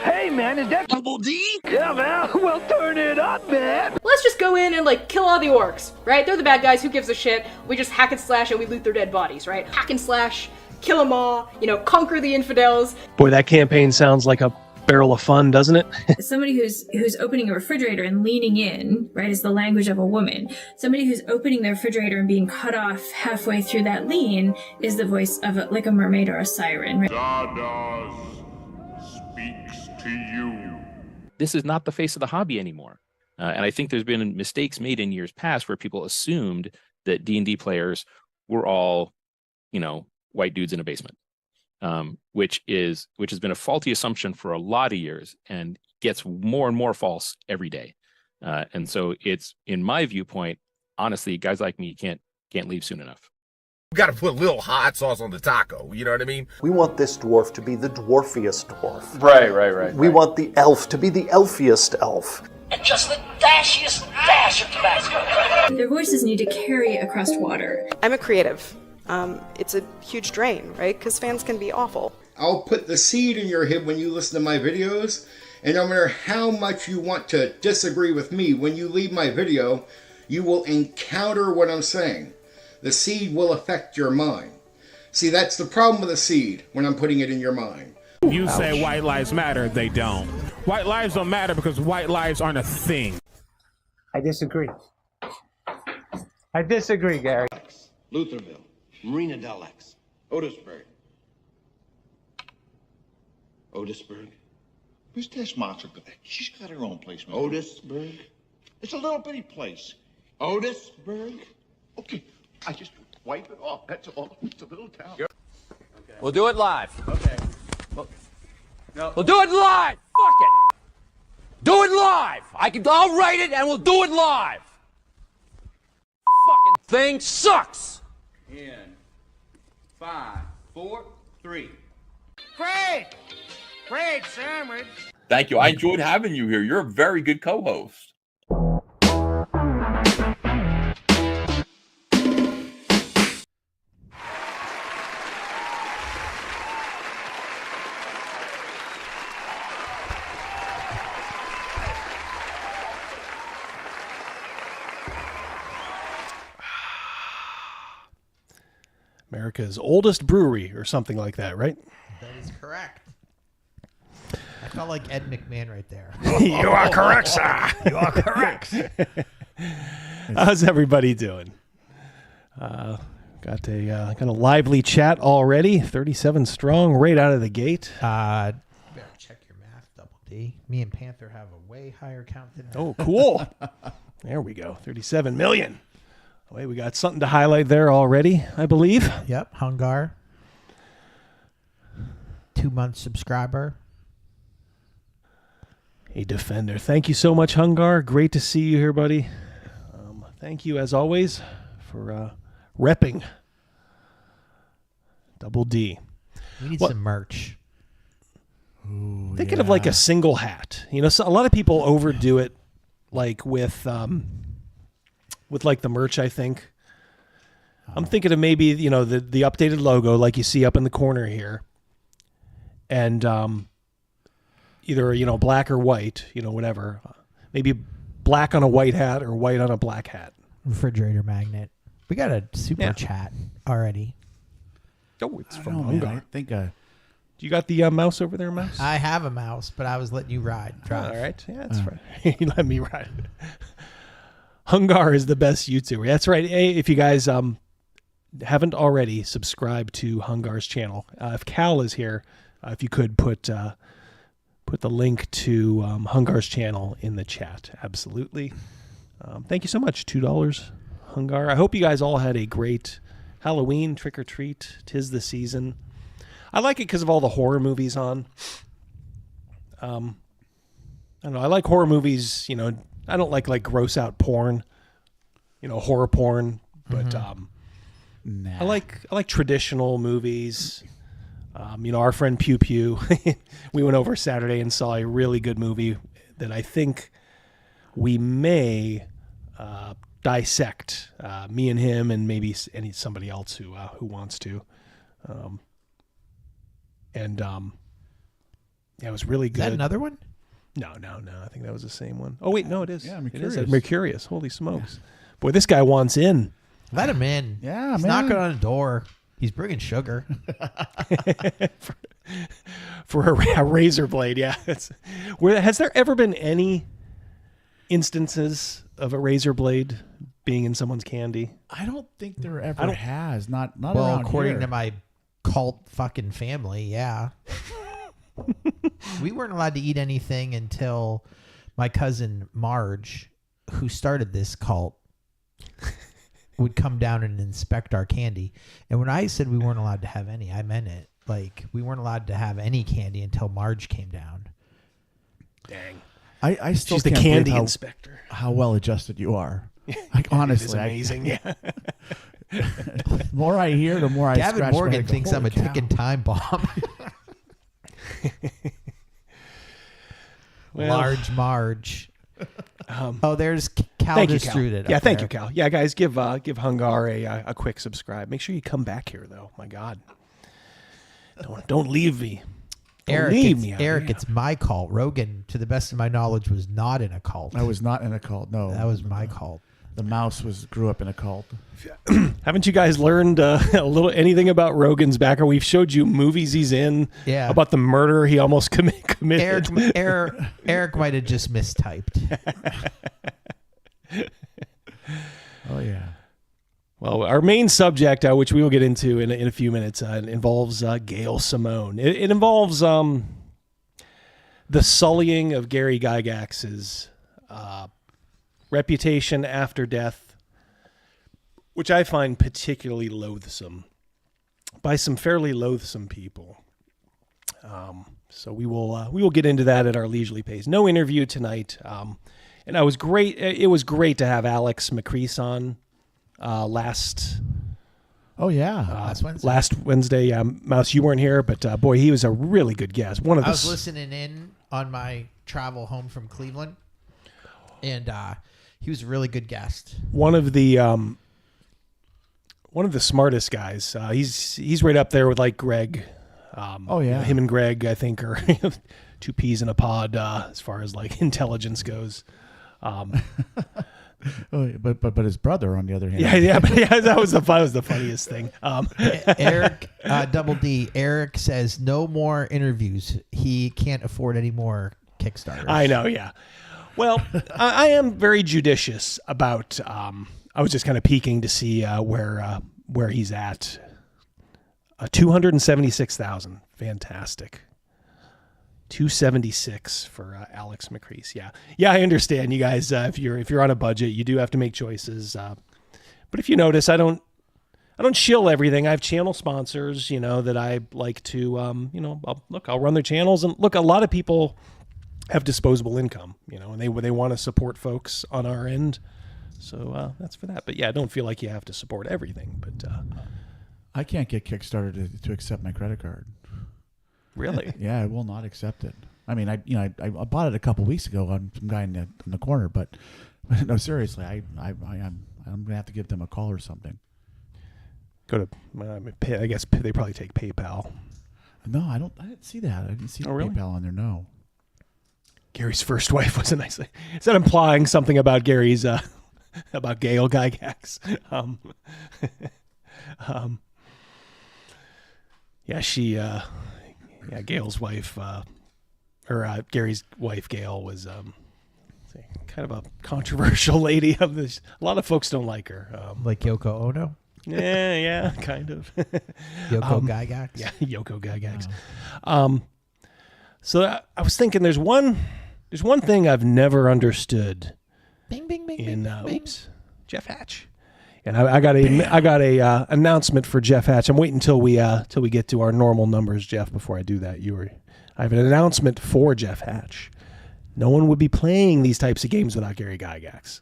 Hey, man, is that Double D? Yeah, man. Well, turn it up, man. Let's just go in and, like, kill all the orcs, right? They're the bad guys. Who gives a shit? We just hack and slash and we loot their dead bodies, right? Hack and slash, kill them all, you know, conquer the infidels. Boy, that campaign sounds like a barrel of fun, doesn't it? Somebody who's opening a refrigerator and leaning in, right, is the language of a woman. Somebody who's opening their refrigerator and being cut off halfway through that lean is the voice of like a mermaid or a siren, right? Stardust speaks to you. This is not the face of the hobby anymore. And I think there's been mistakes made in years past where people assumed that D&D players were all, you know, white dudes in a basement. Which has been a faulty assumption for a lot of years and gets more and more false every day. And so it's, in my viewpoint, honestly, guys like me can't leave soon enough. We got to put a little hot sauce on the taco, you know what I mean? We want this dwarf to be the dwarfiest dwarf. Right. We want the elf to be the elfiest elf. And just the dashiest dash of Tabasco. Their voices need to carry across water. I'm a creative. It's a huge drain, right? Because fans can be awful. I'll put the seed in your head when you listen to my videos, and no matter how much you want to disagree with me, when you leave my video, you will encounter what I'm saying. The seed will affect your mind. See, that's the problem with the seed when I'm putting it in your mind. You say white lives matter, they don't. White lives don't matter because white lives aren't a thing. I disagree. I disagree, Gary. Lutherville, Marina Del X, Otisburg. Otisburg? Where's this monster? She's got her own place, man. Otisburg? It's a little bitty place. Otisburg? Okay, I just wipe it off. That's all. It's a little town. Okay. We'll do it live. Okay. We'll do it live. Fuck it. Do it live. I'll write it and we'll do it live. Fucking thing sucks. In 5, 4, 3. Great sandwich. Thank you. I enjoyed having you here. You're a very good co-host. America's oldest brewery or something like that, right? That is correct. I felt like Ed McMahon right there. You are correct, sir. You are correct. How's everybody doing? Got a lively chat already. 37 strong right out of the gate. Better check your math, Double D. Me and Panther have a way higher count than that. Oh, cool. There we go. 37 million. Wait, we got something to highlight there already, I believe. Yep, Hungar. 2-month subscriber. A defender. Thank you so much, Hungar. Great to see you here, buddy. Thank you, as always, for repping Double D. We need some merch. Ooh, thinking of like a single hat. You know, so a lot of people overdo it, like with like the merch, I think. I'm thinking of maybe, you know, the updated logo like you see up in the corner here. And either, you know, black or white, you know, whatever. Maybe black on a white hat or white on a black hat. Refrigerator magnet. We got a super chat already. Oh, it's from Hungar. Hungar. I think Do you got the mouse over there, mouse? I have a mouse, but I was letting you drive. All right. Yeah, that's right. You let me ride. Hungar is the best YouTuber. That's right. Hey, if you guys haven't already, subscribe to Hungar's channel. If Cal is here, if you could put the link to Hungar's channel in the chat. Absolutely. Thank you so much. $2, Hungar. I hope you guys all had a great Halloween, trick or treat. 'Tis the season. I like it because of all the horror movies on. I don't know. I like horror movies. You know, I don't like gross out porn. You know, horror porn. But I like traditional movies. You know, our friend Pew Pew, we went over Saturday and saw a really good movie that I think we may dissect. Me and him, and maybe somebody else who wants to. And yeah, it was really good. Is that another one? No. I think that was the same one. Oh wait, no, it is. Yeah, It is Mercurius. Mercurius. Holy smokes. Boy, this guy wants in. Let him in. Yeah, He's man. knocking on a door. He's bringing sugar. for a razor blade, yeah. Has there ever been any instances of a razor blade being in someone's candy? I don't think there ever has. Not Well, around according here. to my cult fucking family, yeah. We weren't allowed to eat anything until my cousin Marge, who started this cult, would come down and inspect our candy. And when I said we weren't allowed to have any, I meant it. Like, we weren't allowed to have any candy until Marge came down. Dang. I still She's the can't believe candy how, inspector. How well adjusted you are. Like, honestly. It is amazing, yeah. The more I hear, the more I Gavin scratch my Morgan head, go, thinks I'm a "Holy cow." ticking time bomb. Large Marge. There's Cal Thank you, just Cal. threw it. Yeah, up thank there. you, Cal. Yeah, guys, give Hungar a quick subscribe. Make sure you come back here, though. My God, don't leave me. Don't leave me out Eric, here. it's my cult. Rogan, to the best of my knowledge, was not in a cult. I was not in a cult. No, That was my cult. The mouse grew up in a cult. Haven't you guys learned anything about Rogan's background? We've showed you movies he's in. Yeah. About the murder he almost committed. Eric might have just mistyped. Oh yeah. Well, our main subject, which we will get into in a few minutes, involves Gail Simone. It involves the sullying of Gary Gygax's reputation after death, which I find particularly loathsome by some fairly loathsome people. So we will get into that at our leisurely pace. No interview tonight, and it was great to have Alex McCrease on last. Oh yeah, last Wednesday. Mouse, you weren't here, but boy, he was a really good guest. I was listening in on my travel home from Cleveland, and he was a really good guest. One of the smartest guys. He's right up there with like Greg. Oh yeah, him and Greg, I think, are two peas in a pod as far as like intelligence goes. But his brother, on the other hand, that was the funniest thing. Eric Double D. Eric says no more interviews. He can't afford any more Kickstarters. I know, yeah. Well, I am very judicious about. I was just kind of peeking to see where he's at. 276,000, fantastic. 276 for Alex McCrease. Yeah. I understand, you guys. If you're on a budget, you do have to make choices. But if you notice, I don't shill everything. I have channel sponsors, that I like to. I'll run their channels, and look, a lot of people have disposable income, and they want to support folks on our end. So that's for that. But yeah, I don't feel like you have to support everything. But I can't get Kickstarter to accept my credit card. Really? Yeah, I will not accept it. I mean, I bought it a couple weeks ago on some guy in the corner, but no, seriously, I'm gonna have to give them a call or something. Go to, I guess they probably take PayPal. No, I didn't see that. I didn't see really? PayPal on there. No. Gary's first wife was a nice thing. Is that implying something about Gary's about Gail Gygax? Gail's wife, Gary's wife, Gail, was kind of a controversial lady. A lot of folks don't like her. Like Yoko Ono? Yeah, kind of. Yoko Gygax? Yeah, Yoko Gygax. So I was thinking there's one thing I've never understood. Bing, bing, bing, in bing. Jeff Hatch. And I got a announcement for Jeff Hatch. I'm waiting till we get to our normal numbers, Jeff. Before I do that, I have an announcement for Jeff Hatch. No one would be playing these types of games without Gary Gygax.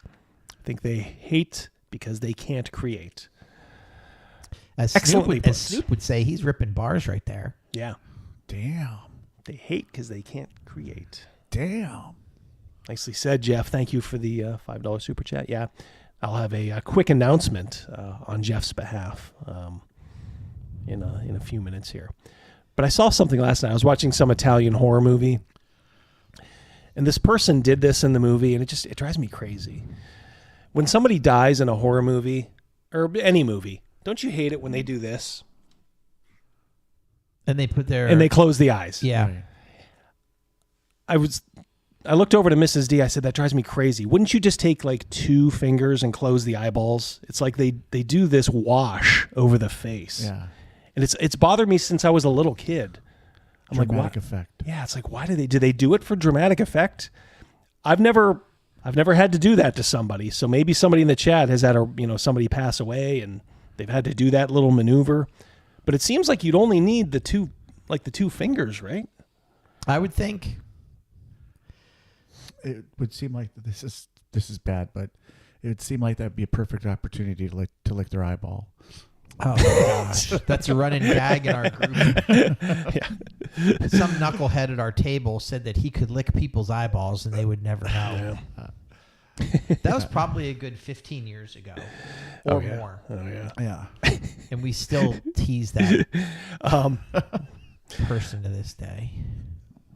I think they hate because they can't create. As Snoop would say, he's ripping bars right there. Yeah. Damn. They hate because they can't create. Damn. Nicely said, Jeff. Thank you for the $5 super chat. Yeah. I'll have a quick announcement on Jeff's behalf in a few minutes here. But I saw something last night. I was watching some Italian horror movie, and this person did this in the movie, and it drives me crazy. When somebody dies in a horror movie, or any movie, don't you hate it when they do this? And they put their... And they close the eyes. Yeah. I looked over to Mrs. D. I said, that drives me crazy. Wouldn't you just take like 2 fingers and close the eyeballs? It's like they do this wash over the face. Yeah. And it's bothered me since I was a little kid. I'm Dramatic like, effect. Yeah, it's like, why do they do it for dramatic effect? I've never had to do that to somebody. So maybe somebody in the chat has had somebody pass away and they've had to do that little maneuver. But it seems like you'd only need the 2 fingers, right? I would think. It would seem like this is bad, but it would seem like that'd be a perfect opportunity to lick their eyeball. Oh my gosh, that's a running gag in our group. Yeah. Some knucklehead at our table said that he could lick people's eyeballs and they would never know. That was probably a good 15 years ago or more. Oh yeah. Yeah. And we still tease that person to this day.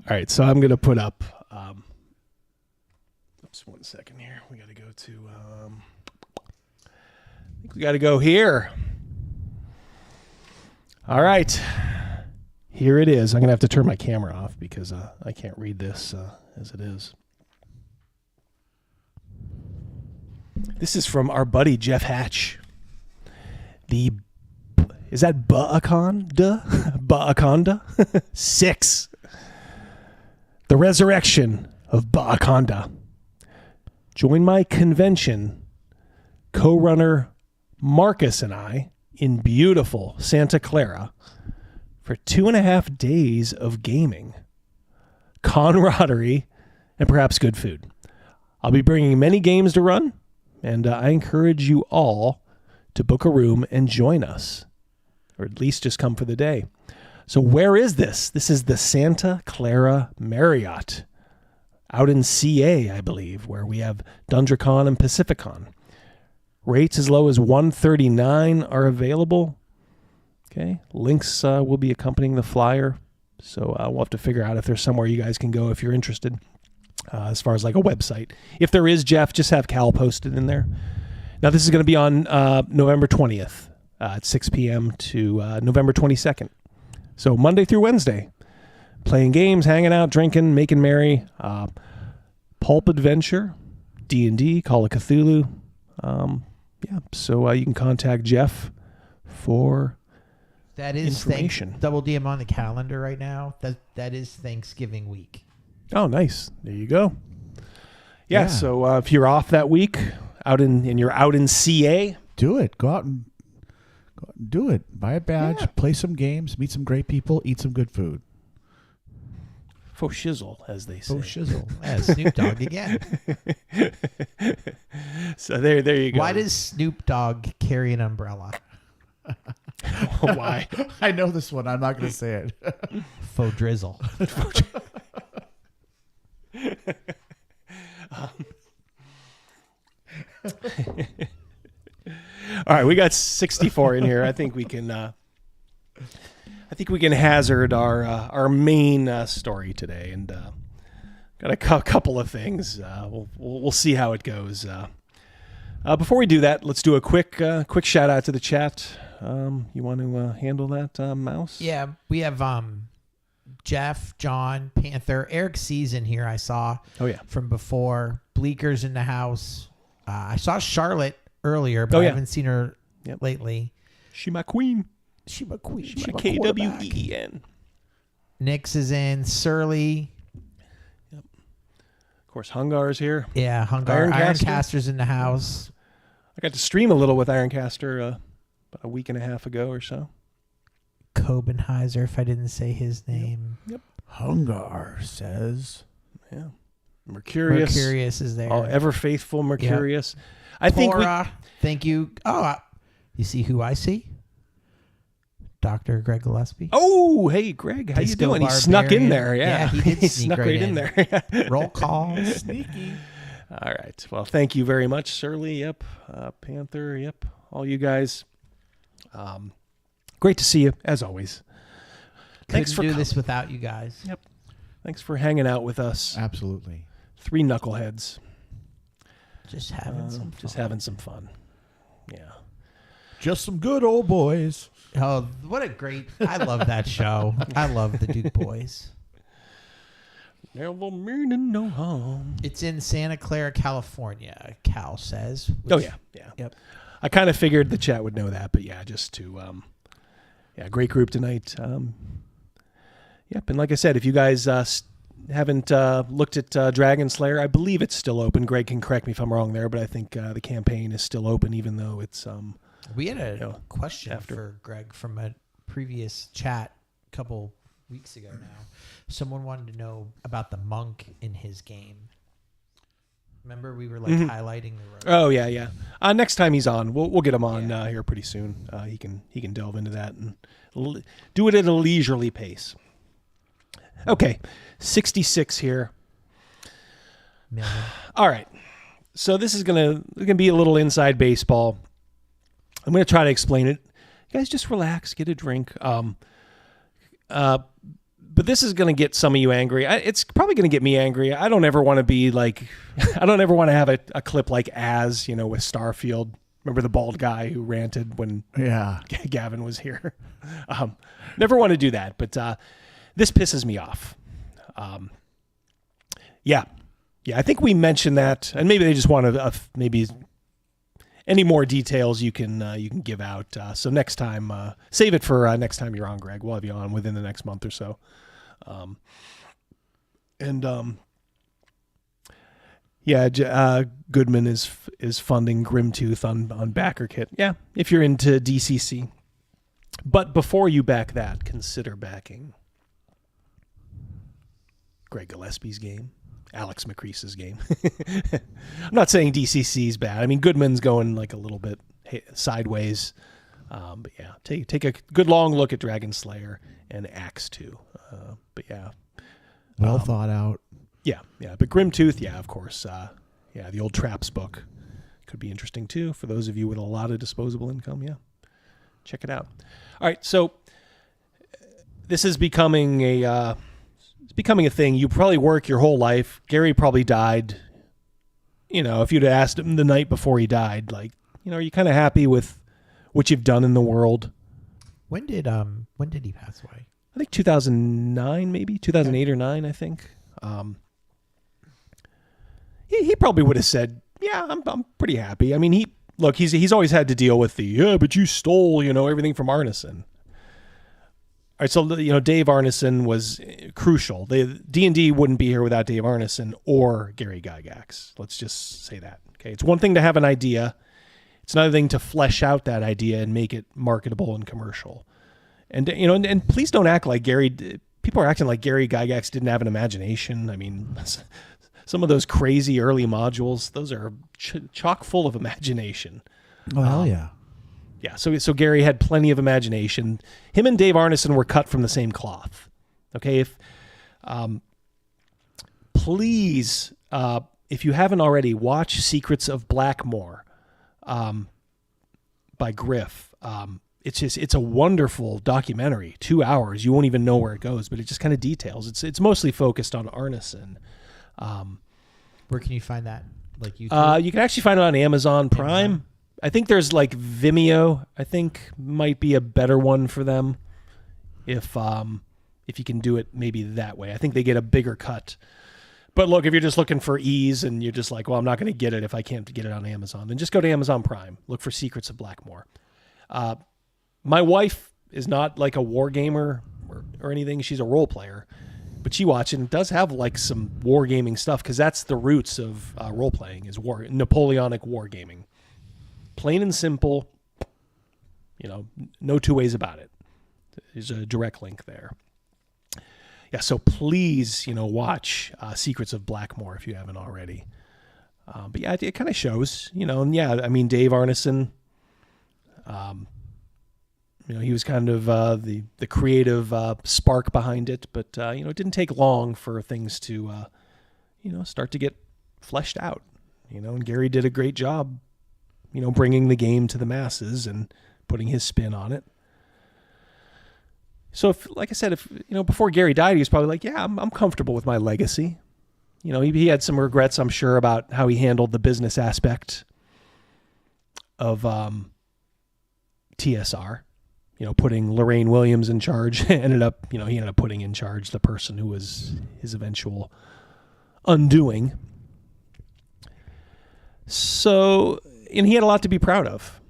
All right, so I'm going to put up oops, 1 second here. We got to go to I think we got to go here. All right. Here it is. I'm going to have to turn my camera off because I can't read this as it is. This is from our buddy Jeff Hatch. Is that Baaconda? Baaconda? 6. The Resurrection of Baaconda. Join my convention, co-runner Marcus and I, in beautiful Santa Clara for 2.5 days of gaming, camaraderie, and perhaps good food. I'll be bringing many games to run, and I encourage you all to book a room and join us, or at least just come for the day. So where is this? This is the Santa Clara Marriott out in CA, I believe, where we have Dundracon and Pacificon. Rates as low as $139 are available. Okay, links will be accompanying the flyer. So we'll have to figure out if there's somewhere you guys can go if you're interested, as far as like a website. If there is, Jeff, just have Cal posted in there. Now, this is going to be on November 20th at 6 p.m. to November 22nd. So Monday through Wednesday, playing games, hanging out, drinking, making merry, pulp adventure, D&D, Call of Cthulhu. So you can contact Jeff for that is information. Double D, I'm on the calendar right now. That is Thanksgiving week. Oh, nice. There you go. Yeah. So if you're off that week, you're out in CA, do it. Go out and do it. Buy a badge, play some games, meet some great people, eat some good food. Faux shizzle, as they say. Faux shizzle. Yeah, Snoop Dogg again. So there you go. Why does Snoop Dogg carry an umbrella? Why? I know this one. I'm not going to say it. Faux drizzle. All right, we got 64 in here. I think we can hazard our main story today, and got a couple of things. We'll see how it goes. Before we do that, let's do a quick shout out to the chat. You want to handle that, Mouse? Yeah, we have Jeff, John, Panther, Eric C's in here. I saw. Oh yeah, from before. Bleeker's in the house. I saw Charlotte earlier, but I haven't seen her lately. She my queen. She my queen. She my KWEN. Nix is in. Surly. Yep. Of course, Hungar's here. Yeah, Hungar. Ironcaster's in the house. I got to stream a little with Ironcaster about a week and a half ago or so. Cobenheiser, if I didn't say his name. Yep. Hungar says. Yeah. Mercurius. Mercurius is there. Oh, ever faithful Mercurius. Yep. I think thank you. Oh, you see who I see? Dr. Greg Gillespie. Oh, hey, Greg. How you doing? He snuck in there. Yeah, he did snuck right in there. Roll call. Sneaky. All right. Well, thank you very much, Surly. Yep. Panther. Yep. All you guys. Great to see you, as always. Thanks Couldn't for do this without you guys. Yep. Thanks for hanging out with us. Absolutely. 3 knuckleheads. Just having some fun. Just having some fun. Yeah. Just some good old boys. Oh, what a great... I love that show. I love the Duke Boys. Never meaning no harm. It's in Santa Clara, California, Cal says. Oh, yeah. Yep. I kind of figured the chat would know that, but yeah, just to... great group tonight. Yep, and like I said, if you guys haven't looked at Dragon Slayer, I believe it's still open. Greg can correct me if I'm wrong there, but I think the campaign is still open, even though it's... We had a question for Greg from a previous chat a couple weeks ago now. Someone wanted to know about the monk in his game. Remember, we were like highlighting the road. Oh yeah. Next time he's on, we'll get him on here pretty soon. He can delve into that and do it at a leisurely pace. Okay, 66 here. Million. All right, so this is gonna be a little inside baseball. I'm gonna try to explain it. You guys just relax, get a drink. But this is going to get some of you angry. It's probably going to get me angry. I don't ever want to be like, I don't ever want to have a clip like with Starfield. Remember the bald guy who ranted when Gavin was here? Never want to do that, but this pisses me off. Yeah, I think we mentioned that, and maybe they just want to, maybe any more details you can give out. So next time, save it for next time you're on, Greg. We'll have you on within the next month or so. Goodman is funding Grimtooth on Backer Kit. Yeah, if you're into DCC. But before you back that, consider backing Greg Gillespie's game, Alex McCrease's game. I'm not saying DCC is bad. I mean, Goodman's going like a little bit sideways. But yeah, take a good long look at Dragon Slayer and Axe 2. But yeah. Well thought out. Yeah. But Grimtooth, yeah, of course. The old Traps book could be interesting too for those of you with a lot of disposable income. Yeah. Check it out. All right, so this is becoming a thing. You probably work your whole life. Gary probably died. If you'd asked him the night before he died, are you kind of happy with what you've done in the world? When did he pass away? I think 2009, maybe 2008 or 9. I think. He probably would have said, "Yeah, I'm pretty happy." I mean, he's always had to deal with but you stole everything from Arneson. All right, so Dave Arneson was crucial. D&D wouldn't be here without Dave Arneson or Gary Gygax. Let's just say that. Okay, it's one thing to have an idea. It's another thing to flesh out that idea and make it marketable and commercial. And and please don't act like people are acting like Gary Gygax didn't have an imagination. I mean, some of those crazy early modules, those are chock full of imagination. Oh, hell yeah. Yeah, so Gary had plenty of imagination. Him and Dave Arneson were cut from the same cloth. Okay, please, if you haven't already, watch Secrets of Blackmore by Griff. It's a wonderful documentary. 2 hours. You won't even know where it goes, but it just kind of details. It's mostly focused on Arneson. Where can you find that? Like YouTube? You can actually find it on Amazon Prime. I think there's like Vimeo. I think might be a better one for them if you can do it maybe that way. I think they get a bigger cut. But look, if you're just looking for ease and you're just like, well, I'm not going to get it if I can't get it on Amazon, then just go to Amazon Prime. Look for Secrets of Blackmore. My wife is not like a war gamer or anything. She's a role player, but she watches and does have like some wargaming stuff because that's the roots of role playing is Napoleonic wargaming. Plain and simple, no two ways about it. There's a direct link there. Yeah, so please, watch Secrets of Blackmore if you haven't already. But yeah, it kind of shows, and yeah, I mean, Dave Arneson, he was kind of the creative spark behind it, but it didn't take long for things to, start to get fleshed out, and Gary did a great job, bringing the game to the masses and putting his spin on it. So if, like I said, if before Gary died, he was probably like, yeah, I'm comfortable with my legacy. He had some regrets, I'm sure, about how he handled the business aspect of TSR. Putting Lorraine Williams in charge. He ended up putting in charge the person who was his eventual undoing. So, and he had a lot to be proud of.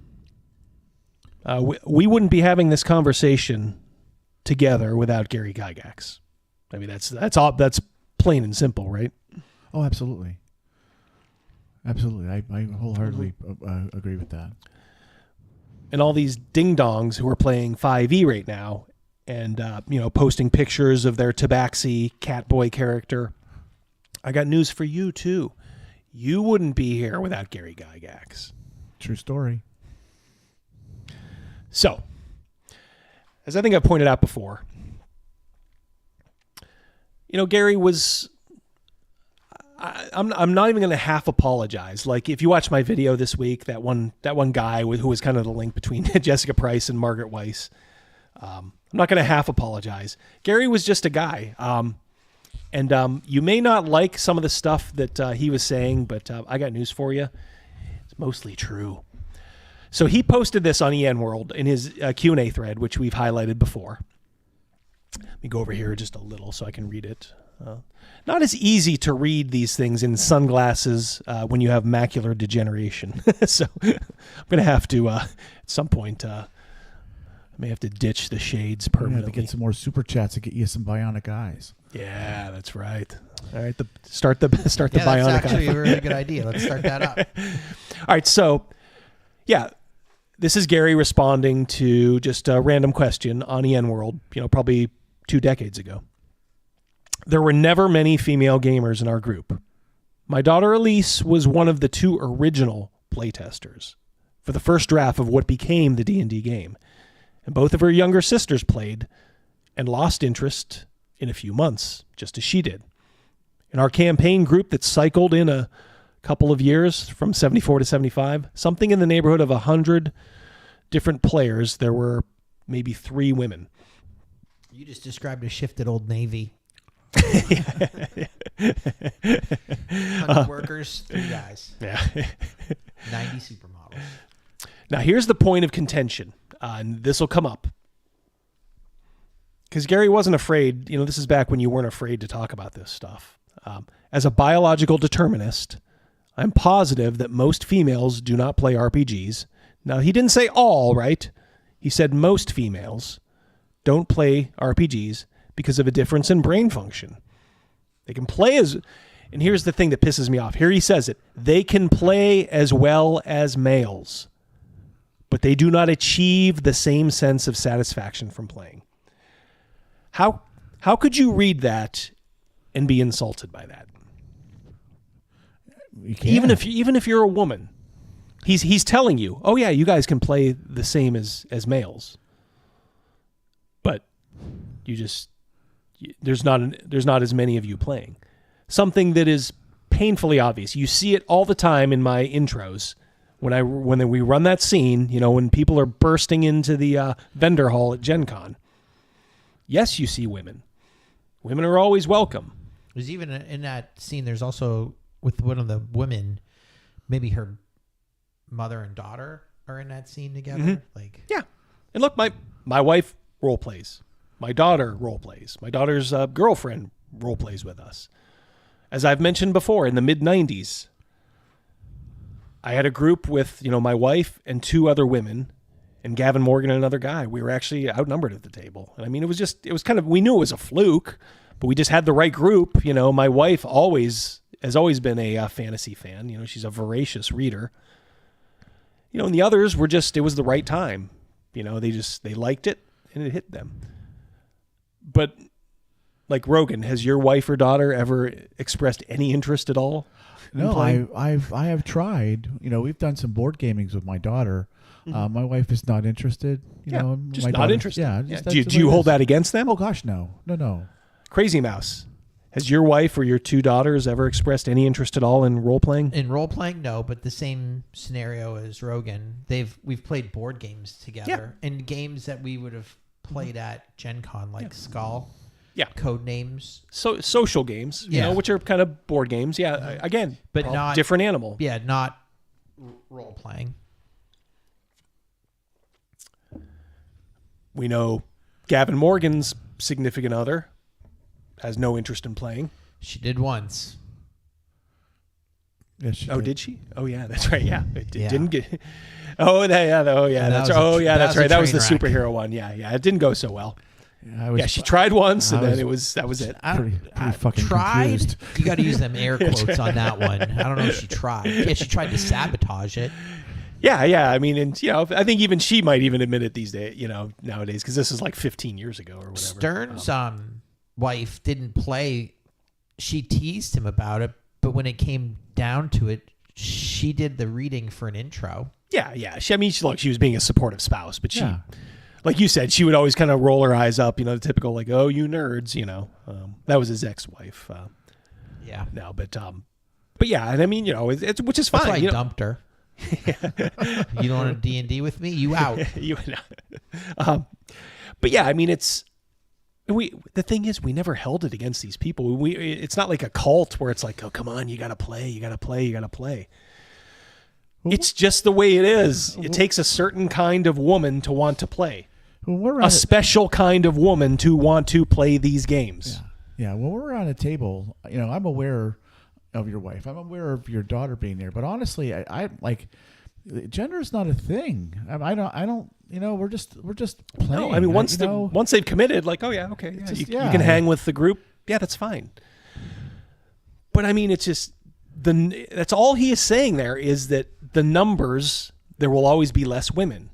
We wouldn't be having this conversation together without Gary Gygax. I mean, that's plain and simple, right? Oh, absolutely. Absolutely. I wholeheartedly agree with that. And all these ding-dongs who are playing 5e right now and, posting pictures of their Tabaxi Catboy character. I got news for you, too. You wouldn't be here without Gary Gygax. True story. So, as I think I pointed out before, Gary was... I'm not even going to half apologize. Like if you watch my video this week, that one guy who was kind of the link between Jessica Price and Margaret Weiss. I'm not going to half apologize. Gary was just a guy. And you may not like some of the stuff that he was saying, but I got news for you. It's mostly true. So he posted this on EN World in his Q&A thread, which we've highlighted before. Let me go over here just a little so I can read it. Not as easy to read these things in sunglasses when you have macular degeneration. So I'm going to have to, at some point, I may have to ditch the shades permanently. To get some more super chats to get you some bionic eyes. Yeah, that's right. All right, start the bionic that's actually eye. a really good idea. Let's start that up. All right, so, yeah, this is Gary responding to just a random question on EN World, probably 2 decades ago. There were never many female gamers in our group. My daughter Elise was one of the 2 original playtesters for the first draft of what became the D&D game, and both of her younger sisters played and lost interest in a few months, just as she did. In our campaign group that cycled in a couple of years from 74 to 75, something in the neighborhood of 100 different players, there were maybe 3 women. You just described a shifted Old Navy. 100 workers, 3 guys. Yeah. 90 supermodels. Now, here's the point of contention, and this will come up. Because Gary wasn't afraid, this is back when you weren't afraid to talk about this stuff. As a biological determinist, I'm positive that most females do not play RPGs. Now, he didn't say all, right? He said most females don't play RPGs because of a difference in brain function. They can play and here's the thing that pisses me off. Here he says it. They can play as well as males, but they do not achieve the same sense of satisfaction from playing. How could you read that and be insulted by that? You can't. Even if you're a woman, he's telling you, oh yeah, you guys can play the same as males, but there's not as many of you playing. Something that is painfully obvious. You see it all the time in my intros when we run that scene. When people are bursting into the vendor hall at Gen Con. Yes, you see women. Women are always welcome. There's even in that scene. There's also with one of the women, maybe her mother and daughter are in that scene together. Mm-hmm. Yeah, and look, my wife role plays. My daughter role plays. My daughter's girlfriend role plays with us. As I've mentioned before, in the mid-90s, I had a group with, my wife and 2 other women and Gavin Morgan and another guy. We were actually outnumbered at the table. And I mean, we knew it was a fluke, but we just had the right group. My wife has always been a fantasy fan. She's a voracious reader. And the others were it was the right time. They liked it and it hit them. But like Rogan, has your wife or daughter ever expressed any interest at all? No, I have tried. We've done some board gamings with my daughter. Mm-hmm. My wife is not interested. Just my not daughter, interested. Yeah. Do you hold that against them? Oh gosh, no. Crazymouse, has your wife or your 2 daughters ever expressed any interest at all in role playing? In role playing, no. But the same scenario as Rogan. We've played board games together and games that we would have played at Gen Con, like Skull. Yeah. Code names. So social games, you know, which are kind of board games. Yeah. Again, but not different animal. Yeah, not role playing. We know Gavin Morgan's significant other has no interest in playing. She did once. Yeah, she did she? Oh yeah, that's right. Yeah, it Yeah. didn't get. Oh yeah, that's right. Oh yeah, that's right. That was the superhero one. Yeah, it didn't go so well. Yeah, she tried once, and then that was it. Pretty fucking Tried? confused. You got to use them air quotes on that one. I don't know if she tried. Yeah, she tried to sabotage it. Yeah. I mean, and I think even she might even admit it these days. Nowadays, because this is like 15 years ago or whatever. Stern's wife didn't play. She teased him about it, but when it came down to it, she did the reading for an intro. Yeah. She was being a supportive spouse, but she, like you said, she would always kind of roll her eyes up. The typical like, "Oh, you nerds," That was his ex-wife. Yeah. No, but yeah, and I mean, it's which is fine. That's why I dumped her. You don't want a D&D with me? You out. But yeah, I mean, the thing is, we never held it against these people. It's not like a cult where it's like, oh, come on, you got to play. It's just the way it is. It takes a certain kind of woman to want to play. A special kind of woman to want to play these games. Yeah. When we're on a table, I'm aware of your wife. I'm aware of your daughter being there. But honestly, I like, gender is not a thing. I don't. We're just playing. No, I mean, once they've committed, like, oh yeah, okay, you can hang with the group. Yeah, that's fine. But I mean, it's just that's all he is saying there is that the numbers, there will always be less women.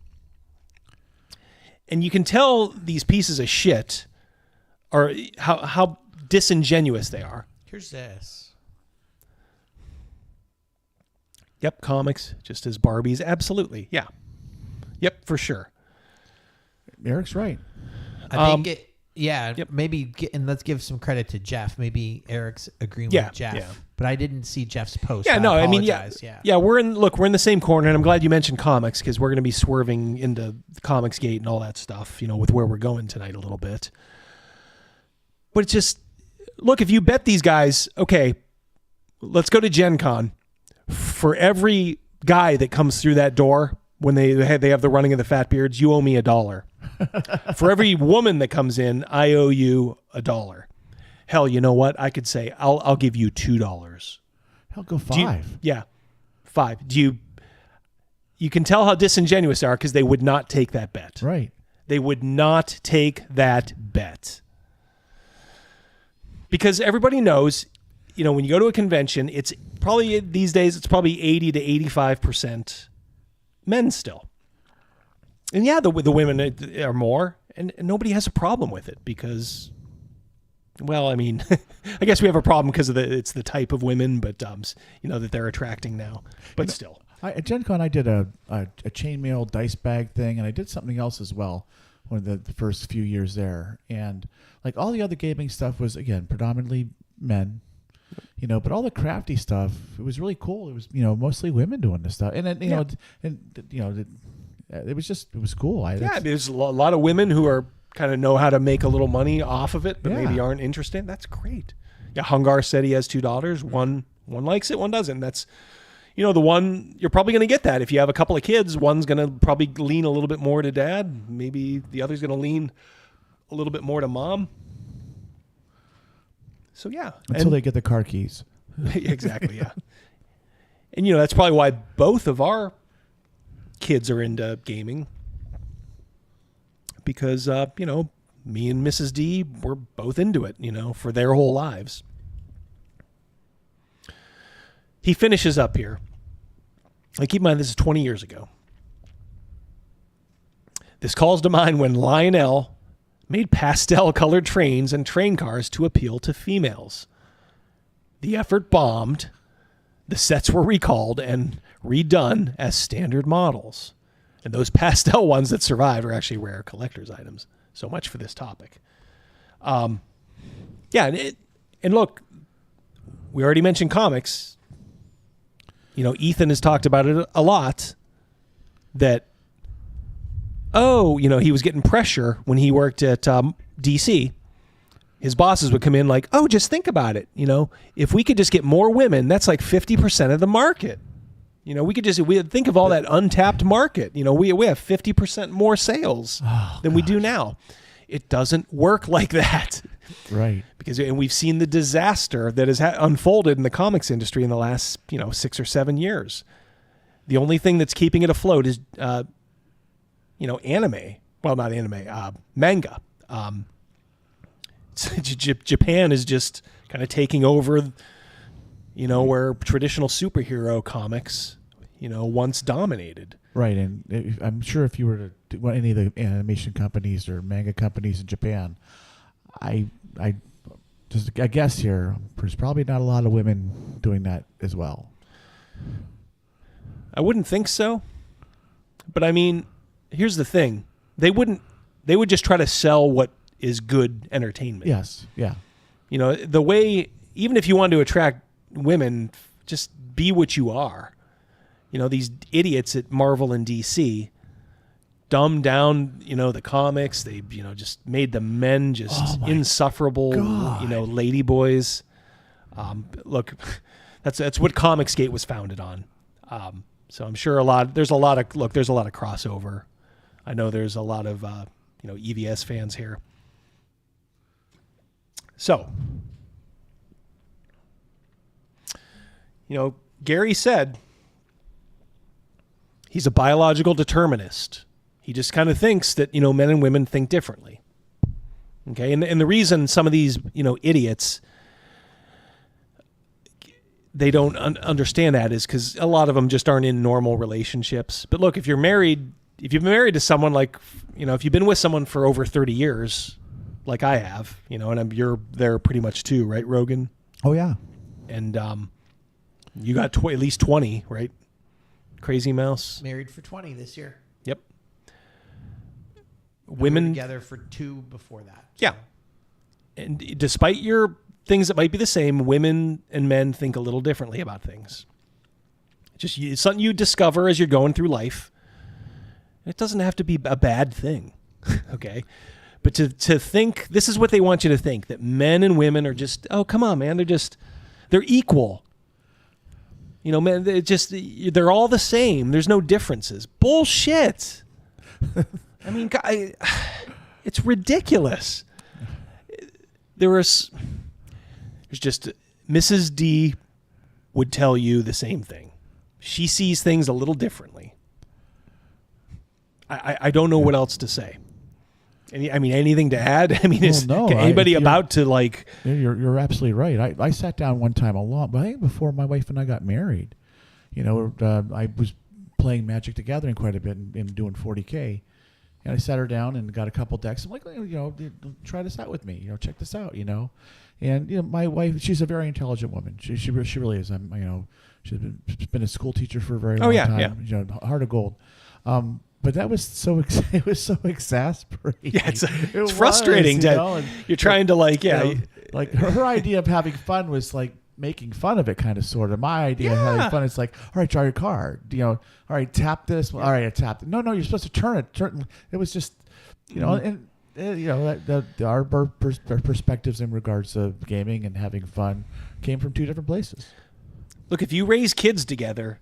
And you can tell these pieces of shit are how disingenuous they are. Here's this. Yep, comics, just as Barbies. Absolutely. Yeah. Yep, for sure. Eric's right. I think maybe, and let's give some credit to Jeff. Maybe Eric's agreeing with Jeff, but I didn't see Jeff's post. Yeah, I mean, apologize. we're in the same corner, and I'm glad you mentioned comics because we're going to be swerving into ComicsGate and all that stuff, with where we're going tonight a little bit. But it's just, look, if you bet these guys, okay, let's go to Gen Con. For every guy that comes through that door when they have the running of the fat beards, you owe me $1. For every woman that comes in, I owe you $1. Hell, you know what? I could say I'll give you $2. Hell, go $5. $5. You can tell how disingenuous they are because they would not take that bet. Right. They would not take that bet. Because everybody knows, when you go to a convention, it's probably these days, it's probably 80 to 85% men still. And yeah, the women are more, and nobody has a problem with it because, well, I mean, I guess we have a problem because it's the type of women, but that they're attracting now. But still, at Gen Con, I did a chainmail dice bag thing, and I did something else as well. One of the first few years there, and like all the other gaming stuff was again predominantly men. But all the crafty stuff, it was really cool. It was, mostly women doing this stuff. And then, it was cool. There's a lot of women who are kind of know how to make a little money off of it, but maybe aren't interested. That's great. Yeah. Hungar said he has $2. One likes it, one doesn't. That's, the one you're probably going to get that. If you have a couple of kids, one's going to probably lean a little bit more to dad. Maybe the other's going to lean a little bit more to mom. So yeah, until they get the car keys. Exactly, yeah. And that's probably why both of our kids are into gaming. Because me and Mrs. D were both into it, for their whole lives. He finishes up here. Keep in mind this is 20 years ago. This calls to mind when Lionel made pastel-colored trains and train cars to appeal to females. The effort bombed. The sets were recalled and redone as standard models. And those pastel ones that survived are actually rare collector's items. So much for this topic. And look, we already mentioned comics. Ethan has talked about it a lot, that oh, he was getting pressure when he worked at DC. His bosses would come in like, oh, just think about it. If we could just get more women, that's like 50% of the market. We could we think of all that untapped market. We have 50% more sales than we do now. It doesn't work like that. Right. And we've seen the disaster that has unfolded in the comics industry in the last, 6 or 7 years. The only thing that's keeping it afloat is, anime. Well, not anime, manga. Japan is just kind of taking over, where traditional superhero comics, once dominated. Right, and I'm sure if you were to do any of the animation companies or manga companies in Japan, I guess here there's probably not a lot of women doing that as well. I wouldn't think so, but I mean, here's the thing: they would just try to sell what is good entertainment. Yes, yeah. The way, even if you want to attract women, just be what you are. These idiots at Marvel and DC dumbed down, the comics. They, just made the men just insufferable, ladyboys. Look, that's what ComicsGate was founded on. So I'm sure there's a lot of crossover. I know there's a lot of, EVS fans here. So, Gary said he's a biological determinist. He just kind of thinks that, men and women think differently. Okay. And the reason some of these, idiots, they don't understand that is because a lot of them just aren't in normal relationships. But look, if you've been married to someone if you've been with someone for over 30 years, like I have, and you're there pretty much too, right, Rogan? Oh, yeah. And you got at least 20, right? Crazymouse? Married for 20 this year. Yep. Women together for 2 before that. So. Yeah. And despite your things that might be the same, women and men think a little differently about things. It's something you discover as you're going through life. It doesn't have to be a bad thing, okay? But to think, this is what they want you to think, that men and women are just, oh, come on, man, they're equal. Man, they're all the same. There's no differences. Bullshit. I mean, it's ridiculous. There's just, Mrs. D would tell you the same thing. She sees things a little differently. I don't know what else to say. Anything to add? Anybody about to like? You're absolutely right. I sat down one time I think before my wife and I got married. I was playing Magic the Gathering quite a bit and doing 40K, and I sat her down and got a couple decks. I'm like, try this out with me. Check this out. And my wife, she's a very intelligent woman. She really is. She's been a school teacher for a very long time. Yeah. Heart of gold. But that was it was so exasperating. Yeah, it's frustrating. You're trying to like her idea of having fun was like making fun of it, kind of, sort of. My idea of having fun is like, all right, draw your card. All right, tap this. All right, I tapped it. No, you're supposed to turn it. It was just, and our perspectives in regards to gaming and having fun came from 2 different places. Look, if you raise kids together,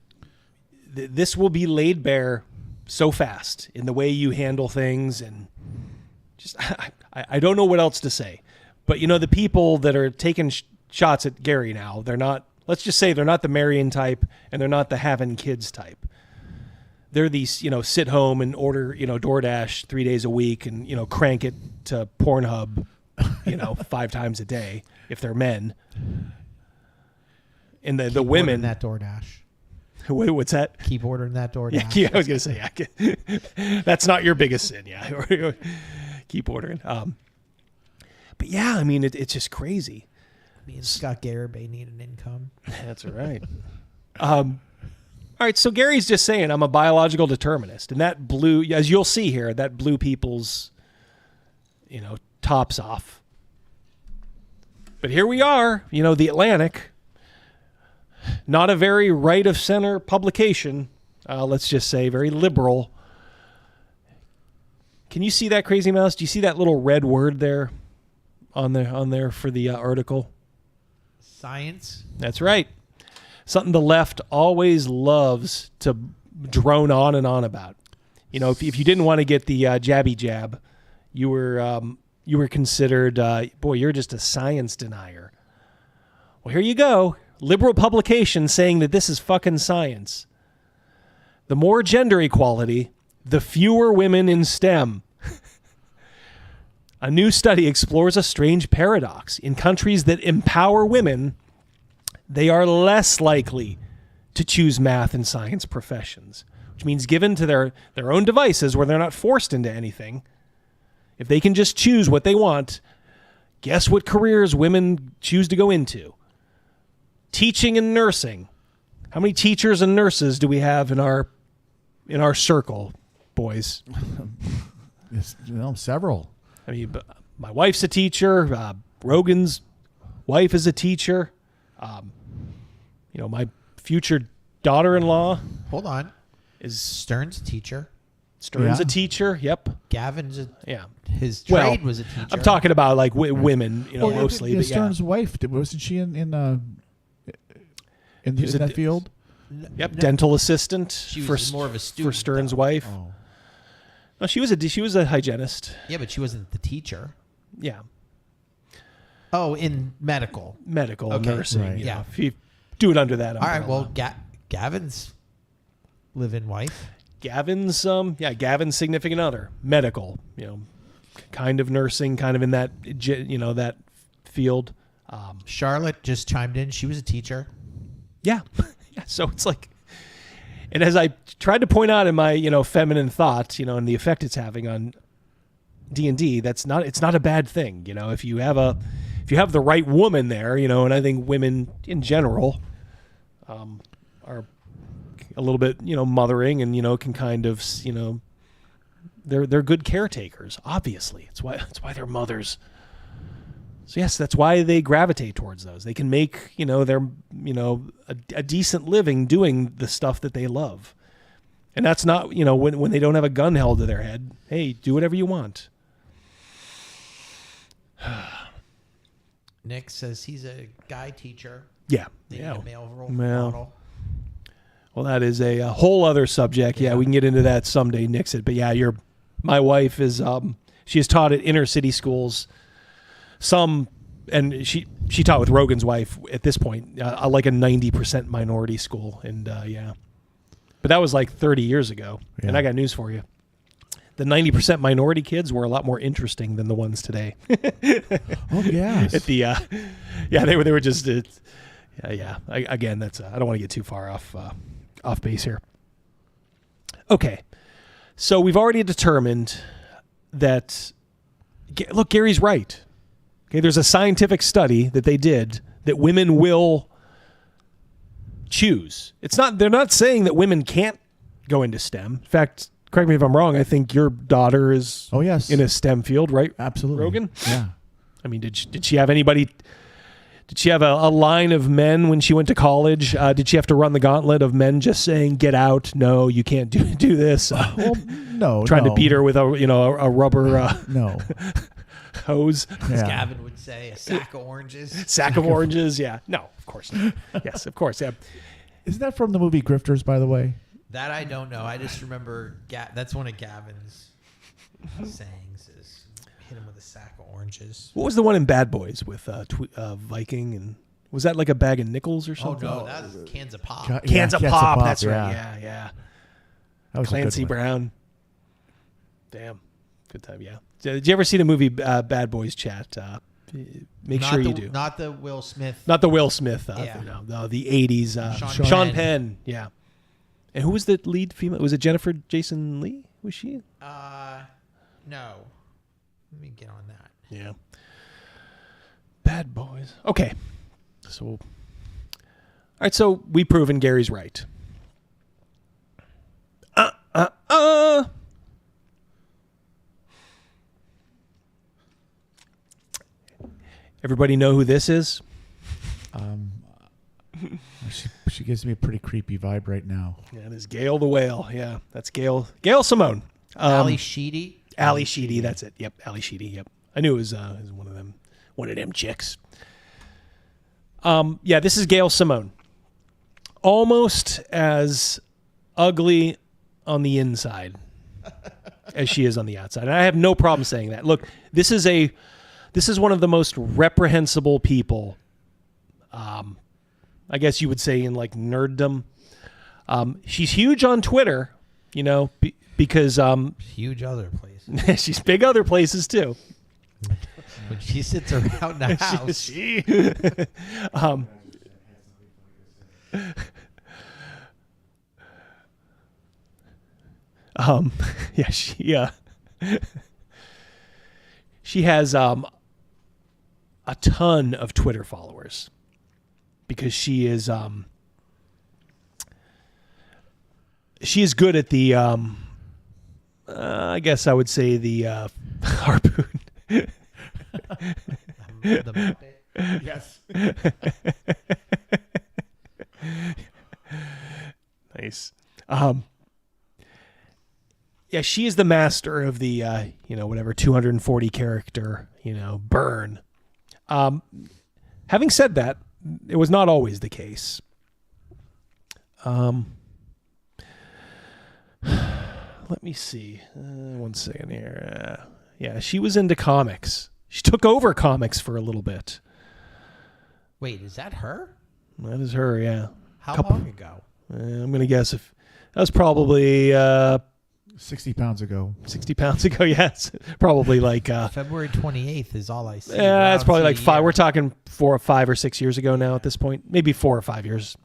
this will be laid bare so fast in the way you handle things, and just I don't know what else to say. But the people that are taking shots at Gary now, they're not. Let's just say they're not the Marion type, and they're not the having kids type. They're these sit home and order DoorDash 3 days a week and crank it to Pornhub 5 times a day if they're men. And the women that DoorDash. Wait, what's that? Keep ordering that DoorDash. Yeah, I was going to say, that's not your biggest sin. Yeah. Keep ordering. But yeah, it's just crazy. Me and Scott Garibay need an income. That's all right. All right. So Gary's just saying, I'm a biological determinist, and that blew, as you'll see here, that blew people's, tops off. But here we are, the Atlantic. Not a very right of center publication, let's just say, very liberal, Can you see that, Crazymouse? Do you see that little red word there on there for the article? Science. That's right. Something the left always loves to drone on and on about. You know, if you didn't want to get the jabby jab, you were considered, boy, you're just a science denier. Well, here you go. Liberal publication saying that this is fucking science. The more gender equality, the fewer women in STEM. A new study explores a strange paradox. In countries that empower women, they are less likely to choose math and science professions, which means given to their own devices where they're not forced into anything, if they can just choose what they want, guess what careers women choose to go into? Teaching and nursing. How many teachers and nurses do we have in our circle, boys? Several. I mean, my wife's a teacher. Rogan's wife is a teacher. My future daughter-in-law. Hold on. Is Stern's a teacher. Stern's a teacher. Yep. Gavin's his trade was a teacher. I'm talking about like women, mostly. Yeah, but Stern's wife, wasn't she in that field? Yep, dental assistant. She was more of a student for Stern's wife. Oh. No, she was a hygienist. Yeah, but she wasn't the teacher. Yeah. Oh, in medical. Nursing. Right. Yeah. If you do it under that umbrella. All right, well, Gavin's live-in wife. Gavin's significant other. Medical, kind of nursing, kind of in that, that field. Charlotte just chimed in. She was a teacher. Yeah. So it's like, and as I tried to point out in my, feminine thought, and the effect it's having on D&D, it's not a bad thing. If you have the right woman there, and I think women in general are a little bit, mothering and, can kind of, they're good caretakers, obviously. That's why they're mothers. So yes, that's why they gravitate towards those. They can make, their, a decent living doing the stuff that they love. And that's not, when they don't have a gun held to their head, hey, do whatever you want. Nick says he's a guy teacher. Yeah. They need a male role model. Well, that is a whole other subject. Yeah, we can get into that someday, Nixon. But yeah, my wife is, she has taught at inner city schools. And she taught with Rogan's wife at this point, like a 90% minority school. And yeah, but that was like 30 years ago. Yeah. And I got news for you. The 90% minority kids were a lot more interesting than the ones today. Oh yes. At the, they were just, again, that's, I don't want to get too far off base here. Okay. So we've already determined that, look, Gary's right. Okay, there's a scientific study that they did that women will choose. They're not saying that women can't go into STEM. In fact, correct me if I'm wrong, I think your daughter is in a STEM field, right? Absolutely. Rogan? Yeah. I mean, did she have anybody, did she have a line of men when she went to college? Did she have to run the gauntlet of men just saying, get out, no, you can't do this? No. Trying to beat her with a rubber no. hose. As Gavin would say, a sack of oranges. Sack of oranges, yeah. No, of course not. Yes, of course, yeah. Isn't that from the movie Grifters, by the way? That I don't know. I just remember that's one of Gavin's sayings is hit him with a sack of oranges. What was the one in Bad Boys with Viking? And was that like a bag of nickels or something? Oh, no, that was cans of pop. Cans of pop, that's right. Yeah. That was Clancy a good one. Brown. Damn. Good time, yeah. Did you ever see the movie Bad Boys Chat? Make sure you do. Not the Will Smith. Not the Will Smith. Yeah. No, the 80s. Sean Penn. Yeah. And who was the lead female? Was it Jennifer Jason Leigh? Was she? No. Let me get on that. Yeah. Bad Boys. Okay. So, all right. So we've proven Gary's right. Everybody know who this is? She gives me a pretty creepy vibe right now. Yeah, it is Gail the Whale. Yeah, that's Gail Simone. Ali Sheedy. Ali Sheedy, that's it. Yep, Ali Sheedy. Yep, I knew it was one of them chicks. Yeah, this is Gail Simone. Almost as ugly on the inside as she is on the outside. And I have no problem saying that. Look, this is one of the most reprehensible people, I guess you would say, in like nerddom. She's huge on Twitter, because huge other places. She's big other places too. When she sits around the house. She has a ton of Twitter followers because she is good at the I guess I would say the harpoon. Yes. Nice. Yeah, she is the master of the whatever 240 character, burn. Having said that, it was not always the case. Let me see. One second here. Yeah, she was into comics. She took over comics for a little bit. Wait, is that her? That is her, yeah. How long ago? I'm going to guess if that was probably 60 pounds ago. 60 pounds ago, yes. Probably like February 28th is all I see. Yeah, that's probably like 5. We're talking 4 or 5 or 6 years ago now at this point. Maybe 4 or 5 years.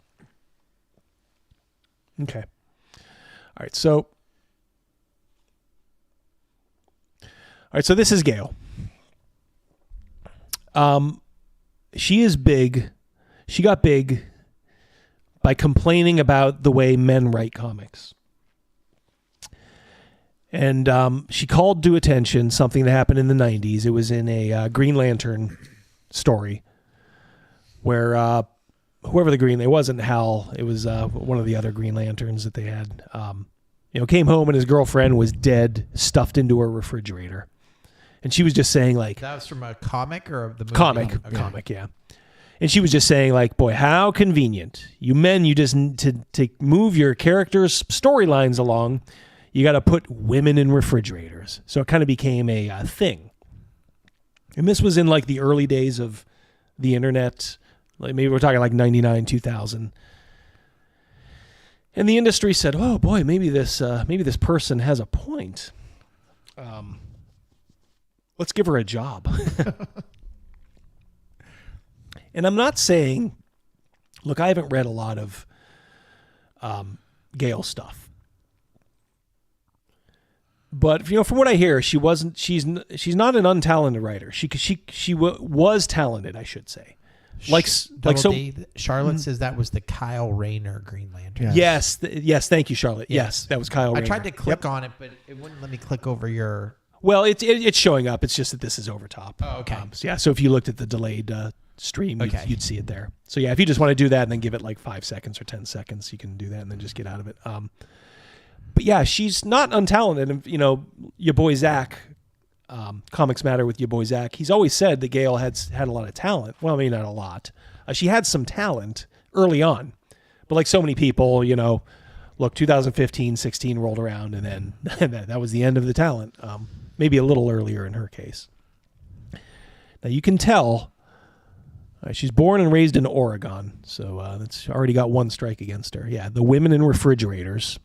Okay. All right, so this is Gail. She is big. She got big by complaining about the way men write comics. And she called to attention something that happened in the 90s. It was in a Green Lantern story where whoever the Green, it wasn't Hal, it was one of the other Green Lanterns that they had, came home and his girlfriend was dead, stuffed into her refrigerator. And she was just saying like... That was from a comic or the movie? Comic, yeah. And she was just saying like, boy, how convenient. You men, you just need to move your characters' storylines along. You got to put women in refrigerators. So it kind of became a thing. And this was in like the early days of the internet. Like maybe we're talking like 99, 2000. And the industry said, oh boy, maybe this person has a point. Let's give her a job. And I'm not saying, look, I haven't read a lot of Gail stuff. But from what I hear, she's not an untalented writer. She was talented, I should say. Charlotte says that was the Kyle Rayner Green Lantern. Yes, thank you, Charlotte. Yes, that was Kyle Rayner. I tried to click on it, but it wouldn't let me click over your... Well, it's showing up. It's just that this is over top. Oh, okay. So if you looked at the delayed stream, you'd see it there. So yeah, if you just want to do that and then give it like 5 seconds or 10 seconds, you can do that and then just get out of it. But yeah, she's not untalented. And, your boy Zach, Comics Matter with your boy Zach, he's always said that Gail had a lot of talent. Well, I mean, not a lot. She had some talent early on. But like so many people, look, 2015, 16 rolled around and then that was the end of the talent. Maybe a little earlier in her case. Now you can tell she's born and raised in Oregon. So that's already got one strike against her. Yeah, the women in refrigerators.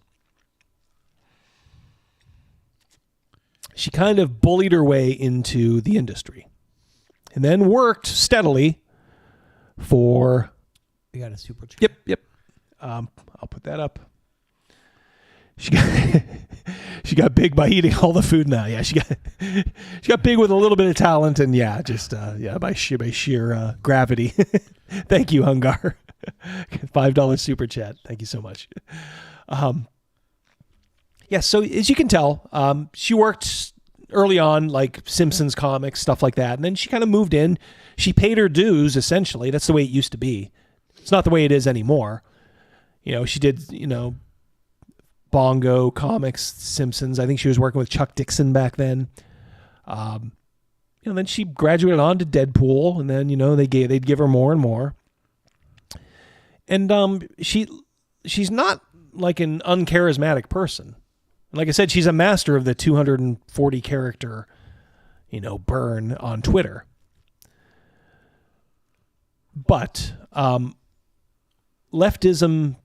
She kind of bullied her way into the industry and then worked steadily for... We got a super chat. Yep. I'll put that up. She got big by eating all the food now. Yeah, she got big with a little bit of talent and by sheer gravity. Thank you, Hungar. $5 super chat. Thank you so much. So as you can tell, she worked early on, like Simpsons comics, stuff like that. And then she kind of moved in. She paid her dues, essentially. That's the way it used to be. It's not the way it is anymore. She did, Bongo Comics, Simpsons. I think she was working with Chuck Dixon back then. Then she graduated on to Deadpool, and then they'd give her more and more. And she's not like an uncharismatic person. Like I said, she's a master of the 240 character, burn on Twitter. But leftism,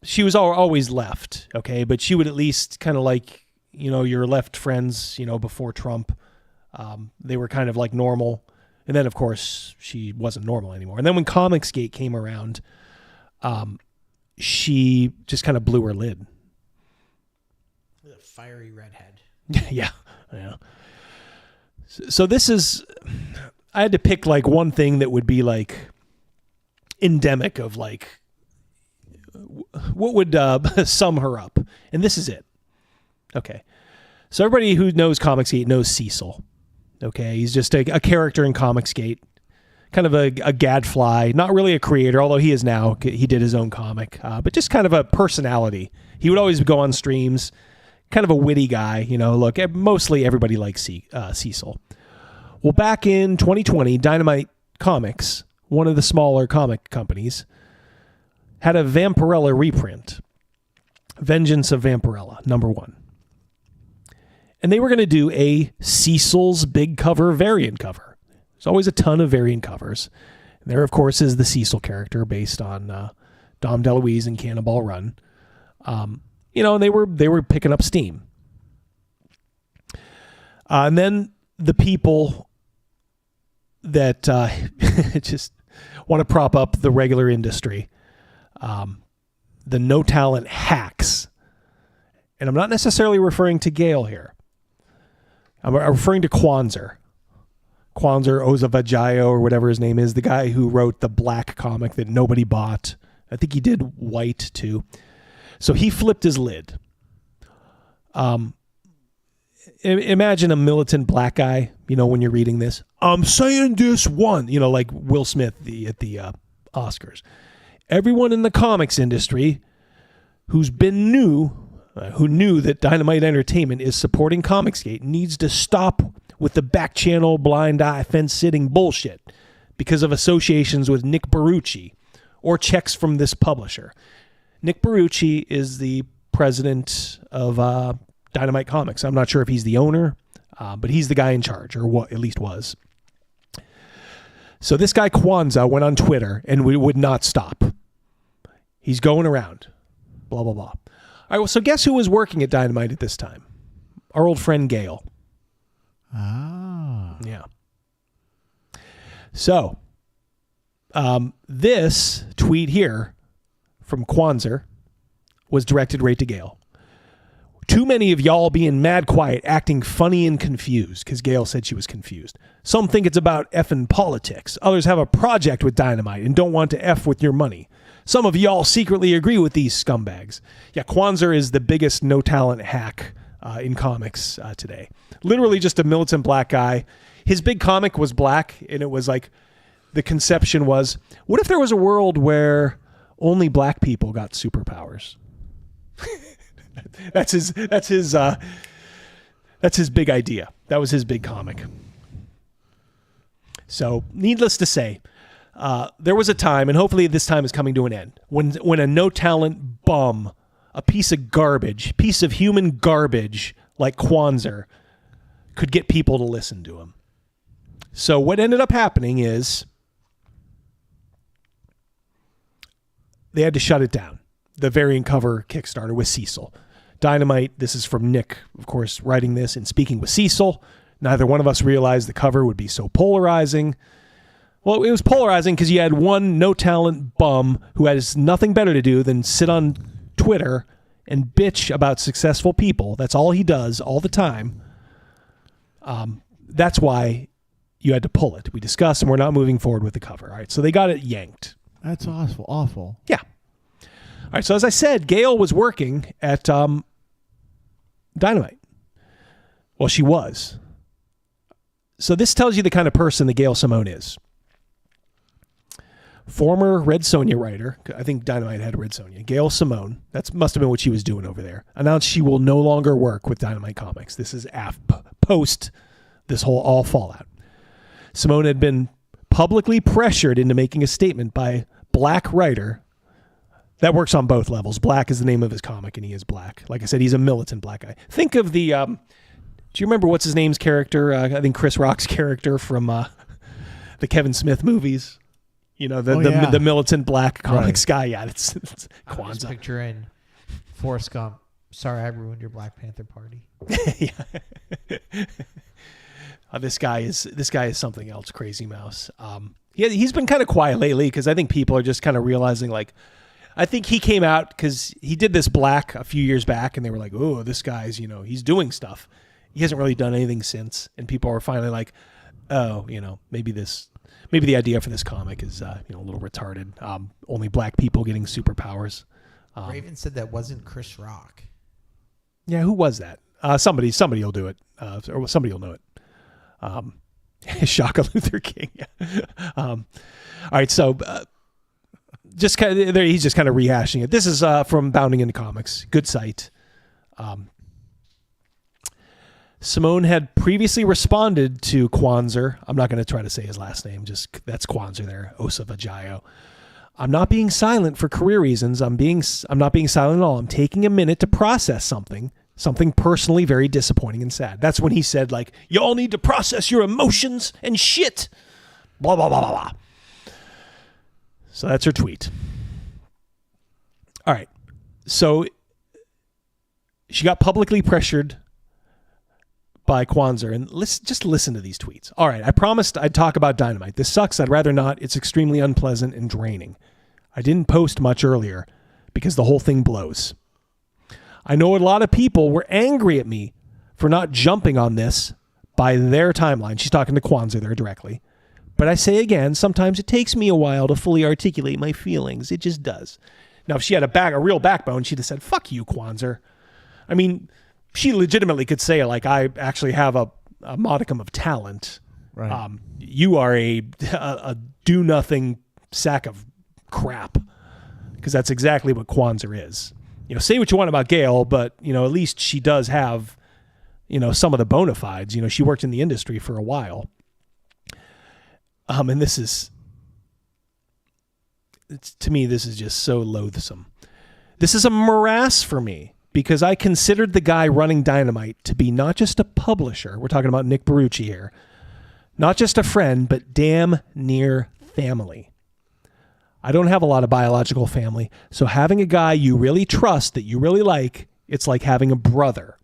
she was always left, okay? But she would at least kind of like, your left friends, before Trump. They were kind of like normal. And then, of course, she wasn't normal anymore. And then when ComicsGate came around, she just kind of blew her lid. The fiery redhead. Yeah. So this is, I had to pick like one thing that would be like endemic of like, what would sum her up? And this is it. Okay. So everybody who knows ComicsGate knows Cecil. Okay. He's just a character in ComicsGate. Kind of a gadfly, not really a creator, although he is now. He did his own comic, but just kind of a personality. He would always go on streams, kind of a witty guy. Look, mostly everybody likes Cecil. Well, back in 2020, Dynamite Comics, one of the smaller comic companies, had a Vampirella reprint, Vengeance of Vampirella, #1. And they were going to do a Cecil's big cover variant cover. There's always a ton of variant covers. And there, of course, is the Cecil character based on Dom DeLuise and Cannonball Run. And they were picking up steam. And then the people that just want to prop up the regular industry, the no-talent hacks. And I'm not necessarily referring to Gail here. I'm referring to Kwanzaa Ozavajayo, or whatever his name is, the guy who wrote the black comic that nobody bought. I think he did white too. So he flipped his lid. Imagine a militant black guy, when you're reading this. I'm saying this one, like Will Smith at the Oscars. Everyone in the comics industry who knew that Dynamite Entertainment is supporting ComicsGate needs to stop with the back channel, blind eye, fence-sitting bullshit because of associations with Nick Barucci or checks from this publisher. Nick Barucci is the president of Dynamite Comics. I'm not sure if he's the owner, but he's the guy in charge, or what at least was. So this guy Kwanzaa went on Twitter and would not stop. He's going around, blah, blah, blah. All right, well, so guess who was working at Dynamite at this time? Our old friend Gail. Ah. Yeah. So, this tweet here from Kwanzaa was directed right to Gail. Too many of y'all being mad quiet, acting funny and confused, because Gail said she was confused. Some think it's about effing politics. Others have a project with Dynamite and don't want to F with your money. Some of y'all secretly agree with these scumbags. Yeah, Kwanzaa is the biggest no-talent hack in comics today. Literally just a militant black guy. His big comic was black, and it was like, the conception was, what if there was a world where only black people got superpowers? That's his big idea. That was his big comic. So, needless to say, there was a time, and hopefully this time is coming to an end, when a no-talent bum, a piece of garbage, piece of human garbage like Kwanzaa could get people to listen to him. So what ended up happening is they had to shut it down. The variant cover Kickstarter with Cecil. Dynamite, this is from Nick, of course, writing this and speaking with Cecil. Neither one of us realized the cover would be so polarizing. Well, it was polarizing because you had one no-talent bum who has nothing better to do than sit on Twitter and bitch about successful people. That's all he does all the time. That's why you had to pull it. We discussed, and we're not moving forward with the cover. All right, so they got it yanked. That's awful. Yeah. All right, so as I said, Gail was working at Dynamite. Well, she was. So this tells you the kind of person that Gail Simone is. Former Red Sonja writer, I think Dynamite had Red Sonja, Gail Simone, that must have been what she was doing over there, announced she will no longer work with Dynamite Comics. This is post this whole all fallout. Simone had been publicly pressured into making a statement by black writer that works on both levels. Black is the name of his comic, and he is black. Like I said, he's a militant black guy. Think of the, do you remember what's his name's character? I think Chris Rock's character from the Kevin Smith movies. You know, the militant black comics guy. Yeah, it's I was Kwanzaa. picturing Forrest Gump. Sorry, I ruined your Black Panther party. This guy is something else. Crazymouse. He's been kind of quiet lately because I think people are just kind of realizing, like, I think he came out because he did this black a few years back, and they were like, "Oh, this guy's, you know, he's doing stuff." He hasn't really done anything since, and people are finally like, "Oh, you know, maybe the idea for this comic is, a little retarded. Only black people getting superpowers." Raven said that wasn't Chris Rock. Yeah, who was that? Somebody will do it, or somebody will know it. Shaka Luther King. All right, so just kind of he's just kind of rehashing it. This is from Bounding into Comics, good site. Simone had previously responded to Kwanzaa. I'm not going to try to say his last name. Just that's Kwanzaa there, Osa Vajayo. I'm not being silent for career reasons. I'm not being silent at all. I'm taking a minute to process something personally very disappointing and sad. That's when he said, like, you all need to process your emotions and shit. Blah, blah, blah, blah, blah. So that's her tweet. All right. So she got publicly pressured by Kwanzaa, and just listen to these tweets. All right, I promised I'd talk about Dynamite. This sucks. I'd rather not. It's extremely unpleasant and draining. I didn't post much earlier because the whole thing blows. I know a lot of people were angry at me for not jumping on this by their timeline. She's talking to Kwanzaa there directly. But I say again, sometimes it takes me a while to fully articulate my feelings. It just does. Now, if she had a real backbone, she'd have said, fuck you, Kwanzaa. I mean, she legitimately could say, like, I actually have a modicum of talent. Right. You are a do-nothing sack of crap. Because that's exactly what Kwanzaa is. You know, say what you want about Gail, but, you know, at least she does have, you know, some of the bona fides. You know, she worked in the industry for a while. And to me, this is just so loathsome. This is a morass for me. Because I considered the guy running Dynamite to be not just a publisher, we're talking about Nick Barucci here, not just a friend, but damn near family. I don't have a lot of biological family, so having a guy you really trust, that you really like, it's like having a brother.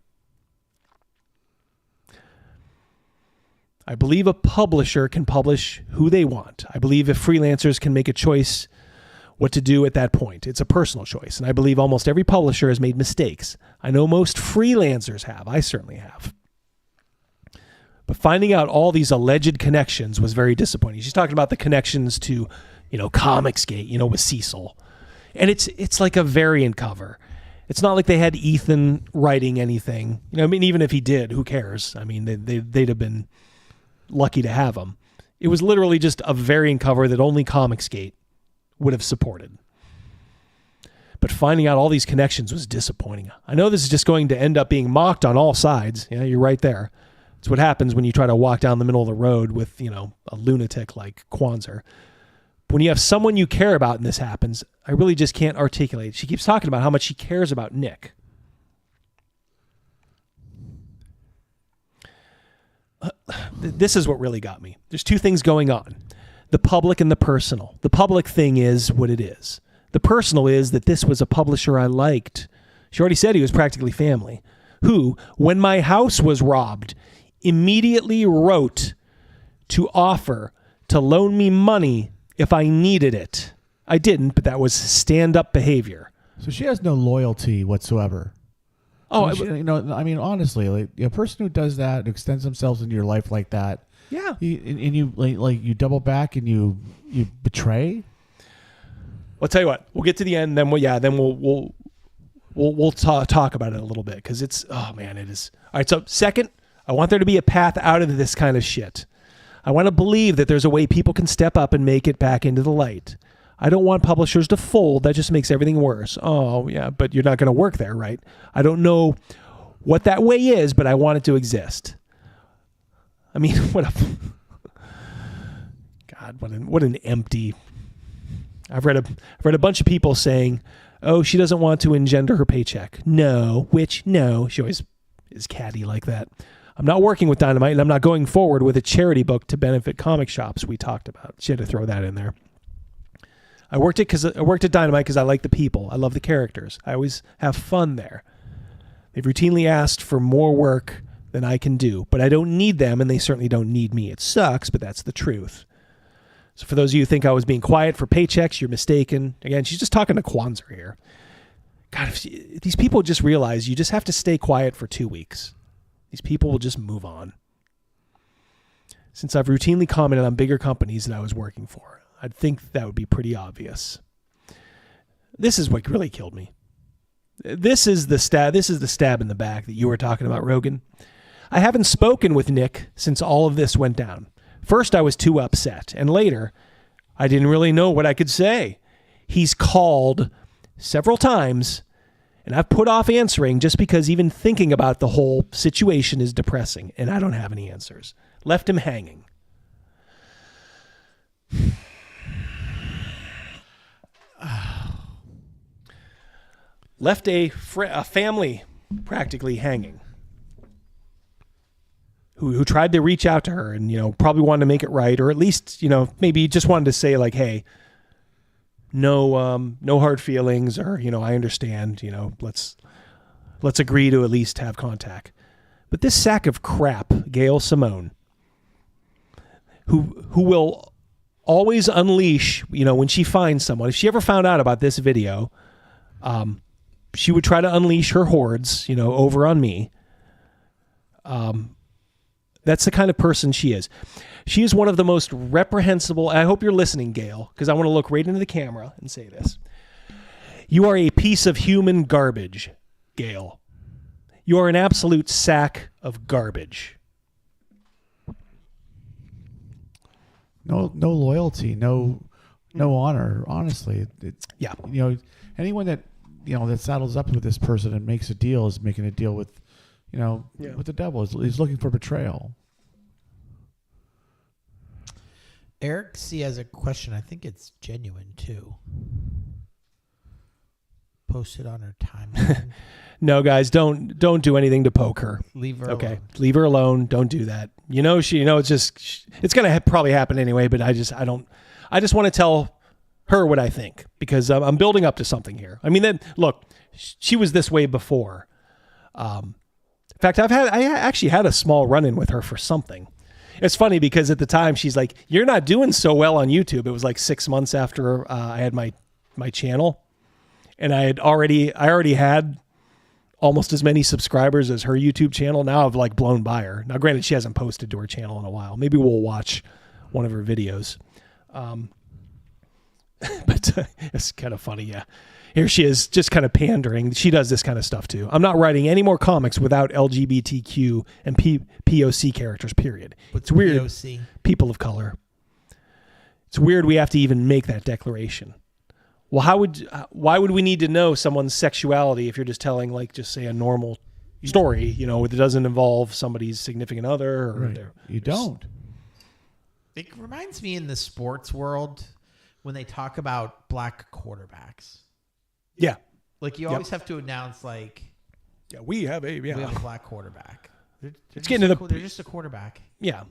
I believe a publisher can publish who they want. I believe if freelancers can make a choice what to do at that point. It's a personal choice. And I believe almost every publisher has made mistakes. I know most freelancers have. I certainly have. But finding out all these alleged connections was very disappointing. She's talking about the connections to, you know, ComicsGate, you know, with Cecil. And it's like a variant cover. It's not like they had Ethan writing anything. You know, I mean, even if he did, who cares? I mean, they'd have been lucky to have him. It was literally just a variant cover that only ComicsGate would have supported. But finding out all these connections was disappointing. I know this is just going to end up being mocked on all sides. Yeah, you're right there. It's what happens when you try to walk down the middle of the road with, you know, a lunatic like Kwanzaa. But when you have someone you care about and this happens, I really just can't articulate. She keeps talking about how much she cares about Nick. This is what really got me. There's two things going on. The public and the personal. The public thing is what it is. The personal is that this was a publisher I liked. She already said he was practically family. Who, when my house was robbed, immediately wrote to offer to loan me money if I needed it. I didn't, but that was stand-up behavior. So she has no loyalty whatsoever. Oh, I mean, you know, I mean, honestly, like a person who does that, who extends themselves into your life like that, yeah, and you like you double back and you betray. I'll tell you what. We'll get to the end, then we'll talk about it a little bit because it's it is. All right. So second, I want there to be a path out of this kind of shit. I want to believe that there's a way people can step up and make it back into the light. I don't want publishers to fold. That just makes everything worse. Oh, yeah, but you're not going to work there, right? I don't know what that way is, but I want it to exist. I mean, what an empty... I've read a bunch of people saying, oh, she doesn't want to engender her paycheck. No, she always is catty like that. I'm not working with Dynamite, and I'm not going forward with a charity book to benefit comic shops we talked about. She had to throw that in there. I worked at Dynamite because I like the people. I love the characters. I always have fun there. They've routinely asked for more work than I can do, but I don't need them, and they certainly don't need me. It sucks, but that's the truth. So for those of you who think I was being quiet for paychecks, you're mistaken. Again, she's just talking to Kwanzaa here. God, if these people just realize you just have to stay quiet for 2 weeks. These people will just move on. Since I've routinely commented on bigger companies that I was working for, I'd think that would be pretty obvious. This is what really killed me. This is the stab in the back that you were talking about, Rogan. I haven't spoken with Nick since all of this went down. First, I was too upset, and later, I didn't really know what I could say. He's called several times, and I've put off answering just because even thinking about the whole situation is depressing, and I don't have any answers. Left him hanging. Left a family practically hanging who tried to reach out to her and, probably wanted to make it right, or at least, maybe just wanted to say like, hey, no hard feelings, or, I understand, let's agree to at least have contact. But this sack of crap, Gail Simone, who will always unleash, when she finds someone, if she ever found out about this video, she would try to unleash her hordes, over on me. That's the kind of person she is. She is one of the most reprehensible. I hope you're listening, Gail, because I want to look right into the camera and say this. You are a piece of human garbage, Gail. You are an absolute sack of garbage. No loyalty, no honor. Honestly, yeah. Anyone that that saddles up with this person and makes a deal is making a deal with, with the devil. He's looking for betrayal. Eric C has a question. I think it's genuine too. Posted on her timeline. No, guys, don't do anything to poke her. Leave her okay. alone. Leave her alone. Don't do that. It's going to probably happen anyway, but I just want to tell her what I think, because I'm building up to something here. I mean, look, she was this way before. In fact, I actually had a small run-in with her for something. It's funny because at the time she's like, "You're not doing so well on YouTube." It was like 6 months after I had my channel, and I already had almost as many subscribers as her YouTube channel. Now I've like blown by her. Now, granted, she hasn't posted to her channel in a while. Maybe we'll watch one of her videos. But it's kind of funny, yeah. Here she is, just kind of pandering. She does this kind of stuff too. I'm not writing any more comics without LGBTQ and POC characters, period. What's it's weird. POC? People of color. It's weird we have to even make that declaration. Well, why would we need to know someone's sexuality if you're just telling, like, just say a normal story, that doesn't involve somebody's significant other? Or right. You don't. It reminds me in the sports world when they talk about black quarterbacks. Yeah. Like you always have to announce like, yeah, we have a black quarterback. They're just a quarterback. Yeah.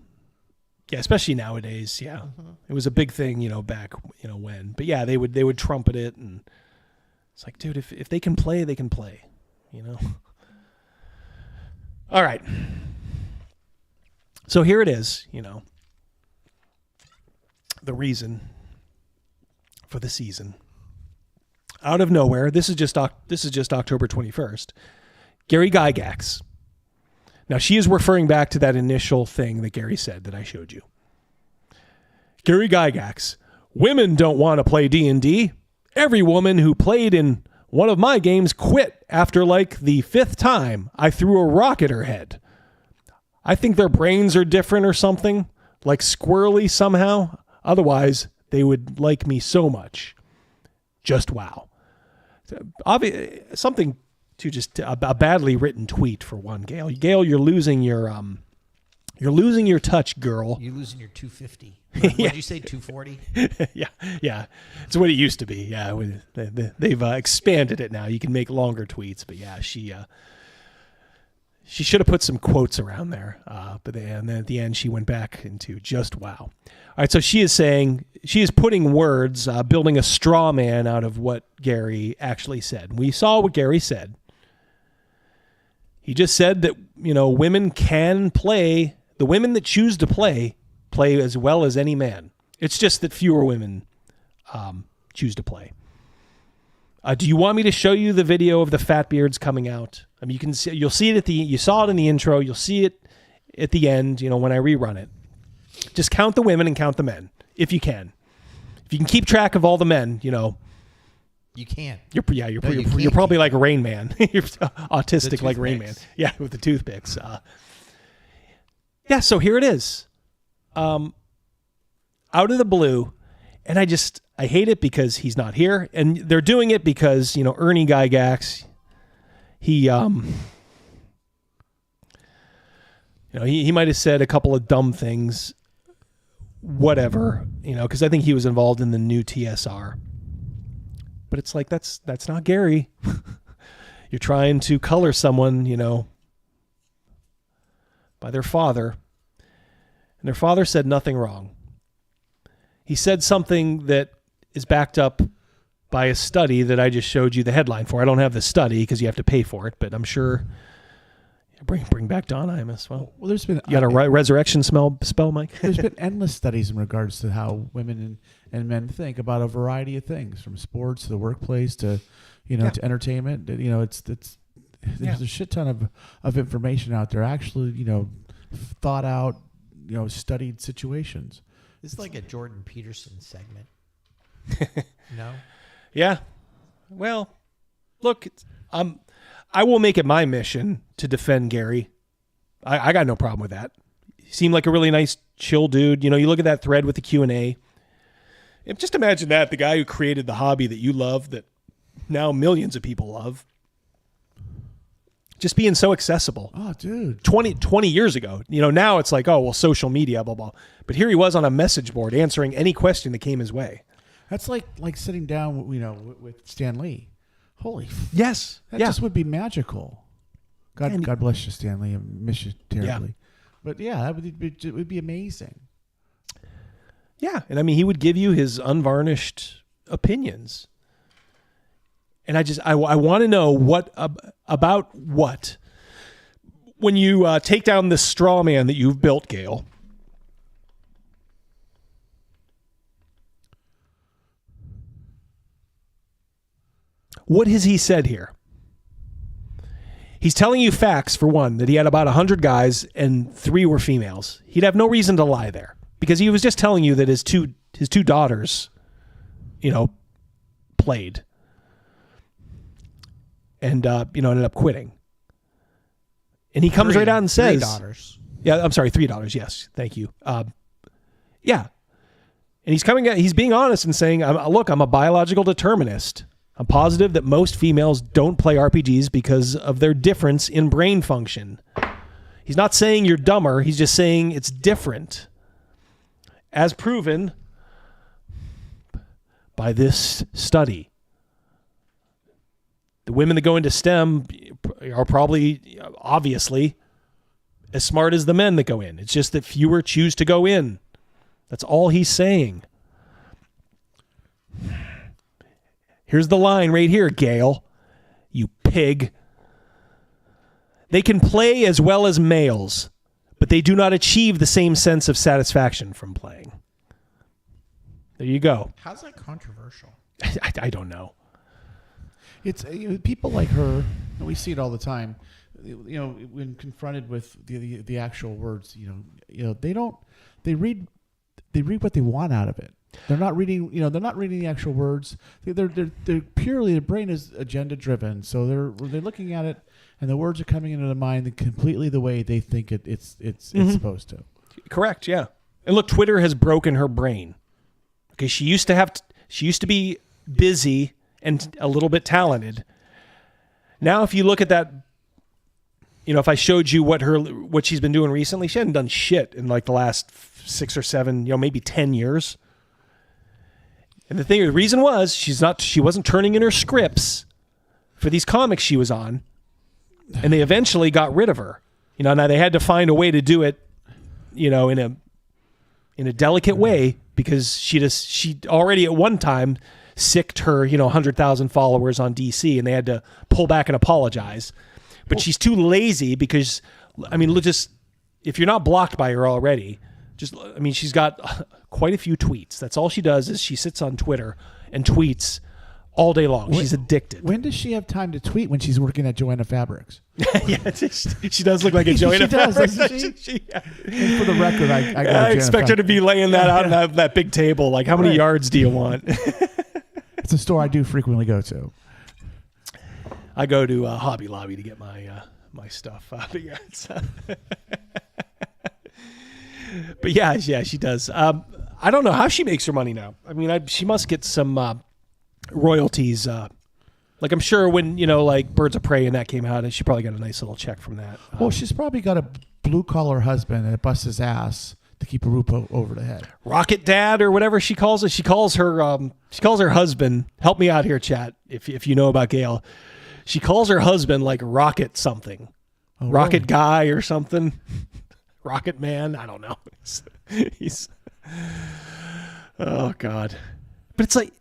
Yeah, especially nowadays. Yeah. Mm-hmm. It was a big thing, back, when. But yeah, they would trumpet it, and it's like, dude, if they can play, they can play, All right. So here it is, the reason for the season. Out of nowhere, this is just October 21st. Gary Gygax. Now, she is referring back to that initial thing that Gary said that I showed you. Gary Gygax. Women don't want to play D&D. Every woman who played in one of my games quit after like the 5th time I threw a rock at her head. I think their brains are different or something, like squirrely somehow. Otherwise, they would like me so much. just wow. Something to just a badly written tweet for one, Gail. Gail, you're losing your touch, girl. You're losing your 250. What did you say, 240? yeah. It's what it used to be. Yeah, they've expanded it now. You can make longer tweets, but yeah, she should have put some quotes around there. But then at the end, she went back into just wow. All right, so she is putting words, building a straw man out of what Gary actually said. We saw what Gary said. He just said that, women can play. The women that choose to play as well as any man. It's just that fewer women choose to play. Do you want me to show you the video of the fat beards coming out? I mean, you'll see it you saw it in the intro. You'll see it at the end, when I rerun it. Just count the women and count the men, if you can. If you can keep track of all the men, You can't. You're probably like Rain Man. You're autistic like Rain Man. Yeah, with the toothpicks. So here it is. Out of the blue. And I hate it because he's not here. And they're doing it because, Ernie Gygax, he might have said a couple of dumb things, whatever, because I think he was involved in the new TSR. But it's like, that's not Gary. You're trying to color someone, by their father. And their father said nothing wrong. He said something that is backed up by a study that I just showed you the headline for. I don't have the study because you have to pay for it, but I'm sure. Bring back Don Imus. Well, there's been you got a resurrection spell, Mike. There's been endless studies in regards to how women and men think about a variety of things, from sports to the workplace to, to entertainment. There's a shit ton of information out there. Actually, thought out, studied situations. This is like a Jordan Peterson segment. No? Yeah. Well, look, I will make it my mission to defend Gary. I got no problem with that. He seemed like a really nice, chill dude. You look at that thread with the Q&A. And just imagine that, the guy who created the hobby that you love, that now millions of people love, just being so accessible. Oh, dude. 20 years ago. Now it's like, oh, well, social media, blah, blah. But here he was on a message board answering any question that came his way. That's like sitting down, with Stan Lee. Holy. Yes. That just would be magical. God bless you, Stan Lee. I miss you terribly. Yeah. But yeah, it would be amazing. Yeah. And he would give you his unvarnished opinions. And I want to know about what, when you take down this straw man that you've built, Gail. What has he said here? He's telling you facts, for one, that he had about 100 guys and 3 were females. He'd have no reason to lie there, because he was just telling you that his two daughters, played. And, ended up quitting. And he comes right out and says... 3 daughters. Yeah, I'm sorry, 3 daughters, yes. Thank you. Yeah. And he's being honest and saying, look, I'm a biological determinist. I'm positive that most females don't play RPGs because of their difference in brain function. He's not saying you're dumber. He's just saying it's different. As proven by this study. The women that go into STEM are probably, obviously, as smart as the men that go in. It's just that fewer choose to go in. That's all he's saying. Here's the line right here, Gail. You pig. They can play as well as males, but they do not achieve the same sense of satisfaction from playing. There you go. How's that controversial? I don't know. It's people like her, and we see it all the time. When confronted with the actual words, they read what they want out of it. They're not reading, they're not reading the actual words. They're purely, the brain is agenda driven. So they're looking at it, and the words are coming into the mind completely the way they think it's supposed to. Correct. Yeah. And look, Twitter has broken her brain. Okay. She used to be busy and a little bit talented. Now, if you look at that, if I showed you what she's been doing recently, she hadn't done shit in like the last 6 or 7, maybe 10 years. And the reason was she wasn't turning in her scripts for these comics she was on, and they eventually got rid of her. Now they had to find a way to do it, in a delicate way, because she already at one time sicked her 100,000 followers on DC, and they had to pull back and apologize. But she's too lazy because, if you're not blocked by her already, she's got quite a few tweets. That's all she does is she sits on Twitter and tweets all day long. She's addicted. When does she have time to tweet when she's working at Joanna Fabrics? Yeah, she does look like a Joanna Fabrics. And for the record, I expect her to be laying that out on that big table. Like, how many yards do you want? It's a store I do frequently go to. I go to Hobby Lobby to get my stuff. But yeah, but yeah, she does. I don't know how she makes her money now. She must get some royalties. Like, I'm sure when like Birds of Prey and that came out, she probably got a nice little check from that. Well, she's probably got a blue collar husband that busts his ass to keep a roof over the head. Rocket Dad or whatever she calls it. She calls her husband. Help me out here, chat. If you know about Gail. She calls her husband like Rocket something. Oh, Rocket really? Guy or something. Rocket Man. I don't know. He's oh, God. But it's like,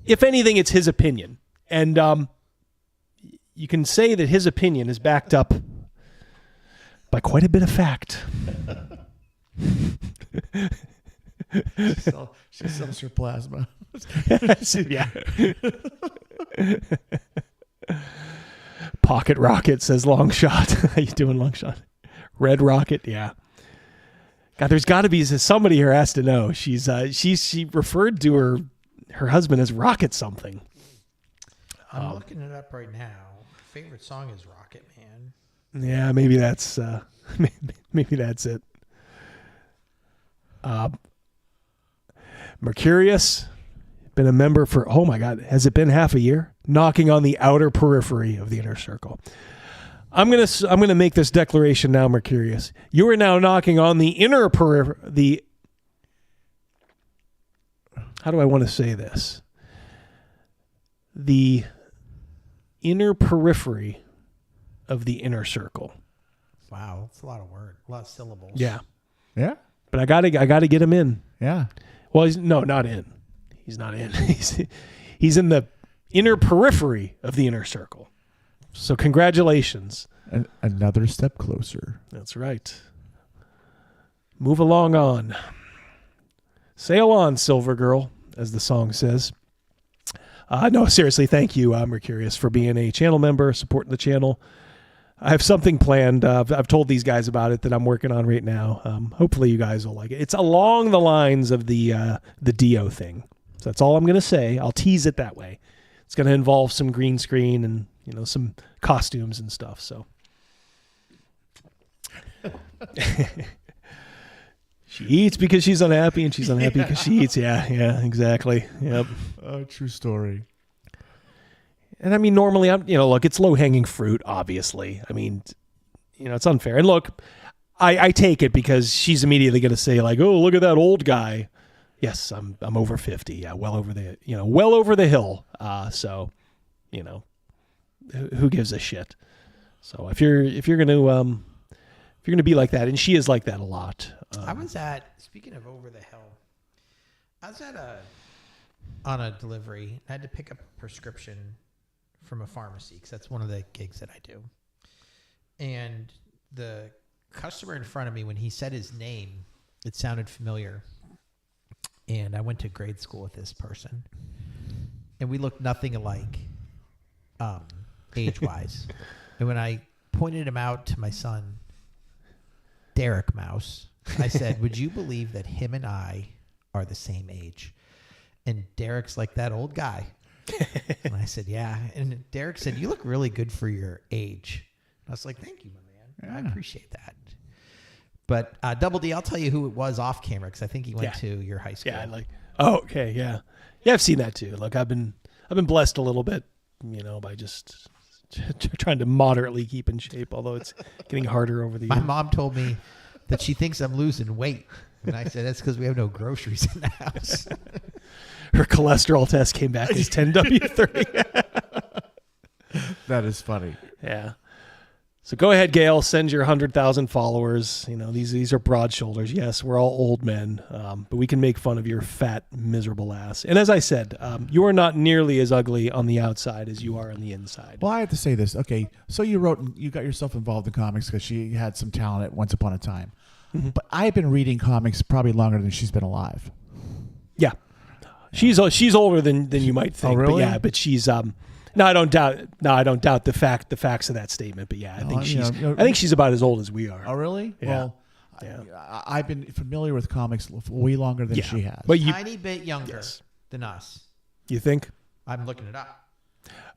if anything, it's his opinion. And you can say that his opinion is backed up by quite a bit of fact. She sells her plasma. Yeah. Pocket Rocket says long shot. How you doing, long shot? Red Rocket, yeah. God, there's got to be somebody here has to know. She referred to her husband as Rocket something. I'm looking it up right now. Favorite song is Rocket Man. Yeah, maybe that's maybe that's it. Mercurius, been a member for, oh my God, has it been half a year? Knocking on the outer periphery of the inner circle. I'm gonna make this declaration now, Mercurius. You are now knocking on the inner periphery. How do I want to say this? The inner periphery of the inner circle. Wow, that's a lot of words, a lot of syllables. Yeah, yeah. But I gotta get him in. Yeah. Well, not in. He's not in. He's in the inner periphery of the inner circle. So congratulations. Another step closer. That's right. Move along on. Sail on, Silver Girl, as the song says. No, seriously, thank you, Mercurius, for being a channel member, supporting the channel. I have something planned. I've told these guys about it that I'm working on right now. Hopefully you guys will like it. It's along the lines of the Dio thing. So that's all I'm going to say. I'll tease it that way. It's going to involve some green screen and some costumes and stuff. So she eats because she's unhappy, and she's unhappy because she eats. Yeah, exactly. Yep. True story. And normally look, it's low hanging fruit, obviously. It's unfair. And look, I take it because she's immediately going to say like, oh, look at that old guy. Yes, I'm over 50. Yeah. Well over the hill. So, who gives a shit? So if you're going to be like that, and she is like that a lot. Speaking of over the hill, I was on a delivery. I had to pick up a prescription from a pharmacy because that's one of the gigs that I do. And the customer in front of me, when he said his name, it sounded familiar. And I went to grade school with this person, and we looked nothing alike, age-wise. And when I pointed him out to my son, Derek Mouse, I said, would you believe that him and I are the same age? And Derek's like, that old guy. And I said, yeah. And Derek said, you look really good for your age. And I was like, thank you, my man. Yeah. I appreciate that. But Double D, I'll tell you who it was off camera because I think he went to your high school. Yeah, Oh, okay, yeah. Yeah, I've seen that too. Look, I've been blessed a little bit, by just trying to moderately keep in shape, although it's getting harder over the My years. mom told me that she thinks I'm losing weight. And I said, that's because we have no groceries in the house. Her cholesterol test came back as 10W3. That is funny. Yeah. So go ahead, Gail. Send your 100,000 followers. These are broad shoulders. Yes, we're all old men, but we can make fun of your fat, miserable ass. And as I said, you are not nearly as ugly on the outside as you are on the inside. Well, I have to say this. Okay, so you got yourself involved in comics because she had some talent at once upon a time. Mm-hmm. But I've been reading comics probably longer than she's been alive. Yeah, she's older than you might think. Oh, really? But yeah, but she's No, I don't doubt. No, I don't doubt the facts of that statement. But yeah, I think she's about as old as we are. Oh, really? Yeah. Well, yeah. I've been familiar with comics way longer than she has. But tiny bit younger than us. You think? I'm looking it up.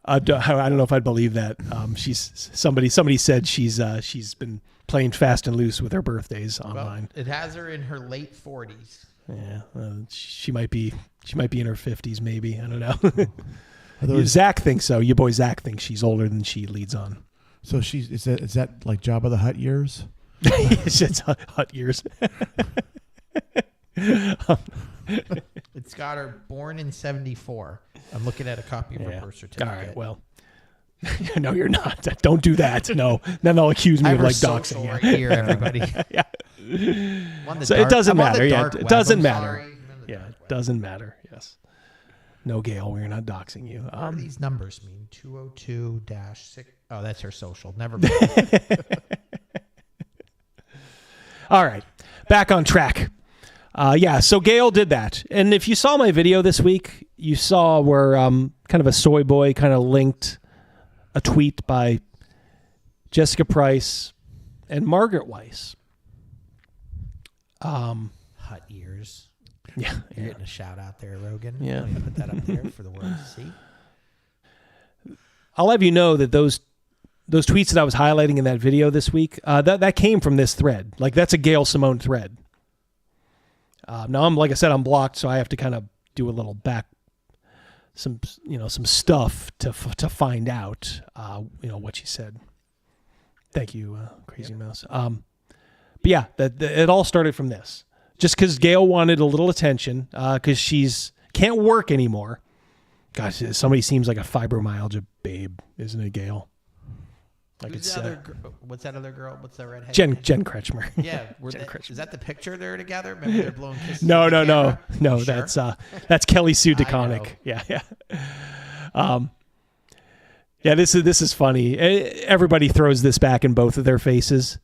I don't know if I'd believe that. She's somebody said she's been playing fast and loose with her birthdays online. Well, it has her in her late 40s. Yeah, she might be in her 50s, maybe. I don't know. Zach thinks so. Your boy Zach thinks she's older than she leads on. So is that like Jabba the Hutt years? It's Hutt years. It's got her born in 1974. I'm looking at a copy of her birth certificate. All right, well. No, you're not. Don't do that. No. Then they'll accuse me of like doxing you. Right here, everybody. Yeah. So it doesn't matter. Yeah, it doesn't matter. Yeah, it doesn't matter. Yes. No, Gail, we're not doxing you. What do these numbers mean? 202-6. Oh, that's her social. Never mind. All right. Back on track. So Gail did that. And if you saw my video this week, you saw where kind of a soy boy kind of linked a tweet by Jessica Price and Margaret Weiss. Hut ears. Yeah. You're getting a shout out there, Rogan. Yeah. I'm going to put that up there for the world to see. I'll have you know that those tweets that I was highlighting in that video this week, that came from this thread. Like, that's a Gail Simone thread. Now, like I said, I'm blocked, so I have to kind of do a little some stuff to find out, what she said. Thank you, Crazymouse. But yeah, it all started from this. Just because Gail wanted a little attention, because she's can't work anymore. Gosh, somebody seems like a fibromyalgia babe, isn't it, Gail? Like what's that other girl? What's that redhead? Jen Kretschmer. Yeah, is that the picture they're together? Remember they're blowing kisses. No. Sure? That's Kelly Sue DeConnick. Yeah. This is funny. Everybody throws this back in both of their faces.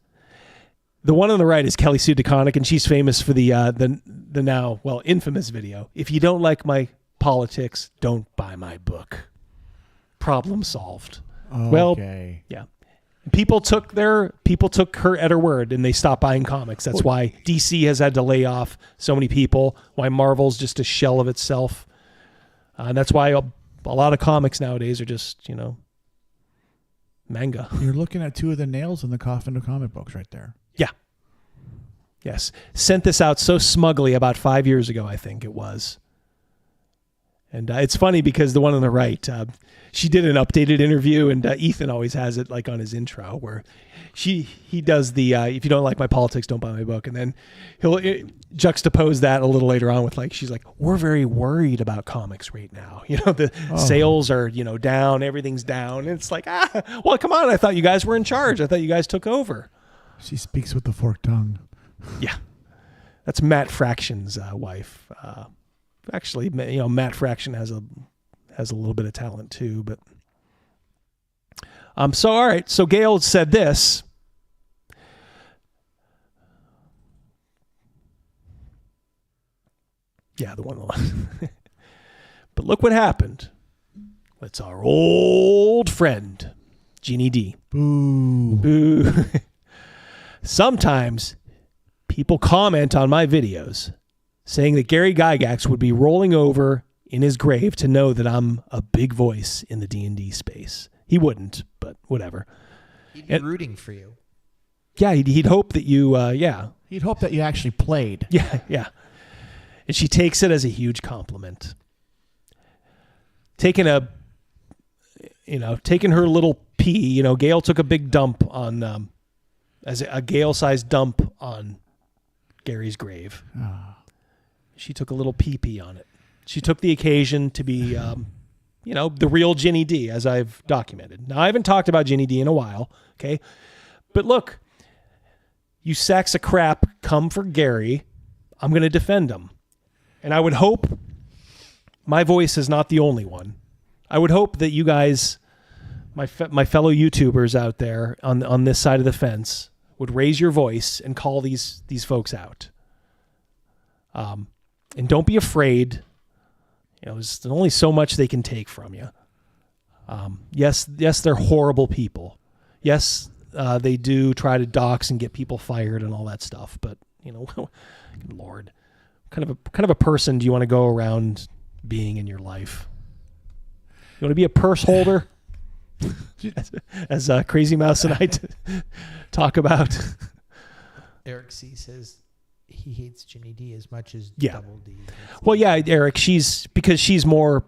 The one on the right is Kelly Sue DeConnick, and she's famous for the now infamous video. If you don't like my politics, don't buy my book. Problem solved. Okay. Well, yeah. People took her at her word, and they stopped buying comics. That's why DC has had to lay off so many people. Why Marvel's just a shell of itself, and that's why a lot of comics nowadays are just manga. You're looking at two of the nails in the coffin of comic books right there. Yeah. Yes. Sent this out so smugly about 5 years ago, I think it was. And it's funny because the one on the right, she did an updated interview, and Ethan always has it like on his intro where he does the if you don't like my politics, don't buy my book, and then he'll juxtapose that a little later on with she's like, we're very worried about comics right now. Sales are down, everything's down, and it's like well, come on, I thought you guys were in charge. I thought you guys took over. She speaks with the forked tongue. Yeah, that's Matt Fraction's wife. Actually, Matt Fraction has a little bit of talent too, but all right. So Gail said this. Yeah, the one on the left. But look what happened. It's our old friend, Jeannie D. Boo. Boo. Sometimes people comment on my videos saying that Gary Gygax would be rolling over in his grave to know that I'm a big voice in the D&D space. He wouldn't, but whatever. He'd be rooting for you. Yeah, he'd hope that you, He'd hope that you actually played. Yeah. And she takes it as a huge compliment. Taking her little pee, Gail took a big dump on, as a Gail-sized dump on Gary's grave. Oh. She took a little pee-pee on it. She took the occasion to be, the real Ginny D, as I've documented. Now, I haven't talked about Ginny D in a while, okay? But look, you sacks of crap come for Gary. I'm going to defend him. And I would hope my voice is not the only one. I would hope that you guys, my fellow YouTubers out there on this side of the fence, would raise your voice and call these folks out. And don't be afraid. There's only so much they can take from you. Yes, they're horrible people. Yes, they do try to dox and get people fired and all that stuff. But good Lord, what kind of a person do you want to go around being in your life? You want to be a purse holder, as Crazymouse and I talk about. Eric C says he hates Ginny D as much as Yeah. Double D. Well, yeah, Eric, because she's more.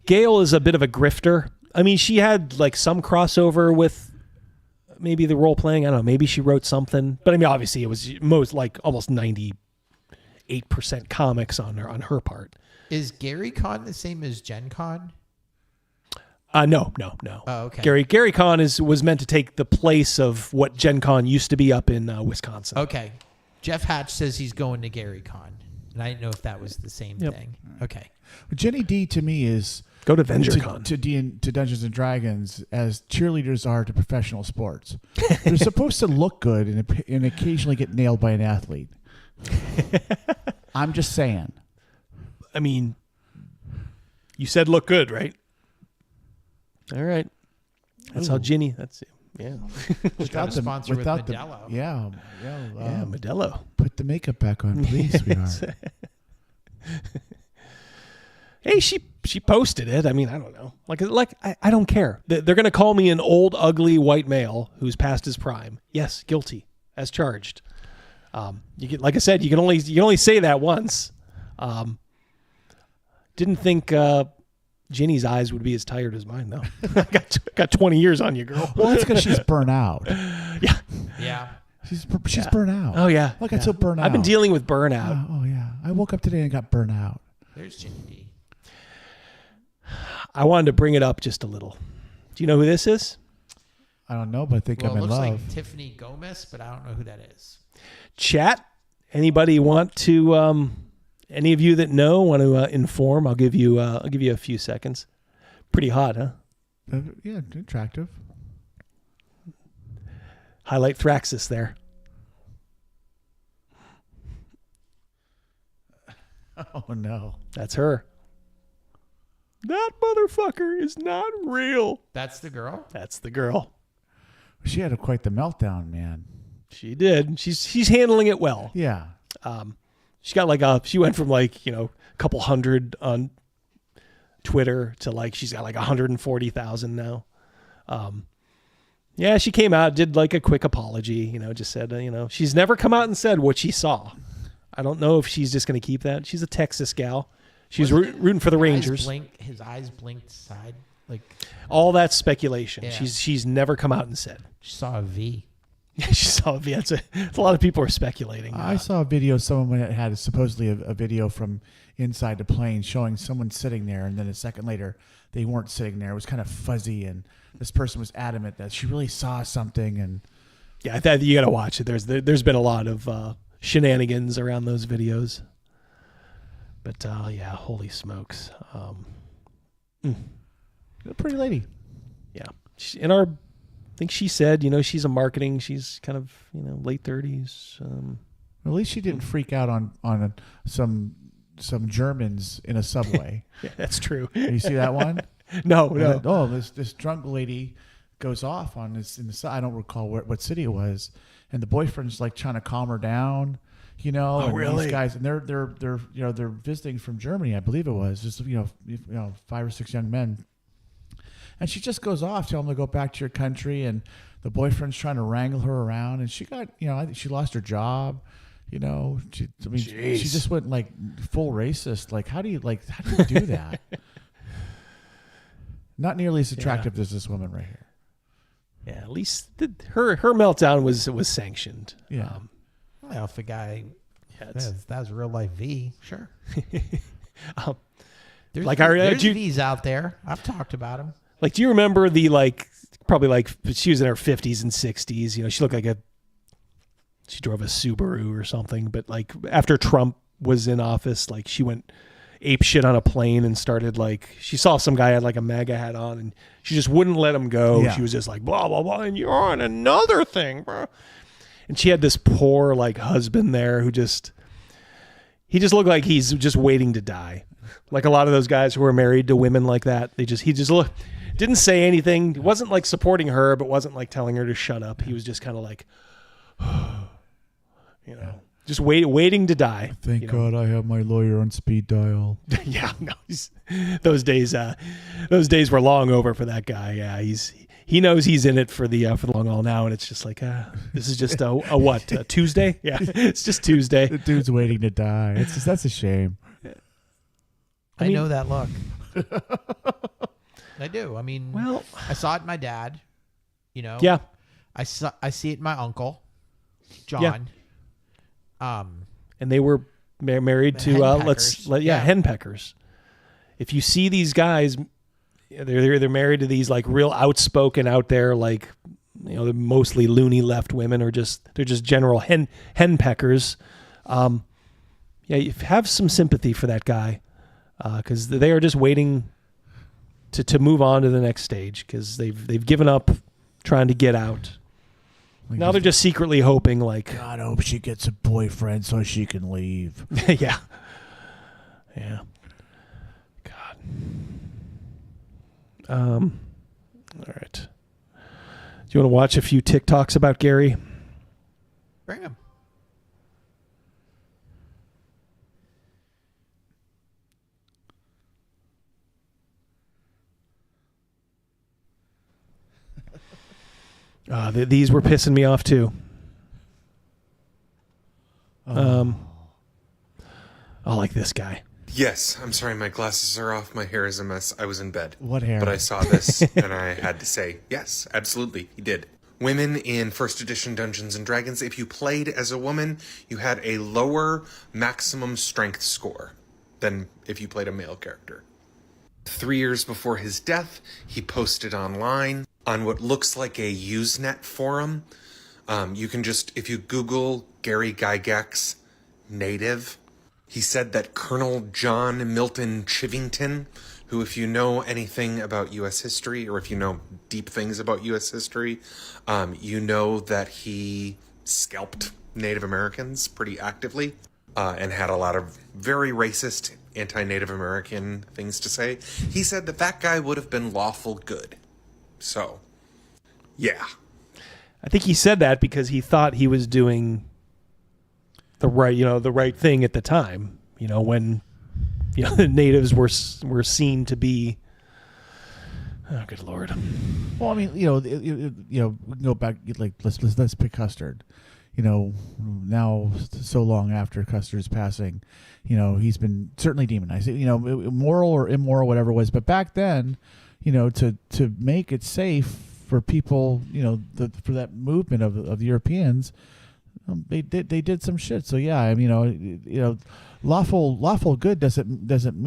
Gail is a bit of a grifter. I mean, she had like some crossover with maybe the role playing. I don't know. Maybe she wrote something, but I mean, obviously, it was almost 98% comics on her part. Is Gary Con the same as Gen Con? No. Oh, okay. Gary Con was meant to take the place of what Gen Con used to be up in Wisconsin. Okay. Jeff Hatch says he's going to Gary Con, and I didn't know if that was the same thing. Okay. Well, Jenny D to me is go to VentureCon to Dungeons and Dragons as cheerleaders are to professional sports. They're supposed to look good and occasionally get nailed by an athlete. I'm just saying. I mean, you said look good, right? All right. That's how Ginny. That's it. Yeah. Without the sponsor with Modelo. Yeah, Modelo. Put the makeup back on, please, sweetheart. Hey, she posted it. I mean, I don't know. I don't care. They're going to call me an old, ugly white male who's past his prime. Yes, guilty as charged. Like I said, you can only say that once. Didn't think Ginny's eyes would be as tired as mine, though. got 20 years on you, girl. Well, that's because she's burnt out. Yeah. Yeah. She's burnt out. Oh, yeah. I got so burnt out. I've been dealing with burnout. Oh, yeah. I woke up today and got burnt out. There's Ginny D. I wanted to bring it up just a little. Do you know who this is? I don't know, but I think I'm in looks love. like Tiffany Gomez, but I don't know who that is. Chat. Anybody want to? Any of you that know want to inform? I'll give you a few seconds. Pretty hot, huh? Yeah, attractive. Highlight Thraxis there. Oh no, that's her. That motherfucker is not real. That's the girl? That's the girl. She had quite the meltdown, man. She did. She's handling it well. Yeah. She got she went from a couple hundred on Twitter to she's got 140,000 now. Yeah, she came out, did a quick apology, just said, she's never come out and said what she saw. I don't know if she's just going to keep that. She's a Texas gal. She's rooting for the Rangers. His eyes blinked side. All that's speculation. Yeah. She's never come out and said. She saw a V. Yeah, she saw a V. That's a lot of people are speculating. I saw a video. Someone had supposedly a video from inside the plane showing someone sitting there, and then a second later they weren't sitting there. It was kind of fuzzy, and this person was adamant that she really saw something. And yeah, you got to watch it. There's been a lot of shenanigans around those videos. But yeah, holy smokes. A pretty lady. Yeah. I think she said, she's a marketing. She's kind of, late 30s. At least she didn't freak out on some Germans in a subway. Yeah, that's true. You see that one? No. Oh, this drunk lady goes off on this I don't recall what city it was, and the boyfriend's trying to calm her down. Oh, and really? These guys, and they're visiting from Germany, I believe it was, just 5 or 6 young men, and she just goes off, telling them to go back to your country, and the boyfriend's trying to wrangle her around, and she got, I think she lost her job, You know, she Jeez. just went like full racist. Like, how do you do that? Not nearly as attractive as this woman right here. Yeah, at least her meltdown was sanctioned. Yeah. Well, if a guy, it's- that was real life V, sure. There's like there's V's out there. I've talked about them. Like, do you remember probably she was in her 50s and 60s. You know, she looked like she drove a Subaru or something. But like after Trump was in office, like she went ape shit on a plane and started she saw some guy had like a MAGA hat on and she just wouldn't let him go. Yeah. She was just like, blah, blah, blah. And you're on another thing, bro. And she had this poor husband there he just looked like he's just waiting to die. Like a lot of those guys who are married to women like that, he just didn't say anything. He wasn't like supporting her, but wasn't like telling her to shut up. He was just kind of like, you know, just waiting to die. Thank God I have my lawyer on speed dial. Yeah, no, those days were long over for that guy. Yeah, he knows he's in it for the long haul now, and it's just like this is just a Tuesday? Yeah, it's just Tuesday. The dude's waiting to die. That's a shame. I know that look. I do. I mean, well, I saw it in my dad. You know. Yeah. I see it in my uncle, John. Yeah. And they were married to henpeckers. If you see these guys, they're married to these like real outspoken out there, like, you know, they're mostly loony left women, or they're just general henpeckers. Yeah, you have some sympathy for that guy, because they are just waiting to move on to the next stage, because they've given up trying to get out. Now they're just secretly hoping, like, God, I hope she gets a boyfriend so she can leave. Yeah. God. All right. Do you want to watch a few TikToks about Gary? Bring him. These were pissing me off too. I like this guy. Yes, I'm sorry, my glasses are off, my hair is a mess, I was in bed. What hair? But I saw this, and I had to say, yes, absolutely, he did. Women in first edition Dungeons & Dragons, if you played as a woman, you had a lower maximum strength score than if you played a male character. 3 years before his death, he posted online on what looks like a Usenet forum. You can just, if you Google Gary Gygax native, he said that Colonel John Milton Chivington, who, if you know anything about U.S. history, or if you know deep things about U.S. history, you know that he scalped Native Americans pretty actively, and had a lot of very racist anti-Native American things to say. He said that guy would have been lawful good. So, yeah. I think he said that because he thought he was doing the right thing at the time, when the natives were seen to be, oh good Lord. Well, I mean, we can go back, like, let's pick Custard. Now so long after Custard's passing, he's been certainly demonized, moral or immoral, whatever it was. But back then, to make it safe for people, for that movement of the Europeans, they did some shit. So yeah, I mean, lawful good doesn't mean doesn't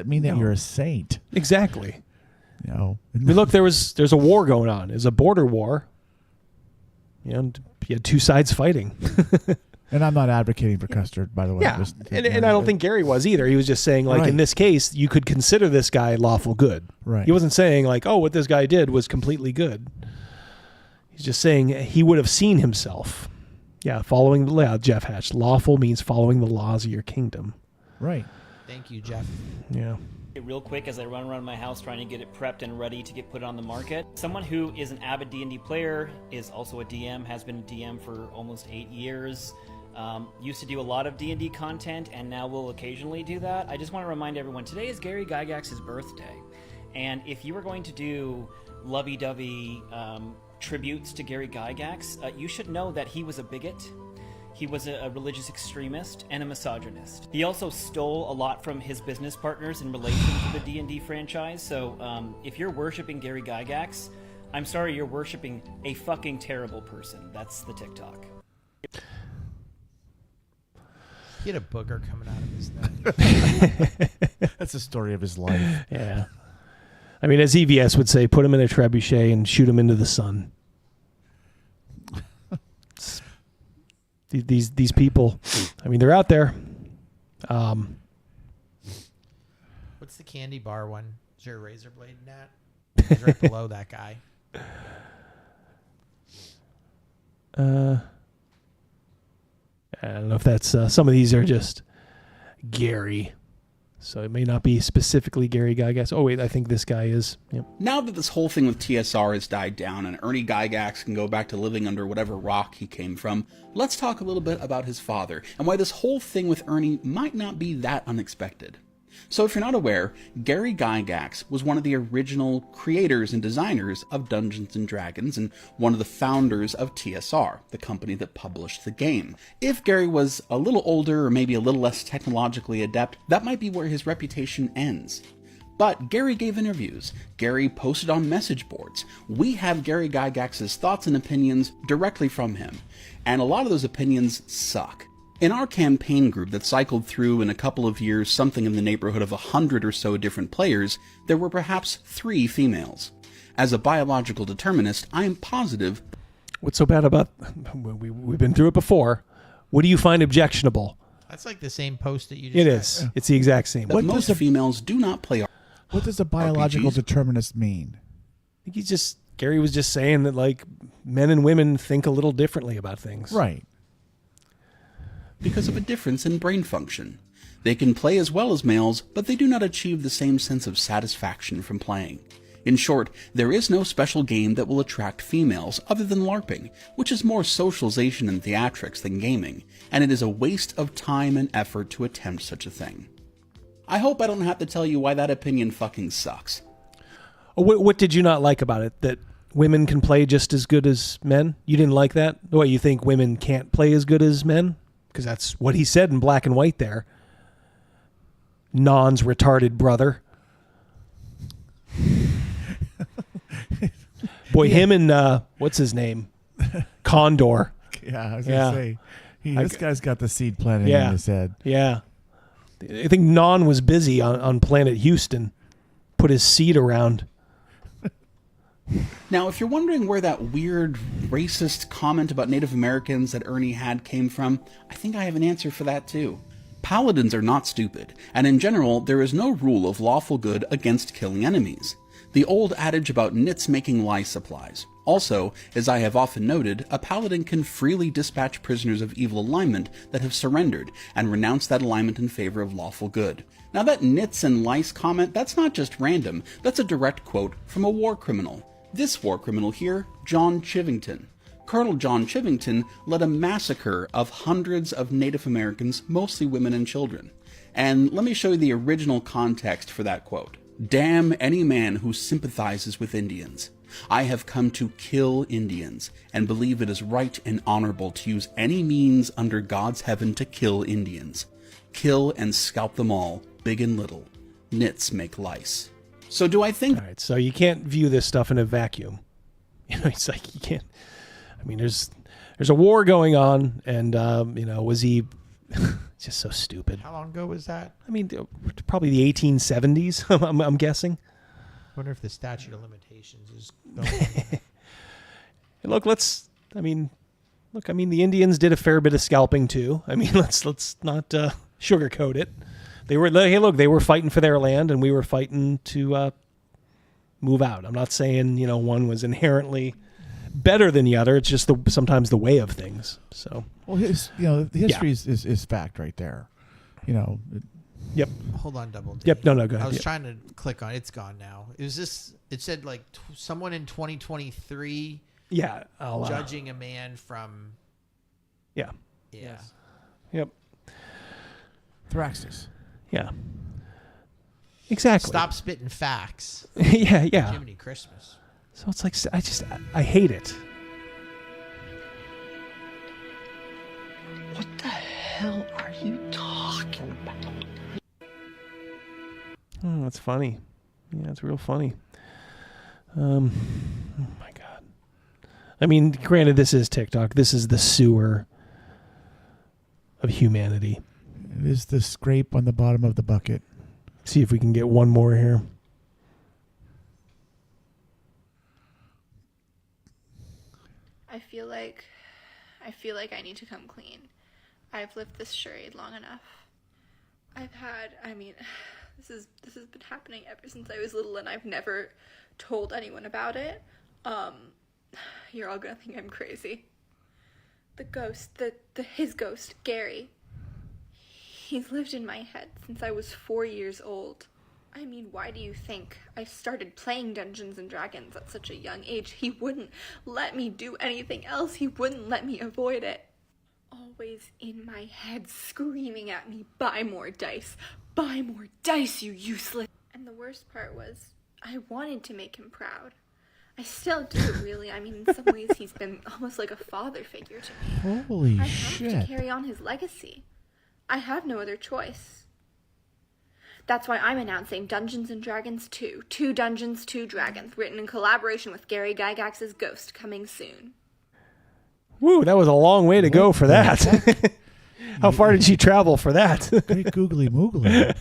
mean that you're a saint. Exactly. I mean, look, there's a war going on. There's a border war. You had two sides fighting. And I'm not advocating for Custard, by the way. Yeah, and I don't think Gary was either. He was just saying, like, in this case, you could consider this guy lawful good. Right. He wasn't saying, like, oh, what this guy did was completely good. He's just saying he would have seen himself. Yeah, following the law. Jeff Hatch. Lawful means following the laws of your kingdom. Right. Thank you, Jeff. Yeah. Real quick, as I run around my house trying to get it prepped and ready to get put on the market. Someone who is an avid D&D player, is also a DM, has been a DM for almost 8 years. Used to do a lot of D&D content, and now will occasionally do that. I just want to remind everyone, today is Gary Gygax's birthday. And if you were going to do lovey-dovey tributes to Gary Gygax, you should know that he was a bigot. he was a religious extremist and a misogynist. He also stole a lot from his business partners in relation to the D&D franchise, so if you're worshipping Gary Gygax, I'm sorry, you're worshipping a fucking terrible person. That's the TikTok. He had a booger coming out of his neck. That's the story of his life. Yeah. I mean, as EVS would say, put him in a trebuchet and shoot him into the sun. These people, I mean, they're out there. What's the candy bar one? Is there a razor blade in that? It's right below that guy. I don't know if that's some of these are just Gary, so it may not be specifically Gary Gygax. Oh wait, I think this guy is. Yep. Now that this whole thing with TSR has died down and Ernie Gygax can go back to living under whatever rock he came from, let's talk a little bit about his father and why this whole thing with Ernie might not be that unexpected. So if you're not aware, Gary Gygax was one of the original creators and designers of Dungeons & Dragons and one of the founders of TSR, the company that published the game. If Gary was a little older or maybe a little less technologically adept, that might be where his reputation ends. But Gary gave interviews, Gary posted on message boards. We have Gary Gygax's thoughts and opinions directly from him, and a lot of those opinions suck. In our campaign group that cycled through in a couple of years something in the neighborhood of 100 or so different players, there were perhaps 3 females. As a biological determinist, I am positive... What's so bad about... We've been through it before. What do you find objectionable? That's like the same post that you just It read. is. It's the exact same. That most females do not play... What does a biological RPGs? determinist mean? I think Gary was just saying that, like, men and women think a little differently about things. Right. Because of a difference in brain function. They can play as well as males, but they do not achieve the same sense of satisfaction from playing. In short, there is no special game that will attract females other than LARPing, which is more socialization and theatrics than gaming, and it is a waste of time and effort to attempt such a thing. I hope I don't have to tell you why that opinion fucking sucks. What did you not like about it? That women can play just as good as men? You didn't like that? What, you think women can't play as good as men? Because that's what he said in black and white there. Non's retarded brother. Boy, him and, what's his name? Condor. Yeah, I was going to say, this guy's got the seed planted in his head. Yeah. I think Non was busy on planet Houston. Put his seed around. Now, if you're wondering where that weird racist comment about Native Americans that Ernie had came from, I think I have an answer for that too. Paladins are not stupid, and in general, there is no rule of lawful good against killing enemies. The old adage about nits making lice applies. Also, as I have often noted, a paladin can freely dispatch prisoners of evil alignment that have surrendered and renounce that alignment in favor of lawful good. Now that nits and lice comment, that's not just random, that's a direct quote from a war criminal. This war criminal here, John Chivington. Colonel John Chivington led a massacre of hundreds of Native Americans, mostly women and children. And let me show you the original context for that quote. Damn any man who sympathizes with Indians. I have come to kill Indians, and believe it is right and honorable to use any means under God's heaven to kill Indians. Kill and scalp them all, big and little. Nits make lice. So do I think... All right, so you can't view this stuff in a vacuum. You know, it's like you can't... I mean, there's a war going on, and, was he... just so stupid. How long ago was that? I mean, probably the 1870s, I'm guessing. I wonder if the statute of limitations is Look, the Indians did a fair bit of scalping too. I mean, let's not sugarcoat it. They were fighting for their land, and we were fighting to move out. I'm not saying one was inherently better than the other. It's just sometimes the way of things. So, well, the history is fact right there. Yep. Hold on, Double D. Yep. No, go ahead. I was trying to click on. It's gone now. It said like someone in 2023. Yeah. Judging a man from. Yeah. Yeah. Yes. Yep. Thraxis. Yeah. Exactly. Stop spitting facts. Yeah. Jiminy Christmas. So it's like I hate it. What the hell are you talking about? Oh, that's funny. Yeah, it's real funny. Oh my God. I mean, granted, this is TikTok. This is the sewer of humanity. It is the scrape on the bottom of the bucket. See if we can get one more here. I feel like I need to come clean. I've lived this charade long enough. This has been happening ever since I was little, and I've never told anyone about it. You're all gonna think I'm crazy. The ghost, his ghost, Gary. He's lived in my head since I was 4 years old. I mean, why do you think I started playing Dungeons and Dragons at such a young age? He wouldn't let me do anything else. He wouldn't let me avoid it. Always in my head, screaming at me, buy more dice, you useless. And the worst part was, I wanted to make him proud. I still do, really. I mean, in some ways, he's been almost like a father figure to me. Holy I shit. have to carry on his legacy. I have no other choice. That's why I'm announcing Dungeons and Dragons 2. 2 Dungeons, 2 Dragons, written in collaboration with Gary Gygax's Ghost, coming soon. Woo, that was a long way to go for that. How far did she travel for that? Great googly moogly.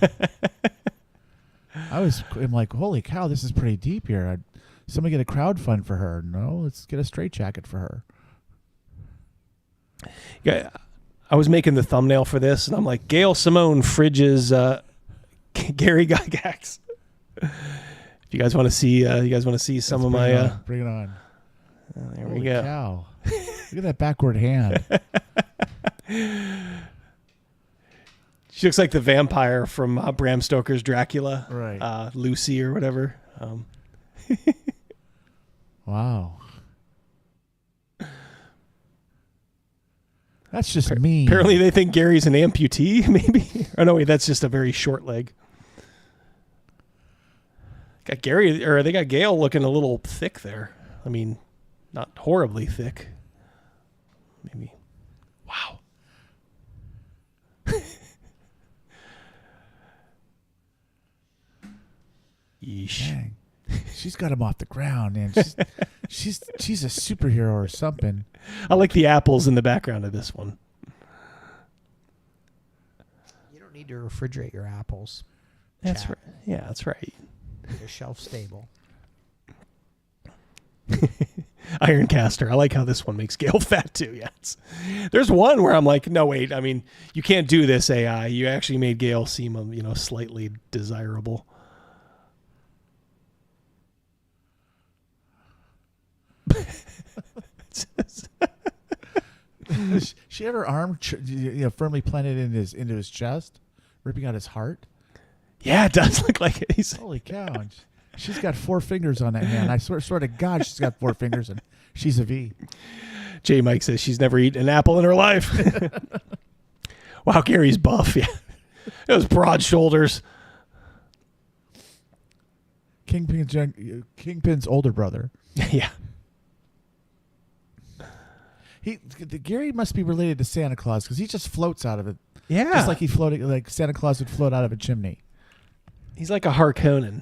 I'm like, holy cow, this is pretty deep here. Somebody get a crowdfund for her. No, let's get a straitjacket for her. Yeah, I was making the thumbnail for this, and I'm like, Gail Simone fridges Gary Gygax. If you guys want to see, some of my. Bring it on. There Holy we go. Cow. Look at that backward hand. She looks like the vampire from Bram Stoker's Dracula, right? Lucy or whatever. Wow. That's just mean. Apparently they think Gary's an amputee, maybe. Oh no, wait, that's just a very short leg. Got Gary, or they got Gail looking a little thick there. I mean, not horribly thick. Maybe. Wow. Yeesh. Dang. She's got him off the ground, man. She's a superhero or something. I like the apples in the background of this one. You don't need to refrigerate your apples. That's right. Yeah, that's right. They're shelf stable. Ironcaster. I like how this one makes Gail fat too. Yes. There's one where I'm like, no, wait. I mean, you can't do this AI. You actually made Gail seem, slightly desirable. She had her arm firmly planted into his chest, ripping out his heart. Yeah, it does look like it. Holy cow. She's got 4 fingers on that hand. I swear to God, she's got 4 fingers, and she's a V. J. Mike says she's never eaten an apple in her life. Wow, Gary's buff. Yeah, those broad shoulders. Kingpin's older brother. Yeah. Gary must be related to Santa Claus because he just floats out of it. Yeah, just like Santa Claus would float out of a chimney. He's like a Harkonnen.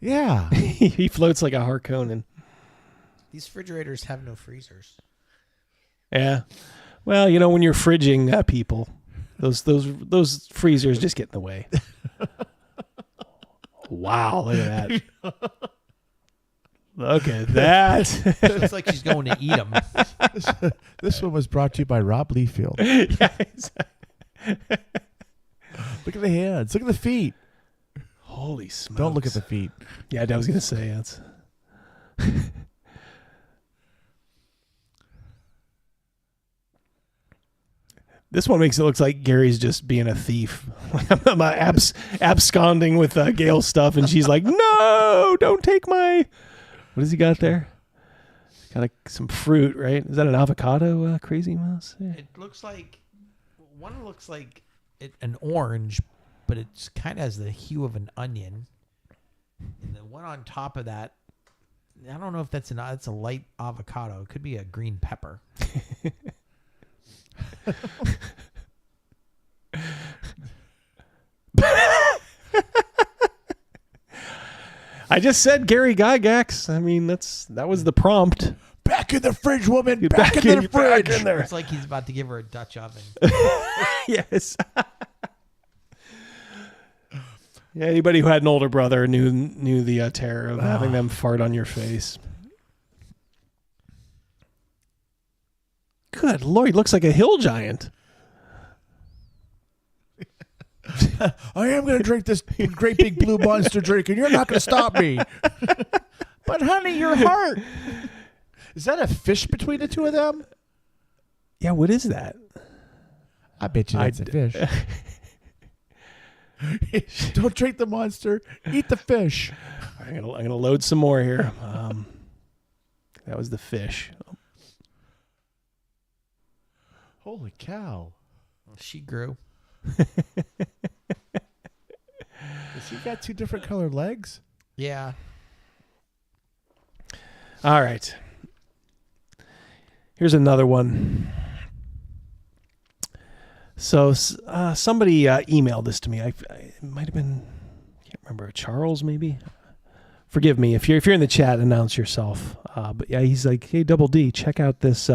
Yeah, he floats like a Harkonnen. These refrigerators have no freezers. Yeah, well, when you're fridging people, those freezers just get in the way. Wow, look at that. Look at that. Looks like she's going to eat them. This one was brought to you by Rob Liefeld. Yeah, exactly. Look at the hands. Look at the feet. Holy smokes. Don't look at the feet. Yeah, I was going to say that's. This one makes it look like Gary's just being a thief. I'm absconding with Gail's stuff, and she's like, "No, don't take my." What has he got there? Got some fruit, right? Is that an avocado, Crazymouse? Yeah. It looks like one looks like an orange, but it's kind of has the hue of an onion. And the one on top of that, I don't know if that's a light avocado. It could be a green pepper. I just said Gary Gygax. I mean, that was the prompt. Back in the fridge, woman. Back in the fridge. Back in there. It's like he's about to give her a Dutch oven. Yes. Yeah, anybody who had an older brother knew the terror of having them fart on your face. Good Lord, he looks like a hill giant. I am going to drink this great big blue monster drink, and you're not going to stop me. But honey, your heart. Is that a fish between the two of them? Yeah, what is that? I bet you that's a fish. Don't drink the monster. Eat the fish. I'm gonna load some more here. That was the fish. Holy cow! She grew. Has he got two different colored legs? Yeah. All right. Here's another one. So somebody emailed this to me. It might have been, can't remember, Charles maybe. Forgive me if you're in the chat. Announce yourself. But yeah, he's like, hey, Double D, check out this.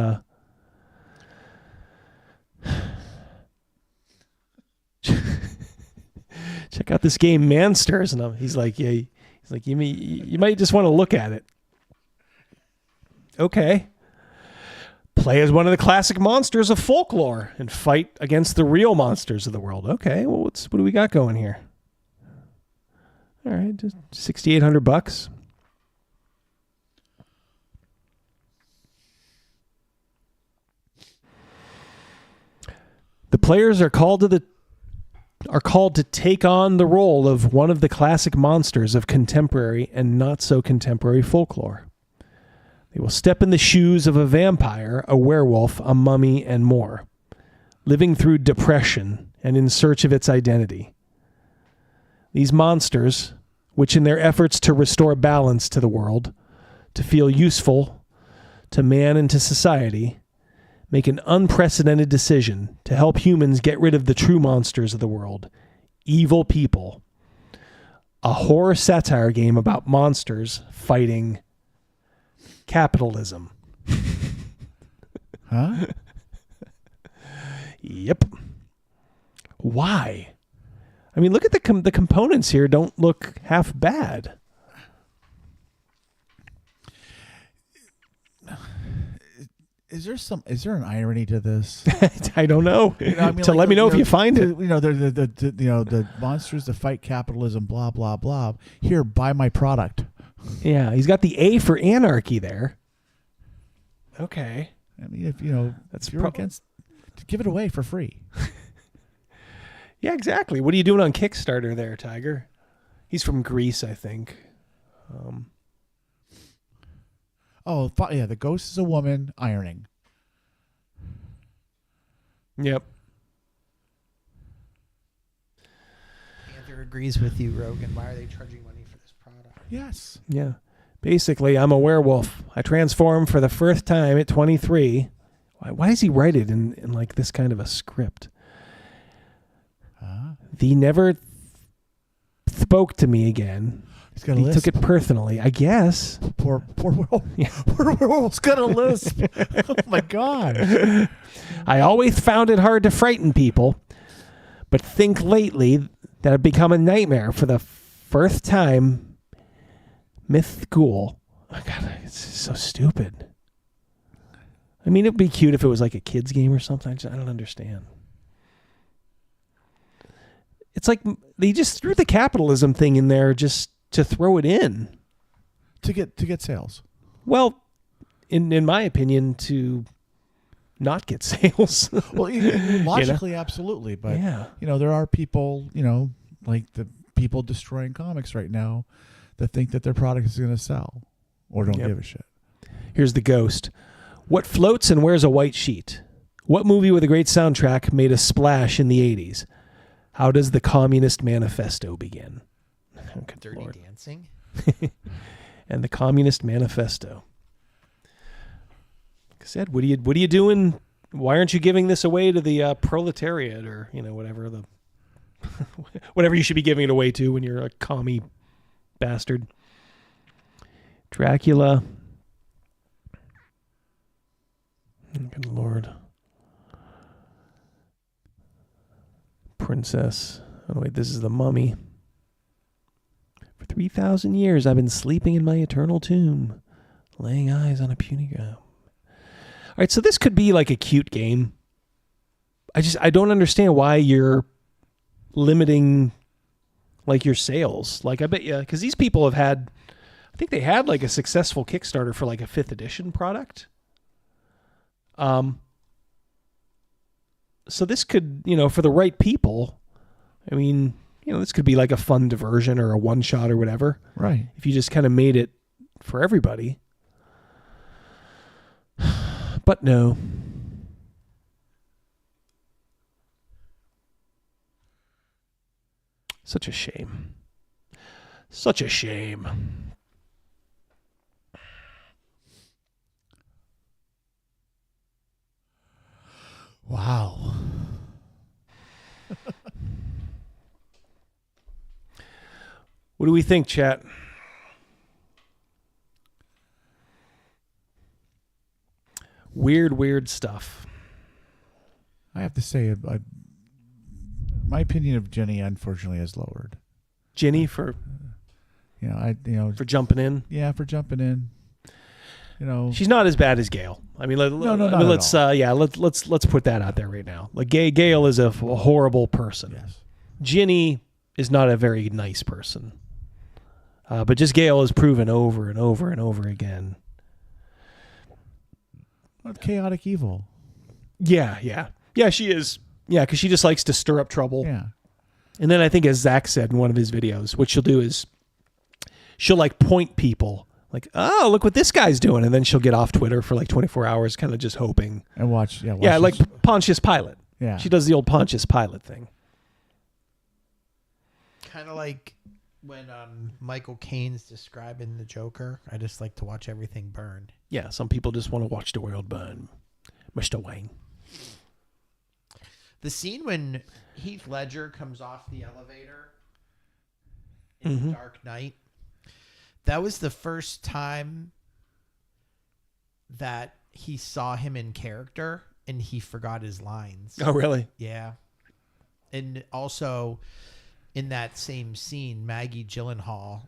Check out this game, Mansters, and he's like, yeah. He's like, you might just want to look at it. Okay. Play as one of the classic monsters of folklore and fight against the real monsters of the world. Okay, well, what do we got going here? All right, just $6,800. The players are called to take on the role of one of the classic monsters of contemporary and not so contemporary folklore. They will step in the shoes of a vampire, a werewolf, a mummy, and more, living through depression and in search of its identity. These monsters, which in their efforts to restore balance to the world, to feel useful to man and to society, make an unprecedented decision to help humans get rid of the true monsters of the world, evil people. A horror satire game about monsters fighting capitalism. Huh? Yep. Why? I mean, look at the components here. Don't look half bad. Is there an irony to this? I don't know. Let me know if you find it. You know, the monsters that fight capitalism, blah blah blah. Here, buy my product. Yeah, he's got the A for anarchy there. Okay. I mean, if you're against, give it away for free. Yeah, exactly. What are you doing on Kickstarter there, Tiger? He's from Greece, I think. Yeah, the ghost is a woman ironing. Yep. Panther agrees with you, Rogan. Why are they charging money for this product? Yes. Yeah. Basically, I'm a werewolf. I transform for the first time at 23. Why does he write it in like this kind of a script? He never spoke to me again. He's got a he lisp. took it personally, I guess. Poor werewolf. Yeah. Poor werewolf's got a lisp. Oh my God. I always found it hard to frighten people, but think lately that I've become a nightmare for the first time. Myth Ghoul. Oh God, it's so stupid. I mean, it'd be cute if it was like a kid's game or something. I don't understand. It's like they just threw the capitalism thing in there just to throw it in. To get sales. Well, in my opinion, to not get sales. Well, logically, absolutely. But, yeah. There are people, like the people destroying comics right now that think that their product is going to sell or don't give a shit. Here's the ghost. What floats and wears a white sheet? What movie with a great soundtrack made a splash in the 80s? How does the Communist Manifesto begin? Dirty Dancing. And the Communist Manifesto. Like I said, what are you doing? Why aren't you giving this away to the proletariat or whatever whatever you should be giving it away to when you're a commie bastard? Dracula. Good Lord. Princess. Oh, wait, this is the Mummy. For 3,000 years, I've been sleeping in my eternal tomb, laying eyes on a puny girl. All right, so this could be like a cute game. I don't understand why you're limiting like your sales. Like, I bet you, because these people have had, I think they had like a successful Kickstarter for like a 5th edition product. So this could, for the right people, I mean, this could be like a fun diversion or a one shot or whatever. Right. If you just kind of made it for everybody. But no. Such a shame. Such a shame. Wow. What do we think, chat? Weird stuff. I have to say, my opinion of Jenny unfortunately has lowered. Jenny for, for jumping in. Yeah, for jumping in. She's not as bad as Gail. I mean, let's put that out there right now. Like Gail is a horrible person. Yes. Ginny is not a very nice person. But just Gail has proven over and over and over again. What chaotic evil? Yeah, she is. Yeah, because she just likes to stir up trouble. Yeah. And then I think, as Zach said in one of his videos, what she'll do is she'll like point people. Like, oh, look what this guy's doing. And then she'll get off Twitter for like 24 hours, kind of just hoping. And watch like Pontius Pilate. Yeah. She does the old Pontius Pilate thing. Kind of like when Michael Caine's describing the Joker. I just like to watch everything burn. Yeah, some people just want to watch the world burn. Mr. Wayne. The scene when Heath Ledger comes off the elevator in The Dark Knight. That was the first time that he saw him in character and he forgot his lines. Oh, really? Yeah. And also in that same scene, Maggie Gyllenhaal,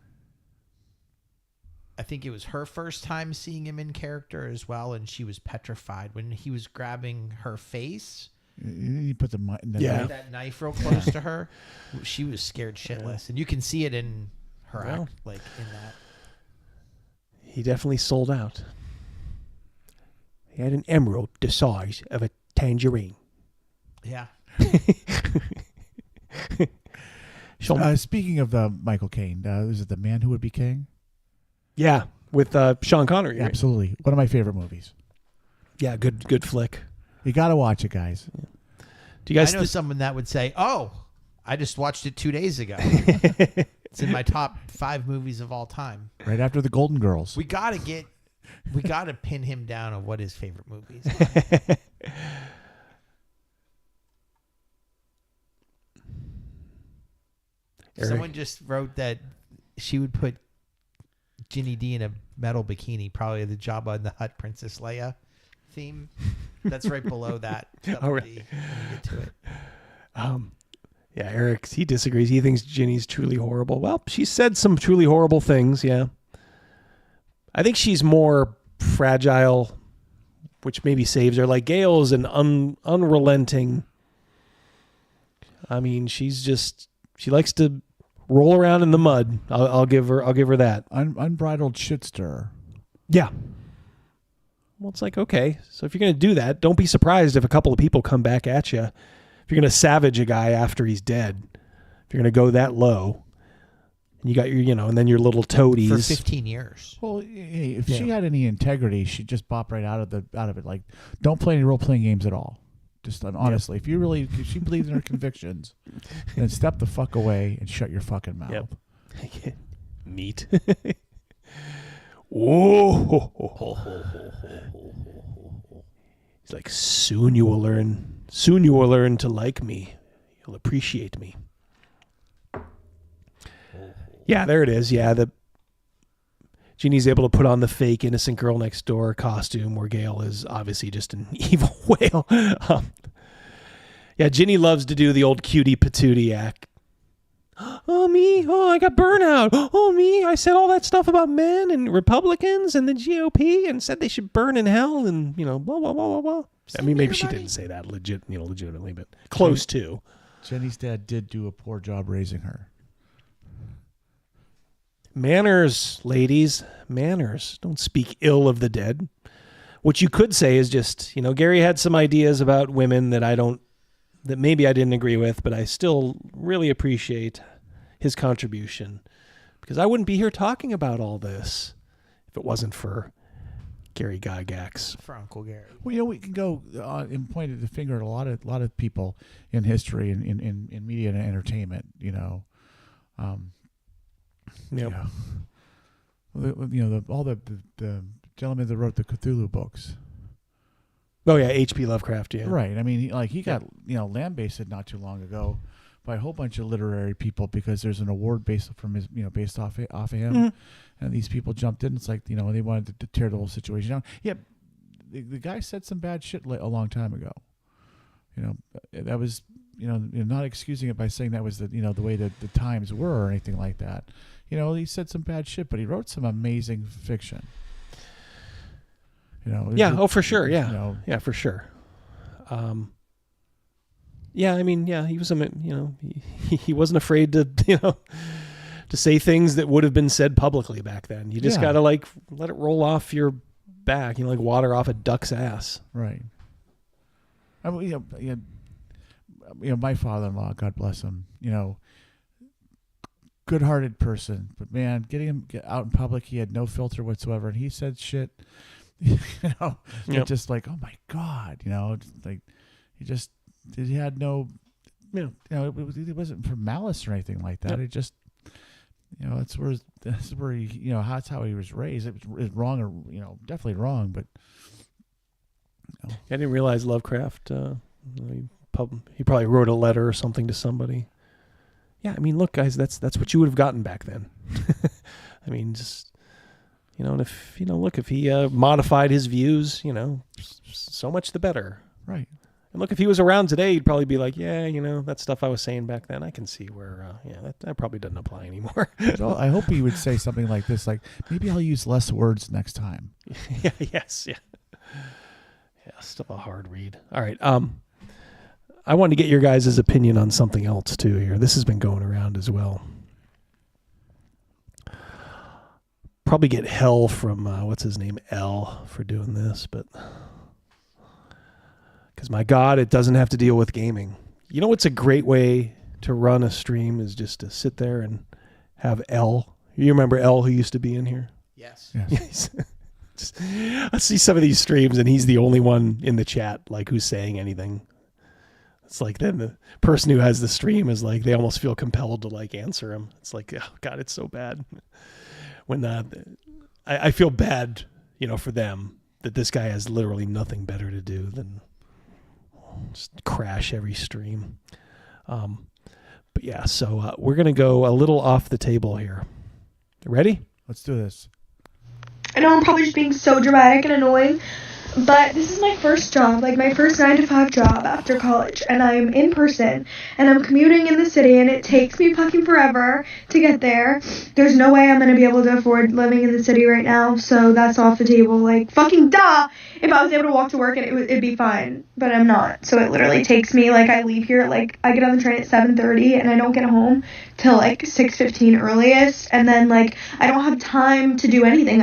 I think it was her first time seeing him in character as well, and she was petrified when he was grabbing her face. You put that knife real close to her. She was scared shitless, and you can see it in her act, like in that. He definitely sold out. He had an emerald the size of a tangerine. Yeah. Speaking of Michael Caine, is it The Man Who Would Be King? Yeah, with Sean Connery. Right? Absolutely. One of my favorite movies. Yeah, good flick. You got to watch it, guys. Yeah. Do you guys I know someone that would say, oh, I just watched it 2 days ago. It's in my top 5 movies of all time. Right after The Golden Girls. We gotta pin him down on what his favorite movies are. Someone just wrote that she would put Ginny D in a metal bikini, probably the Jabba and the Hutt Princess Leia theme. That's right below that. Oh, really? When you get to it. Yeah, Eric, he disagrees. He thinks Ginny's truly horrible. Well, she said some truly horrible things, yeah. I think she's more fragile, which maybe saves her. Like Gail is an unrelenting. I mean, she likes to roll around in the mud. I'll give her that. Unbridled shit stirrer. Yeah. Well, it's like, okay, so if you're going to do that, don't be surprised if a couple of people come back at you. If you're going to savage a guy after he's dead, if you're going to go that low, and you got your, and then your little toadies. For 15 years. Well, hey, if she had any integrity, she'd just bop right out of it. Like, don't play any role-playing games at all. Just honestly, if she believes in her convictions, then step the fuck away and shut your fucking mouth. Yep. Meat. Whoa. He's like, soon you will learn to like me. You'll appreciate me. Yeah, there it is. Yeah, did Ginny's able to put on the fake innocent girl next door costume where Gail is obviously just an evil whale. Yeah, Ginny loves to do the old cutie patootie act. Oh, me. Oh, I got burnout. Oh, me. I said all that stuff about men and Republicans and the GOP and said they should burn in hell and, blah, blah, blah, blah, blah. I mean, maybe she didn't say that legitimately, but close to. Jenny's dad did do a poor job raising her. Manners, ladies. Manners. Don't speak ill of the dead. What you could say is just, Gary had some ideas about women that maybe I didn't agree with, but I still really appreciate his contribution because I wouldn't be here talking about all this if it wasn't for Gary Gygax. For Uncle Gary. Well, we can go and point the finger at a lot of people in history and in media and entertainment. Yep. All the gentlemen that wrote the Cthulhu books. Oh yeah, H.P. Lovecraft. Yeah. Right. I mean, he got lambasted not too long ago by a whole bunch of literary people because there's an award based from his based off of him, Mhm. and these people jumped in. It's like they wanted to tear the whole situation down. Yeah, the guy said some bad shit a long time ago. That was not excusing it by saying that was the way that the times were or anything like that. He said some bad shit, but he wrote some amazing fiction. Yeah. For sure. Yeah. Yeah, for sure. Yeah. I mean, yeah, he was, he wasn't afraid to, to say things that would have been said publicly back then. You just got to let it roll off your back, like water off a duck's ass. Right. I mean, my father-in-law, God bless him, good-hearted person, but man, getting him out in public, he had no filter whatsoever, and he said shit, Yep. just like, oh my God, like he had no, it wasn't for malice or anything like that. Yep. It just, that's where he, that's how he was raised. It was wrong, or definitely wrong, but. I didn't realize Lovecraft. He probably wrote a letter or something to somebody. Yeah, I mean, look, guys, that's what you would have gotten back then. I mean, just and if if he modified his views, so much the better. Right. And look, if he was around today, he'd probably be like, yeah, that stuff I was saying back then, I can see where, that probably doesn't apply anymore. Well, I hope he would say something like this, like maybe I'll use less words next time. Yeah. Yes. Yeah. Yeah. Still a hard read. All right. I wanted to get your guys' opinion on something else too here. This has been going around as well. Probably get hell from, what's his name, L, for doing this, but because my God, it doesn't have to deal with gaming. What's a great way to run a stream is just to sit there and have L. You remember L who used to be in here? Yes. I see some of these streams and he's the only one in the chat who's saying anything. It's like then the person who has the stream is like they almost feel compelled to answer him. It's like, oh God, it's so bad. When I feel bad, for them that this guy has literally nothing better to do than just crash every stream. But yeah, so we're gonna go a little off the table here. Ready? Let's do this. I know I'm probably just being so dramatic and annoying, but this is my first job, my first 9-to-5 job after college, and I'm in person, and I'm commuting in the city, and it takes me fucking forever to get there. There's no way I'm gonna be able to afford living in the city right now, so that's off the table. Fucking duh! If I was able to walk to work, it'd be fine, but I'm not. So it literally takes me, I leave here, I get on the train at 7:30, and I don't get home till 6:15 earliest, and then I don't have time to do anything.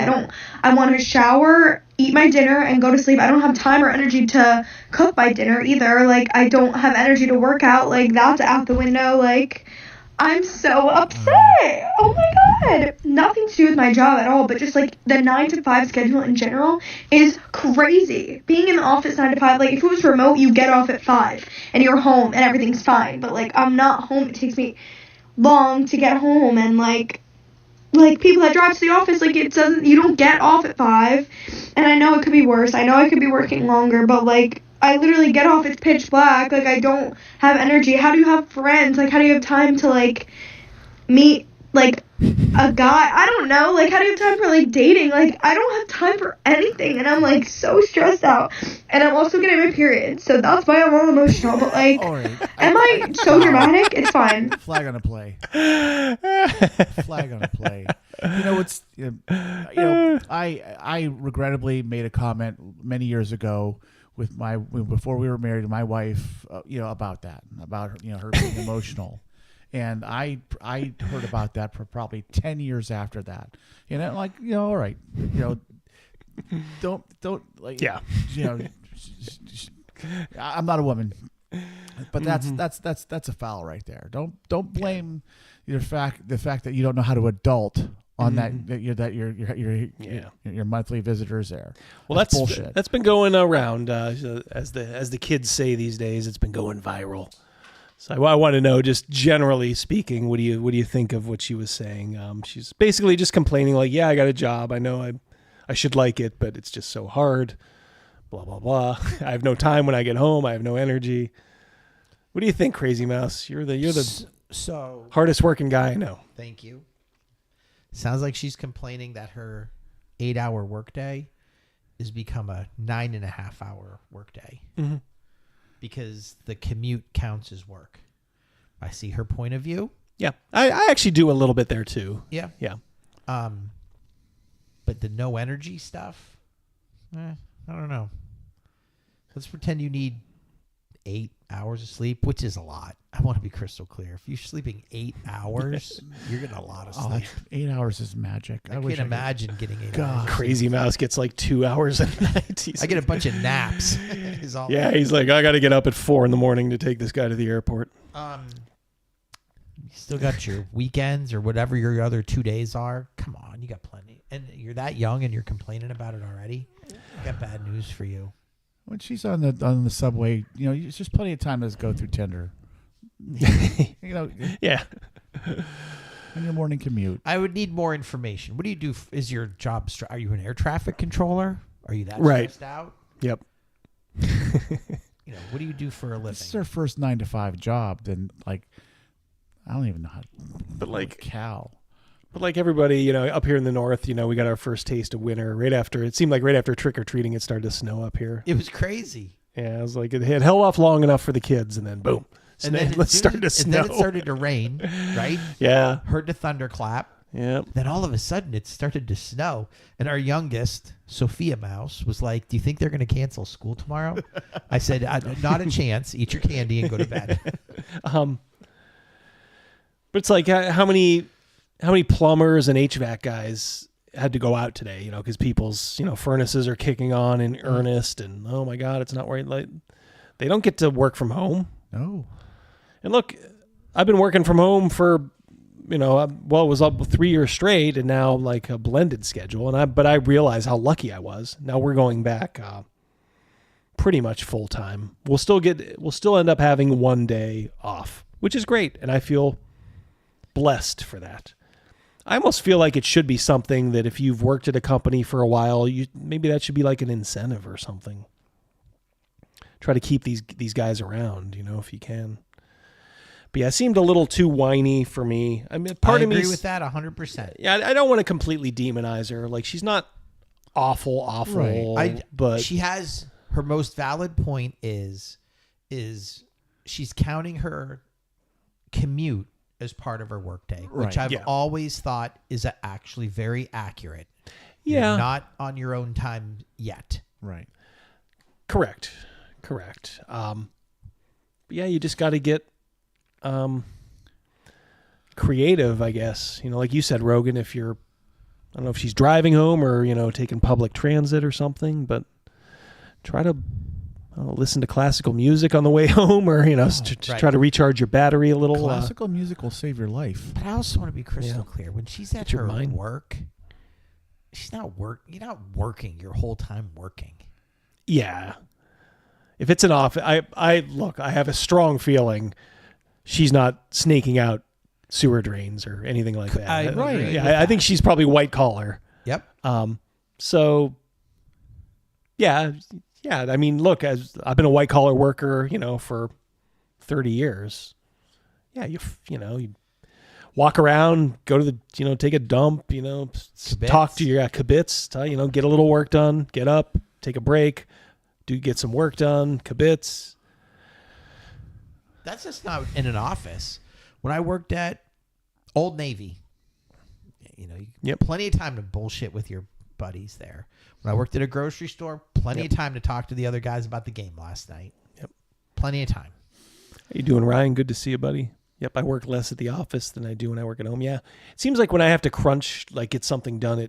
I want to shower, eat my dinner, and go to sleep. I don't have time or energy to cook my dinner either. I don't have energy to work out. That's out the window. I'm so upset. Oh my God. Nothing to do with my job at all, but just the 9-to-5 schedule in general is crazy. Being in the office 9 to 5, if it was remote, you get off at 5 and you're home and everything's fine. But I'm not home. It takes me long to get home, and people that drive to the office, you don't get off at 5, and I know it could be worse. I know I could be working longer, but I literally get off, it's pitch black, I don't have energy. How do you have friends? How do you have time to meet like a guy. I don't know. Like, how do you have time for like dating? Like, I don't have time for anything, and I'm like so stressed out. And I'm also getting my period, so that's why I'm all emotional. But like, am I so dramatic? It's fine. Flag on a play. Flag on a play. I regrettably made a comment many years ago with before we were married to my wife, about that, about her being emotional. And I heard about that for probably 10 years after that. All right, don't like, yeah, I'm not a woman, but that's a foul right there. Don't blame the fact that you don't know how to adult on your monthly visitors there. Well, that's bullshit. That's been going around as the kids say these days. It's been going viral. So I want to know, just generally speaking, what do you think of what she was saying? She's basically just complaining, like, yeah, I got a job. I know I should like it, but it's just so hard. Blah blah blah. I have no time when I get home. I have no energy. What do you think, Crazymouse? You're the hardest working guy I know. Thank you. Sounds like she's complaining that her 8-hour workday has become a 9.5-hour workday. Mm-hmm. Because the commute counts as work. I see her point of view. Yeah, I actually do a little bit there too. Yeah. But the no energy stuff, I don't know. Let's pretend you need 8 hours of sleep, which is a lot. I want to be crystal clear. If you're sleeping 8 hours, you're getting a lot of sleep. 8 hours is magic. I can't imagine getting 8 hours. Crazymouse gets like 2 hours a night. I get a bunch of naps. Yeah, he's like, I got to get up at 4 a.m. to take this guy to the airport. You still got your weekends or whatever your other 2 days are. Come on, you got plenty. And you're that young and you're complaining about it already. I got bad news for you. When she's on the subway, it's just plenty of time to go through Tinder. Yeah. On your morning commute. I would need more information. What do you do? Is your job? Are you an air traffic controller? Are you that right. stressed out? Yep. What do you do for a living? This is her first 9-to-5 job. Then, like, I don't even know how. But like cow. But like everybody, up here in the north, we got our first taste of winter it seemed like right after trick or treating, it started to snow up here. It was crazy. Yeah, it was like it had held off long enough for the kids, and then boom, and then let's start to snow. And then it started to rain, right? Yeah. Heard the thunderclap. Yeah. Then all of a sudden it started to snow, and our youngest, Sophia Mouse, was like, "Do you think they're going to cancel school tomorrow?" I said, "Not a chance. Eat your candy and go to bed." But it's like how many plumbers and HVAC guys had to go out today, because people's, furnaces are kicking on in earnest, and oh my God, it's not right. Like, they don't get to work from home. No. And look, I've been working from home for, it was up 3 years straight, and now like a blended schedule. But I realize how lucky I was. Now we're going back pretty much full time. We'll still end up having 1 day off, which is great, and I feel blessed for that. I almost feel like it should be something that if you've worked at a company for a while, maybe that should be like an incentive or something. Try to keep these guys around, if you can. But yeah, it seemed a little too whiny for me. I mean, part of me agree with that 100%. Yeah, I don't want to completely demonize her. Like, she's not awful, right. But she has her most valid point is she's counting her commute as part of her workday, which I've always thought is actually very accurate. Yeah. You're not on your own time yet. Right. Correct. Yeah, you just got to get creative, I guess. Like you said, Rogan, I don't know if she's driving home or, taking public transit or something, but try to listen to classical music on the way home, or try to recharge your battery a little. Classical music will save your life. But I also want to be crystal clear. When she's at her work, she's not You're not working your whole time working. Yeah. If it's an office, I have a strong feeling she's not snaking out sewer drains or anything like that. Right. Yeah, I think she's probably white collar. Yep. So. Yeah. Yeah, I mean, look, I've been a white collar worker, for 30 years. Yeah, you walk around, go to the, take a dump, talk to your kibitz, get a little work done, get up, take a break, get some work done, kibitz. That's just not in an office. When I worked at Old Navy, plenty of time to bullshit with your buddies there. When I worked at a grocery store, plenty of time to talk to the other guys about the game last night. Yep. Plenty of time. How you doing, Ryan? Good to see you, buddy. Yep, I work less at the office than I do when I work at home. Yeah. It seems like when I have to crunch, get something done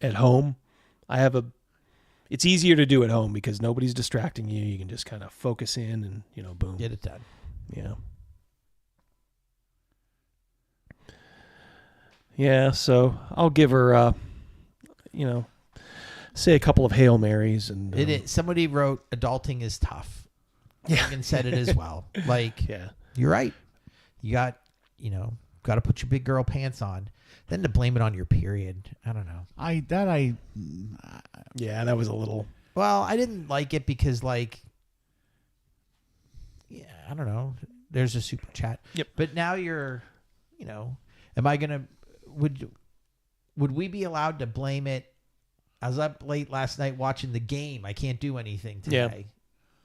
at home, it's easier to do at home because nobody's distracting you. You can just kind of focus in and, boom. Get it done. Yeah. Yeah, so I'll give her, say a couple of Hail Marys. And somebody wrote, adulting is tough. Yeah. Rogan said it as well. You're right. You got to put your big girl pants on. Then to blame it on your period, I don't know. Yeah, that was a little. Well, I didn't like it because I don't know. There's a super chat. Yep. But now you're, am I gonna would we be allowed to blame it? I was up late last night watching the game. I can't do anything today.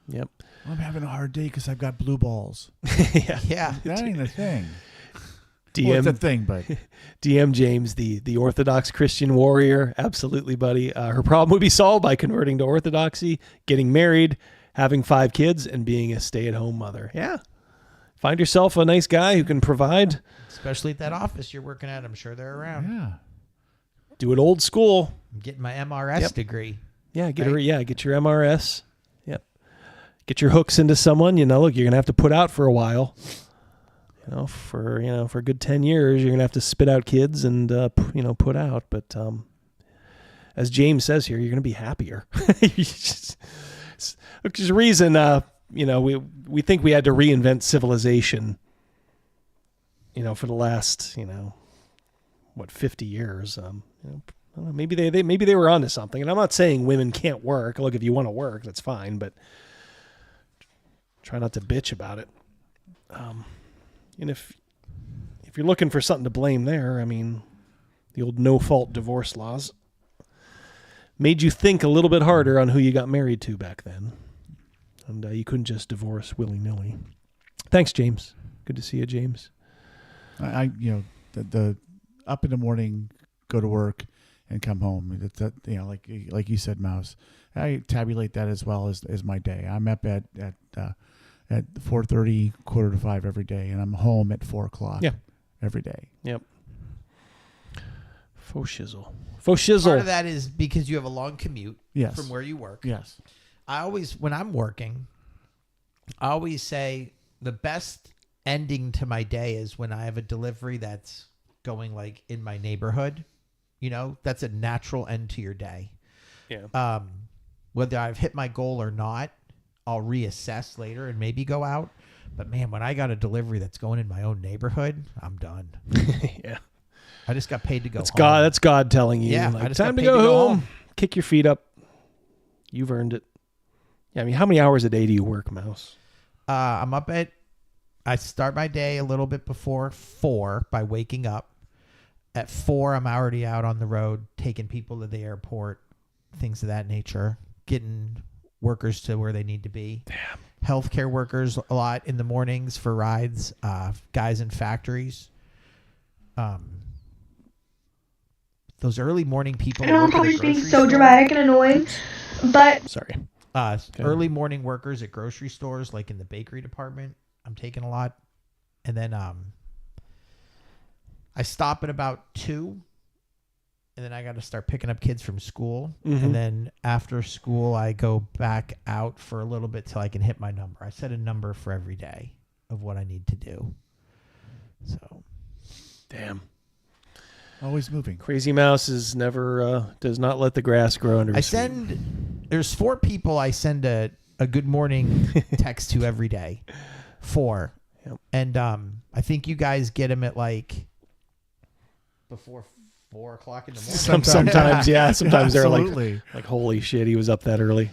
Yep. I'm having a hard day because I've got blue balls. Yeah. That ain't a thing. It's a thing, but DM James, the Orthodox Christian warrior, absolutely, buddy. Her problem would be solved by converting to Orthodoxy, getting married, having 5 kids, and being a stay-at-home mother. Yeah. Find yourself a nice guy who can provide. Especially at that office you're working at. I'm sure they're around. Yeah. Do it old school. I'm getting my MRS degree. Yeah, get your MRS. Yep. Get your hooks into someone. Look, you're gonna have to put out for a while. For a good 10 years, you're gonna have to spit out kids and put out. But as James says here, you're gonna be happier. Which is a reason we think we had to reinvent civilization. For the last 50 years. I don't know, maybe they were onto something. And I'm not saying women can't work. Look, if you want to work, that's fine. But try not to bitch about it. And if you're looking for something to blame there, the old no-fault divorce laws made you think a little bit harder on who you got married to back then. And you couldn't just divorce willy-nilly. Thanks, James. Good to see you, James. The up in the morning, go to work, and come home. Like you said, Mouse. I tabulate that as well as my day. I'm up at 4:30, 4:45 every day, and I'm home at 4:00. Yeah. Every day. Yep. Faux shizzle. Part of that is because you have a long commute from where you work. Yes. When I'm working, I always say the best ending to my day is when I have a delivery that's going in my neighborhood. That's a natural end to your day. Yeah. Whether I've hit my goal or not, I'll reassess later and maybe go out. But man, when I got a delivery that's going in my own neighborhood, I'm done. Yeah. I just got paid to go home. That's God telling you. Yeah, I just time got to paid go home. Kick your feet up. You've earned it. Yeah, how many hours a day do you work, Mouse? I start my day a little bit before 4 by waking up. At 4, I'm already out on the road, taking people to the airport, things of that nature, getting workers to where they need to be. Damn. Healthcare workers a lot in the mornings for rides, guys in factories. Those early morning people. I know I'm probably just being so dramatic and annoying, but... Sorry. Early morning workers at grocery stores, like in the bakery department, I'm taking a lot. And then I stop at about 2, and then I got to start picking up kids from school. Mm-hmm. And then after school, I go back out for a little bit till I can hit my number. I set a number for every day of what I need to do. So, damn. Always moving. Crazymouse is never does not let the grass grow under his feet. There's 4 people I send a good morning text to every day. 4. Yep. And I think you guys get them at before 4 o'clock in the morning. Sometimes, yeah. Sometimes they're Absolutely. like, holy shit, he was up that early.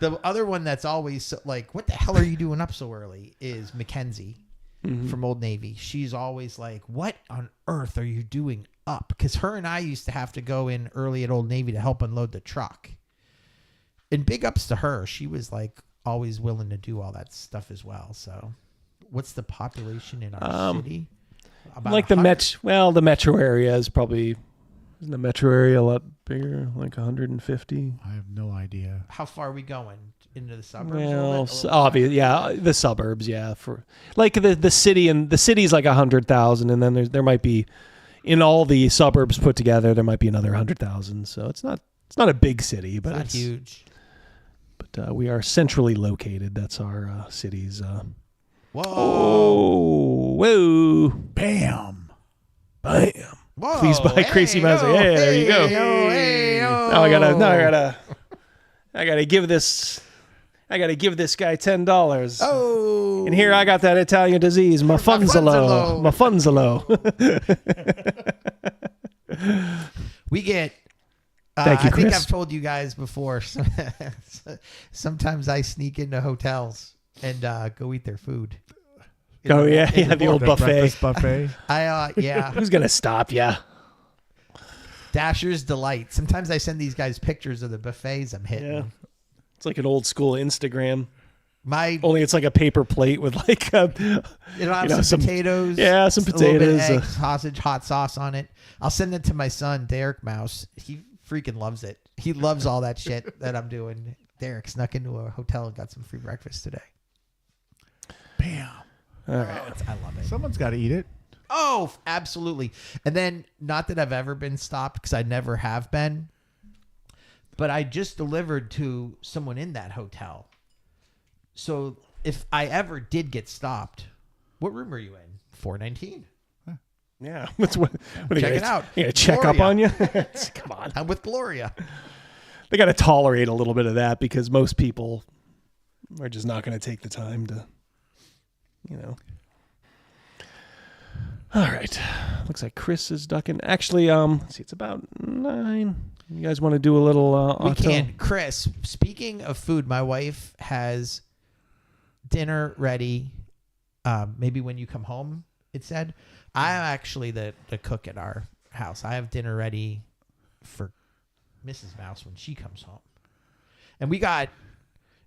The other one that's always what the hell are you doing up so early is Mackenzie. from Old Navy. She's always like, what on earth are you doing up? Because her and I used to have to go in early at Old Navy to help unload the truck. And big ups to her. She was like always willing to do all that stuff as well. So what's the population in our city? About Like the the metro area is probably, isn't the metro area a lot bigger? Like 150? I have no idea. How far are we going? Into the suburbs? Well, obviously, yeah, the suburbs, yeah. For like the city, and the city's like 100,000, and then there might be, in all the suburbs put together, there might be another 100,000. So it's not a big city, but it's not huge. But we are centrally located. That's our city's. Whoa! Oh, whoa! Bam! Bam! Whoa! Please buy Crazymouse. Yeah, there you go. Now I gotta give this. I got to give this guy $10. Oh. And here I got that Italian disease. My funds are low. My funds are low. We get... Thank you, Chris. I think I've told you guys before. Sometimes I sneak into hotels and go eat their food. Oh, yeah. The old buffet. Buffet. Yeah. Who's going to stop you? Dasher's Delight. Sometimes I send these guys pictures of the buffets I'm hitting. Yeah. It's like an old school Instagram. Only it's like a paper plate with like some potatoes. Yeah, some potatoes. A little bit of eggs, sausage, hot sauce on it. I'll send it to my son, Derek Mouse. He freaking loves it. He loves all that shit that I'm doing. Derek snuck into a hotel and got some free breakfast today. Bam. All right. I love it. Someone's got to eat it. Oh, absolutely. And then, not that I've ever been stopped, because I never have been, but I just delivered to someone in that hotel. So if I ever did get stopped, what room are you in? 419. Yeah. What Check it out. You gonna check up on you? Come on. I'm with Gloria. They got to tolerate a little bit of that because most people are just not going to take the time to, All right. Looks like Chris is ducking. Actually, let's see, it's about 9. You guys want to do a little We auto? can. Chris, speaking of food, my wife has dinner ready. Maybe when you come home, it said. I'm actually the cook at our house. I have dinner ready for Mrs. Mouse when she comes home. And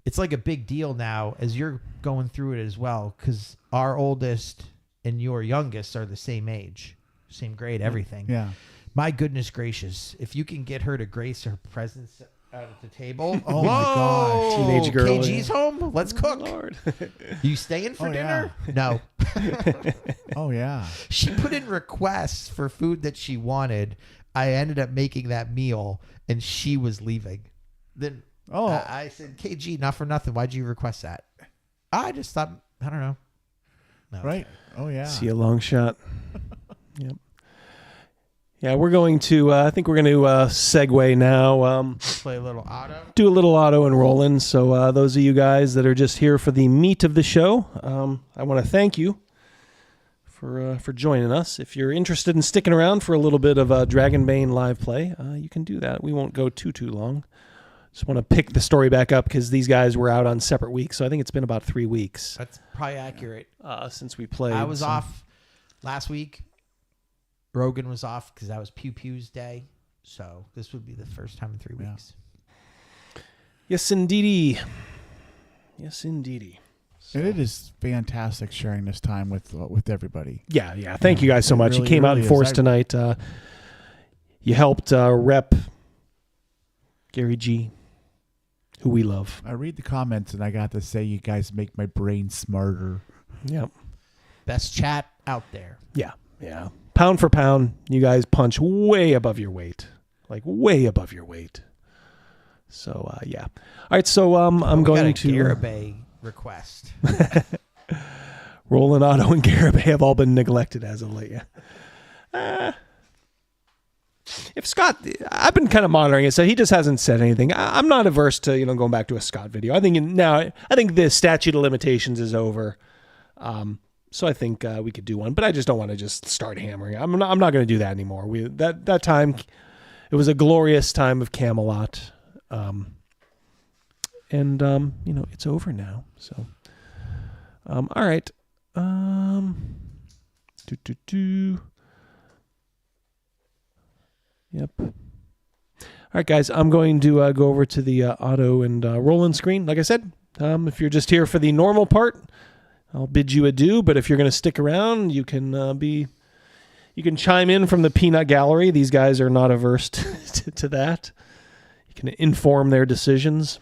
it's like a big deal now as you're going through it as well, because our oldest and your youngest are the same age, same grade, everything. Yeah. My goodness gracious, if you can get her to grace her presence out at the table. Oh, my gosh. Teenage girl. KG's home. Let's cook. Lord. You staying for dinner? Yeah. No. Oh, yeah. She put in requests for food that she wanted. I ended up making that meal, and she was leaving. Then I said, KG, not for nothing. Why'd you request that? I just thought, I don't know. No, right. Oh, yeah. See a long shot. Yep. Yeah, we're going to, I think we're going to segue now. Play a little auto. Do a little auto and roll in. So those of you guys that are just here for the meat of the show, I want to thank you for joining us. If you're interested in sticking around for a little bit of Dragonbane live play, you can do that. We won't go too long. Just want to pick the story back up because these guys were out on separate weeks. So I think it's been about 3 weeks. That's probably accurate. Since we played. I was off last week. Rogan was off because that was Pew Pew's day. So this would be the first time in 3 weeks. Yes, indeedy. Yes, indeedy. So. And it is fantastic sharing this time with everybody. Yeah. Thank you guys so much. Really, you came out in force tonight. You helped rep Gary G, who we love. I read the comments and I got to say you guys make my brain smarter. Yep. Best chat out there. Yeah. Pound for pound, you guys punch way above your weight. Like way above your weight. So, yeah. All right, so I'm going to... Garibay request. Roland Otto and Garibay have all been neglected as of late. If Scott... I've been kind of monitoring it, so he just hasn't said anything. I'm not averse to, going back to a Scott video. I think the statute of limitations is over. So I think we could do one, but I just don't want to just start hammering. I'm not going to do that anymore. That time, it was a glorious time of Camelot, and it's over now. So, all right. Yep. All right, guys, I'm going to go over to the auto and roll-in screen. Like I said, if you're just here for the normal part, I'll bid you adieu. But if you're going to stick around, you can you can chime in from the peanut gallery. These guys are not averse to that. You can inform their decisions.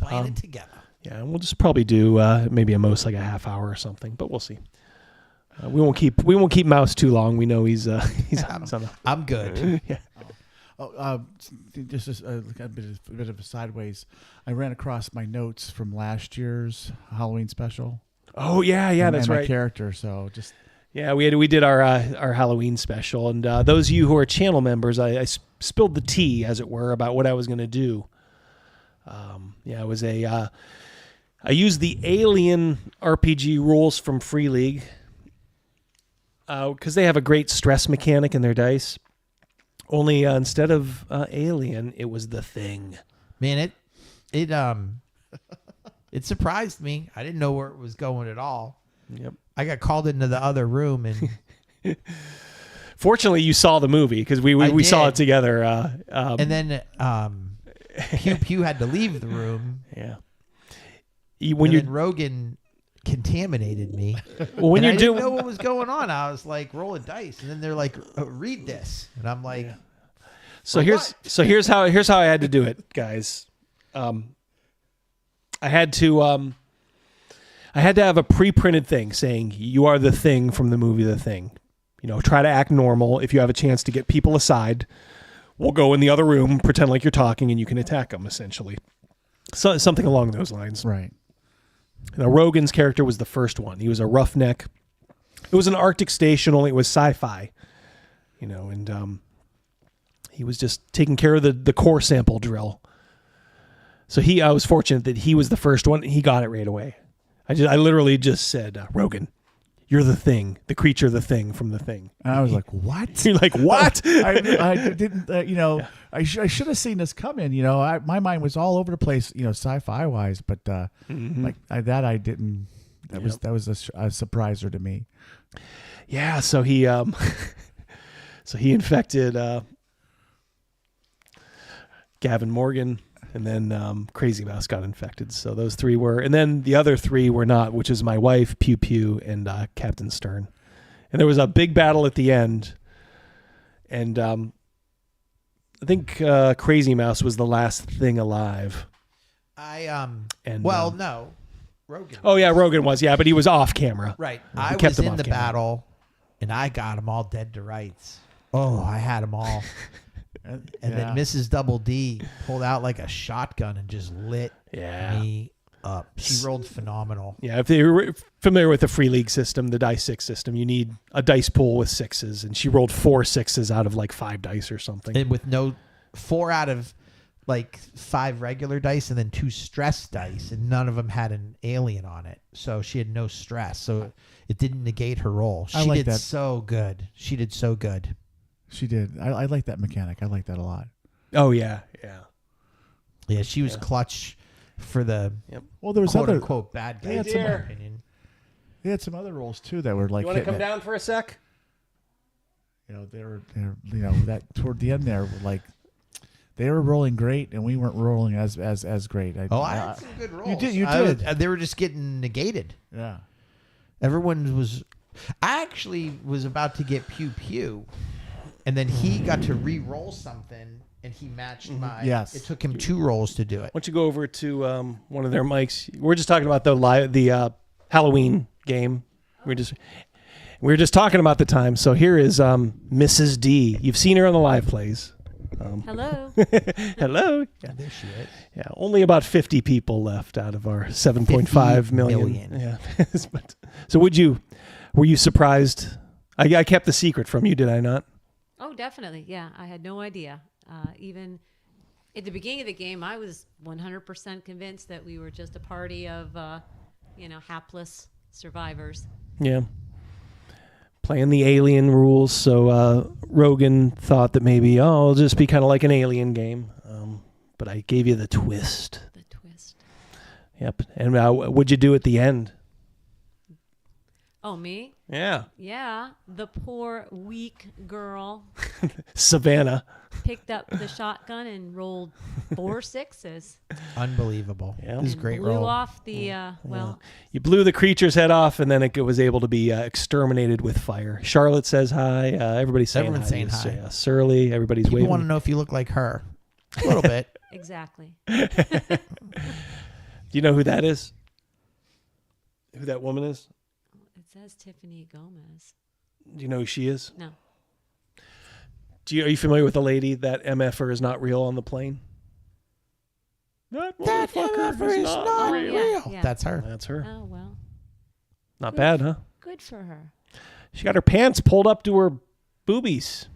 Plan it together. Yeah, and we'll just probably do maybe at most like a half hour or something, but we'll see. We won't keep Mouse too long. We know he's on a, I'm good. Yeah. Just a bit of a sideways. I ran across my notes from last year's Halloween special. Oh yeah, that's and my right. character. So just yeah, we did our Halloween special, and those of you who are channel members, I spilled the tea, as it were, about what I was going to do. It was I used the Alien RPG rules from Free League because they have a great stress mechanic in their dice. Only instead of Alien, it was the Thing. Man, it surprised me. I didn't know where it was going at all. Yep. I got called into the other room, and fortunately, you saw the movie because we saw it together. And then Pew had to leave the room. Yeah. Then Rogan contaminated me. Well, when I you're didn't know what was going on. I was like rolling dice, and then they're like, "Read this," and I'm like, So here's how I had to do it, guys. I had to have a pre-printed thing saying you are the Thing from the movie The Thing. Try to act normal. If you have a chance to get people aside, we'll go in the other room, pretend like you're talking, and you can attack them. Essentially, so something along those lines. Right. Now, Rogan's character was the first one. He was a roughneck. It was an Arctic station, only it was sci-fi. And he was just taking care of the core sample drill. So I was fortunate that he was the first one. He got it right away. I literally just said, Rogan, you're the Thing, the creature, the Thing from The Thing. And I was like, what? You're like, what? I didn't, I should have seen this coming. My mind was all over the place, sci-fi wise, but I didn't. That was a surpriser to me. Yeah. So he infected Gavin Morgan, and then Crazymouse got infected. So those three were, and then the other three were not, which is my wife, Pew Pew, and Captain Stern. And there was a big battle at the end, and I think Crazymouse was the last thing alive. No, Rogan. Oh yeah, Rogan was, but he was off camera. Right. I was in the battle, and I got them all dead to rights. Oh, I had them all. And then Mrs. Double D pulled out like a shotgun and just lit me up. She rolled phenomenal. Yeah, if you're familiar with the Free League system, the dice 6 system, you need a dice pool with 6s, and she rolled 4 6s out of like 5 dice or something. And with 4 out of like 5 regular dice and then 2 stress dice, and none of them had an alien on it. So she had no stress. So it didn't negate her roll. She did so good. She did so good. She did. I like that mechanic. I like that a lot. Oh yeah. Yeah, she was clutch for the well, there was quote other unquote bad guys, in my opinion. They had some other rolls too that were like. You want to come down for a sec? They were that toward the end there, like they were rolling great, and we weren't rolling as great. I had some good rolls. You did. They were just getting negated. Yeah. Everyone was. I actually was about to get Pew Pew. And then he got to re-roll something, and he matched my. Yes. It took him 2 rolls to do it. Why don't you go over to one of their mics? We're just talking about the Halloween game. We're just talking about the time. So here is Mrs. D. You've seen her on the live plays. Hello. Hello. Yeah, there she is. Yeah, only about 50 people left out of our 7.5 million. Yeah. So were you surprised? I kept the secret from you, did I not? Oh, definitely. Yeah, I had no idea. Even at the beginning of the game, I was 100% convinced that we were just a party of, hapless survivors. Yeah. Playing the alien rules. So Rogan thought that maybe, it'll just be kind of like an alien game. But I gave you the twist. The twist. Yep. And what'd you do at the end? Oh, me? Yeah. Yeah. The poor, weak girl Savannah. picked up the shotgun and rolled 4 6s. Unbelievable. Yeah. This is a great blew roll. off the, well, You blew the creature's head off, and then it was able to be exterminated with fire. Charlotte says hi. Everybody's saying Everyone's hi. saying hi. Surly. Everybody's People waving. want to know if you look like her. A little bit. Exactly. Do you know who that is? Who that woman is? It says Tiffany Gomez. Do you know who she is? No. Are you familiar with the lady that MFer is not real on the plane? That MFer is not real. Yeah. That's her. That's her. Oh, well. Not bad, huh? Good for her. She got her pants pulled up to her boobies.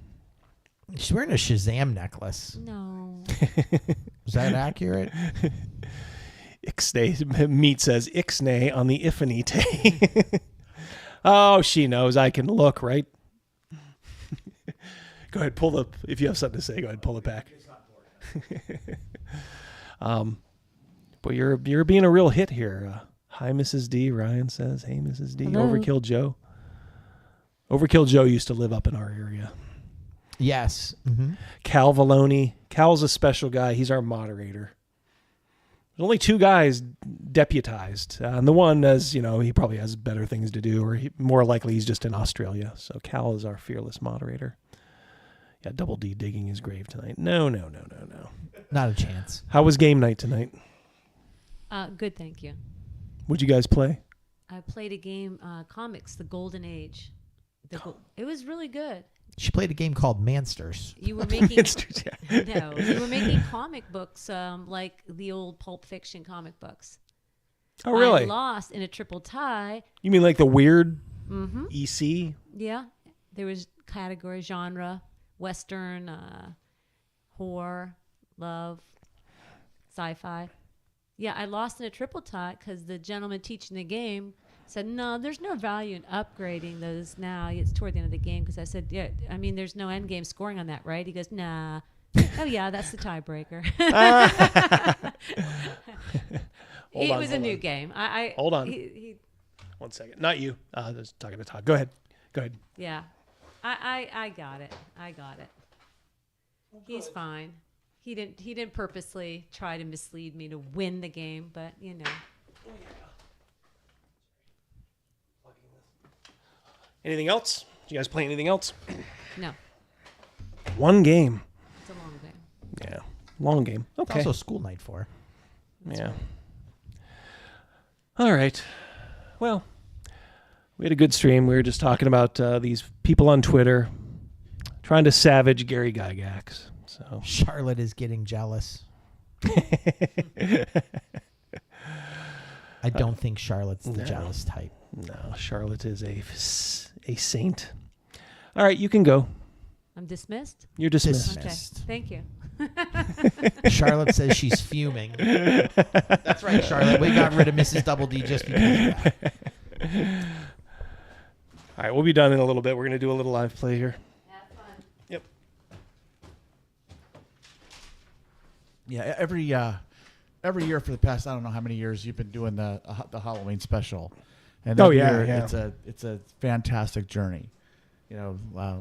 She's wearing a Shazam necklace. No. Is that accurate? Ixnay Meat says Ixnay on the Ifanite. Oh, she knows I can look, right? Go ahead, if you have something to say, go ahead, pull it back. But you're being a real hit here. Hi, Mrs. D. Ryan says, hey, Mrs. D. Hello. Overkill Joe. Overkill Joe used to live up in our area. Yes. Mm-hmm. Cal Valoni. Cal's a special guy. He's our moderator. There's only 2 guys deputized. And the one, as you know, he probably has better things to do, or more likely he's just in Australia. So Cal is our fearless moderator. Yeah, Double D digging his grave tonight. No. Not a chance. How was game night tonight? Good, thank you. What'd you guys play? I played a game, comics, The Golden Age. It was really good. She played a game called Mansters. You were making Mansters, yeah. No, you were making comic books like the old Pulp Fiction comic books. Oh, really? I lost in a triple tie. You mean like the weird Mm-hmm. EC? Yeah, there was category, genre, Western, horror, love, sci-fi. Yeah, I lost in a triple tie because the gentleman teaching the game said, no, there's no value in upgrading those now. It's toward the end of the game because I said, yeah, I mean, there's no end game scoring on that, right? He goes, nah. Oh, yeah, that's the tiebreaker. It was a new game. Hold on. He 1 second. Not you. I was talking to Todd. Go ahead. Yeah. I got it. He's fine. He didn't purposely try to mislead me to win the game, but you know. Anything else? Did you guys play anything else? No. 1 game. It's a long game. Yeah. Long game. Okay. It's also school night for her. Yeah. Right. All right. Well, we had a good stream. We were just talking about these people on Twitter trying to savage Gary Gygax. So Charlotte is getting jealous. I don't think Charlotte's the jealous type. No, Charlotte is a saint. All right, you can go. I'm dismissed? You're dismissed. Okay, thank you. Charlotte says she's fuming. That's right, Charlotte. We got rid of Mrs. Double D just because of that. All right, we'll be done in a little bit. We're going to do a little live play here. Have fun. Yep. Yeah, every year for the past, I don't know how many years, you've been doing the Halloween special. And every year, it's a fantastic journey. You know,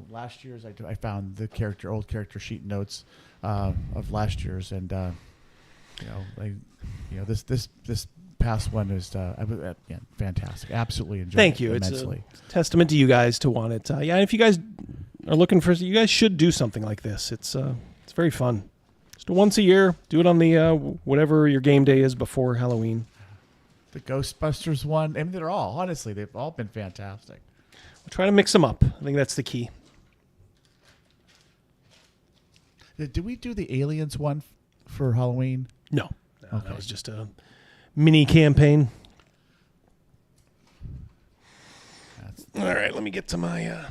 last year's I found the old character sheet notes of last year's, and this past one is fantastic. Absolutely enjoyed. Thank you. Immensely. It's a testament to you guys to want it. Yeah, if you guys are looking for, you guys should do something like this. It's very fun. Just once a year, do it on the whatever your game day is before Halloween. The Ghostbusters one, I mean, they've all been fantastic. We'll try to mix them up. I think that's the key. Did we do the Aliens one for Halloween? No, okay. That was just a mini campaign. All right, let me get to my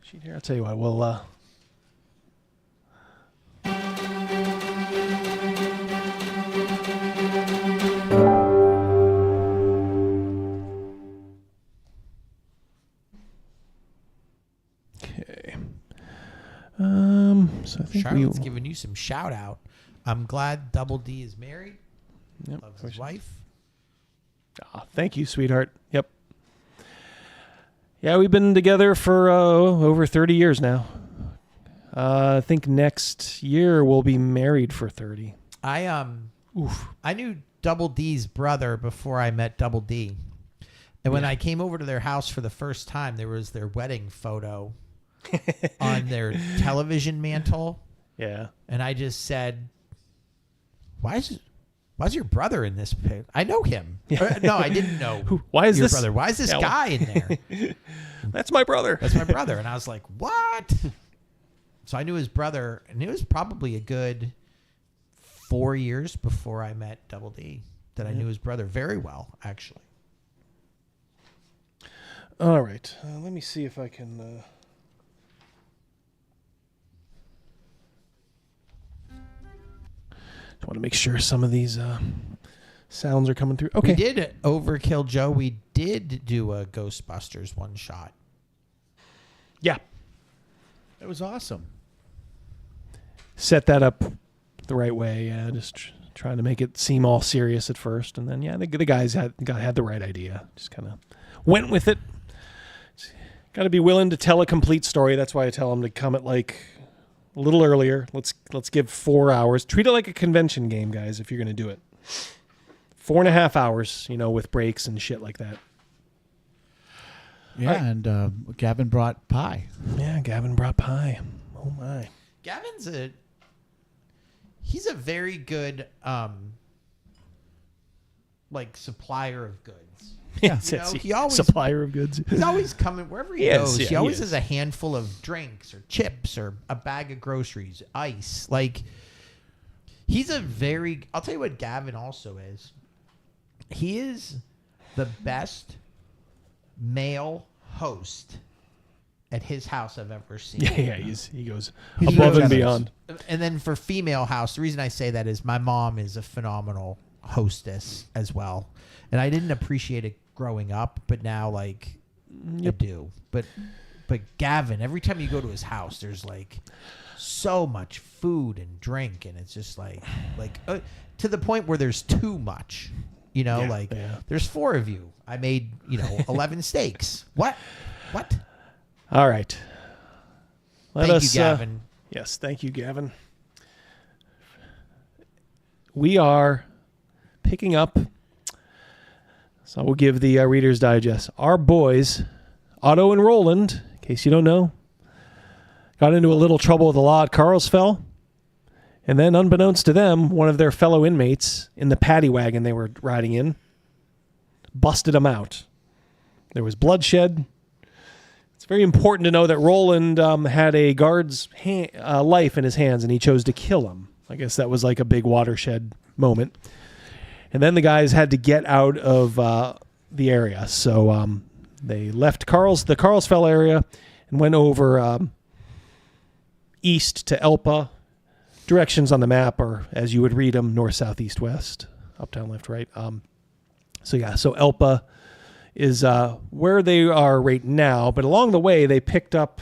sheet here. I'll tell you what, we'll... Okay. So I think Charlotte's giving you some shout out. I'm glad Double D is married. Yep, loves his wife. Thank you, sweetheart. Yep. Yeah, we've been together for over 30 years now. I think next year we'll be married for 30. I knew Double D's brother before I met Double D. And when I came over to their house for the first time, there was their wedding photo on their television mantle. Yeah. And I just said, why is your brother in this picture? I know him. Yeah. No, I didn't know. Why is your this brother? Why is this guy in there? That's my brother. That's my brother. And I was like, what? So I knew his brother, and it was probably a good 4 years before I met Double D that I knew his brother very well, actually. All right. Let me see if I can... I want to make sure some of these sounds are coming through. Okay. We did Overkill Joe. We did do a Ghostbusters one shot. Yeah. It was awesome. Set that up the right way. Yeah, just trying to make it seem all serious at first, and then the guys had the right idea. Just kind of went with it. Got to be willing to tell a complete story. That's why I tell them to come at like a little earlier. Let's give 4 hours. Treat it like a convention game, guys. If you're going to do it, 4.5 hours. With breaks and shit like that. Yeah, right. And Gavin brought pie. Yeah, Gavin brought pie. Oh my. Gavin's he's a very good supplier of goods. Yeah, he always supplier of goods. He's always coming wherever he goes. He always has a handful of drinks or chips or a bag of groceries, ice. He's I'll tell you what Gavin also is. He is the best male host at his house I've ever seen. Yeah, he goes above and beyond. And then for female house, the reason I say that is my mom is a phenomenal hostess as well. And I didn't appreciate it growing up, but now I do. But Gavin, every time you go to his house, there's so much food and drink, and it's just to the point where there's too much. There's 4 of you. I made 11 steaks. What? All right. Thank you, Gavin. Yes, thank you, Gavin. We are picking up. So we'll give the Reader's Digest. Our boys, Otto and Roland, in case you don't know, got into a little trouble with the law at Carlsfell. And then, unbeknownst to them, one of their fellow inmates in the paddy wagon they were riding in busted them out. There was bloodshed. It's very important to know that Roland had a guard's life in his hands, and he chose to kill him. I guess that was a big watershed moment. And then the guys had to get out of the area. So they left the Carlsfell area and went over east to Elpa. Directions on the map are, as you would read them, north, south, east, west, up, down, left, right. So Elpa is where they are right now. But along the way, they picked up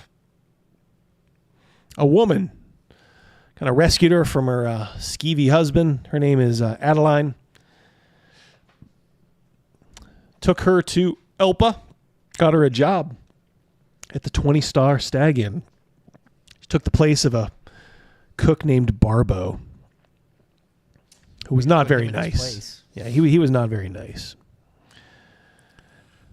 a woman, kind of rescued her from her skeevy husband. Her name is Adeline. Took her to Elpa, got her a job at the 20-star Stag Inn. She took the place of a cook named Barbo, who was not very nice. Yeah, he was not very nice.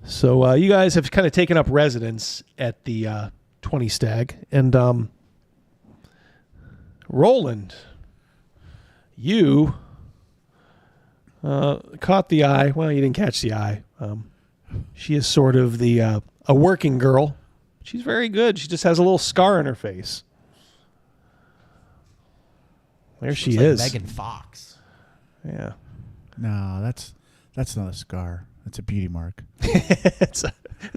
So you guys have kind of taken up residence at the 20 Stag, and Roland, you caught the eye. Well, you didn't catch the eye. She is sort of a working girl. She's very good. She just has a little scar on her face. There she is. Megan Fox. Yeah. No, that's not a scar. That's a beauty mark. it's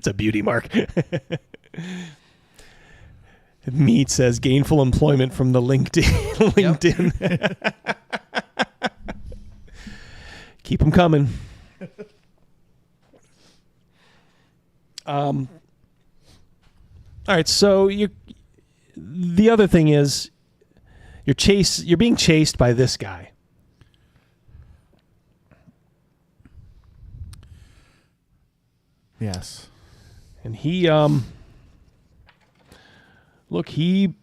a beauty mark. Meat says gainful employment from the LinkedIn. Keep them coming. All right, so the other thing is you're being chased by this guy. Yes. And he, look, he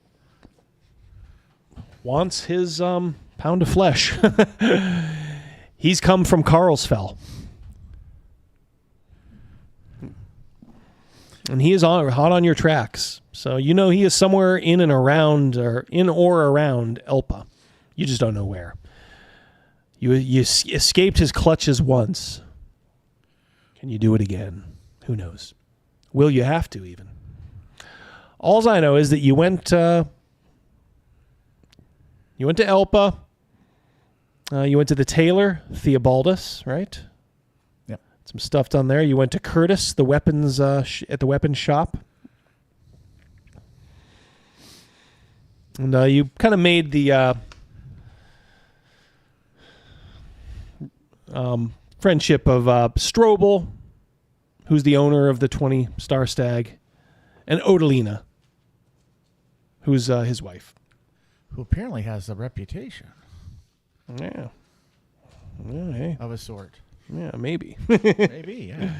wants his pound of flesh. He's come from Carlsfell. And he is hot on your tracks. So you know he is somewhere in or around Elpa. You just don't know where. You escaped his clutches once. Can you do it again? Who knows? Will you have to even? All I know is that you went to Elpa. You went to the tailor, Theobaldus, right? Yep. Some stuff done there. You went to Curtis, the weapons at the weapons shop. And you kind of made the friendship of Strobel, who's the owner of the 20 Star Stag, and Odalina, who's his wife. Who apparently has a reputation. Yeah. Hey. Of a sort. Yeah, maybe. Maybe, yeah.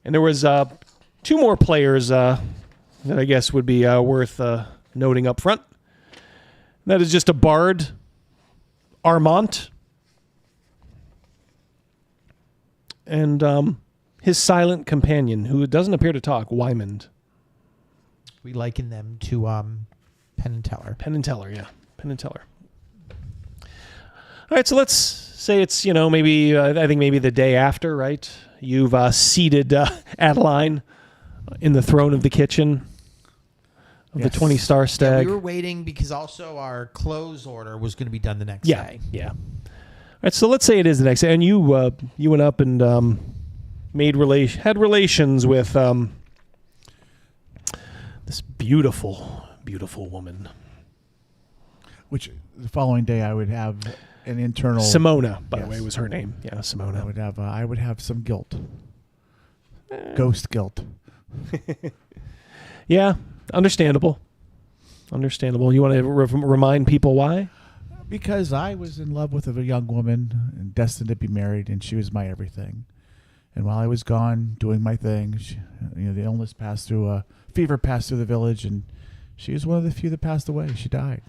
And there was 2 more players that I guess would be worth noting up front. That is just a bard, Armont, and his silent companion, who doesn't appear to talk, Wymond. We liken them to Penn and Teller. Penn and Teller, yeah. Penn and Teller. All right, so let's say it's, maybe, I think maybe the day after, right? You've seated Adeline in the throne of the kitchen of the 20 Star Stag. Yeah, we were waiting because also our clothes order was going to be done the next day. Yeah. All right, so let's say it is the next day, and you went up and had relations with this beautiful, beautiful woman. Which the following day I would have an internal... Simona, by the way, was her name. Yeah, Simona. I would have some guilt. Ghost guilt. Yeah, understandable. You want to remind people why? Because I was in love with a young woman and destined to be married, and she was my everything. And while I was gone doing my thing, the illness passed through, fever passed through the village, and she was one of the few that passed away. She died.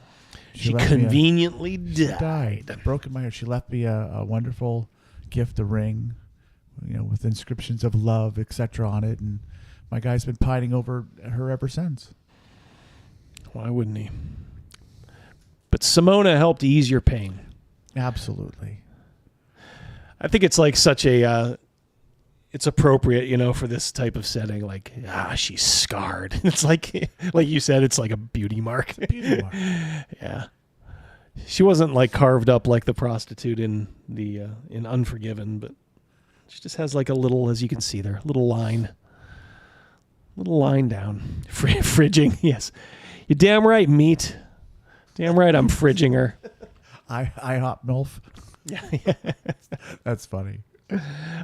She conveniently died. Broken my heart. She left me a wonderful gift, a ring, with inscriptions of love, etc. on it, and my guy's been pining over her ever since. Why wouldn't he? But Simona helped ease your pain. Absolutely. I think it's like such a... it's appropriate, for this type of setting. Like, she's scarred. It's like you said, it's like a beauty mark. Beauty mark. Yeah. She wasn't like carved up like the prostitute in in Unforgiven, but she just has like a little, as you can see there, little line down. Fridging, yes. You're damn right, meat. Damn right, I'm fridging her. IHOP MILF. Yeah. That's funny.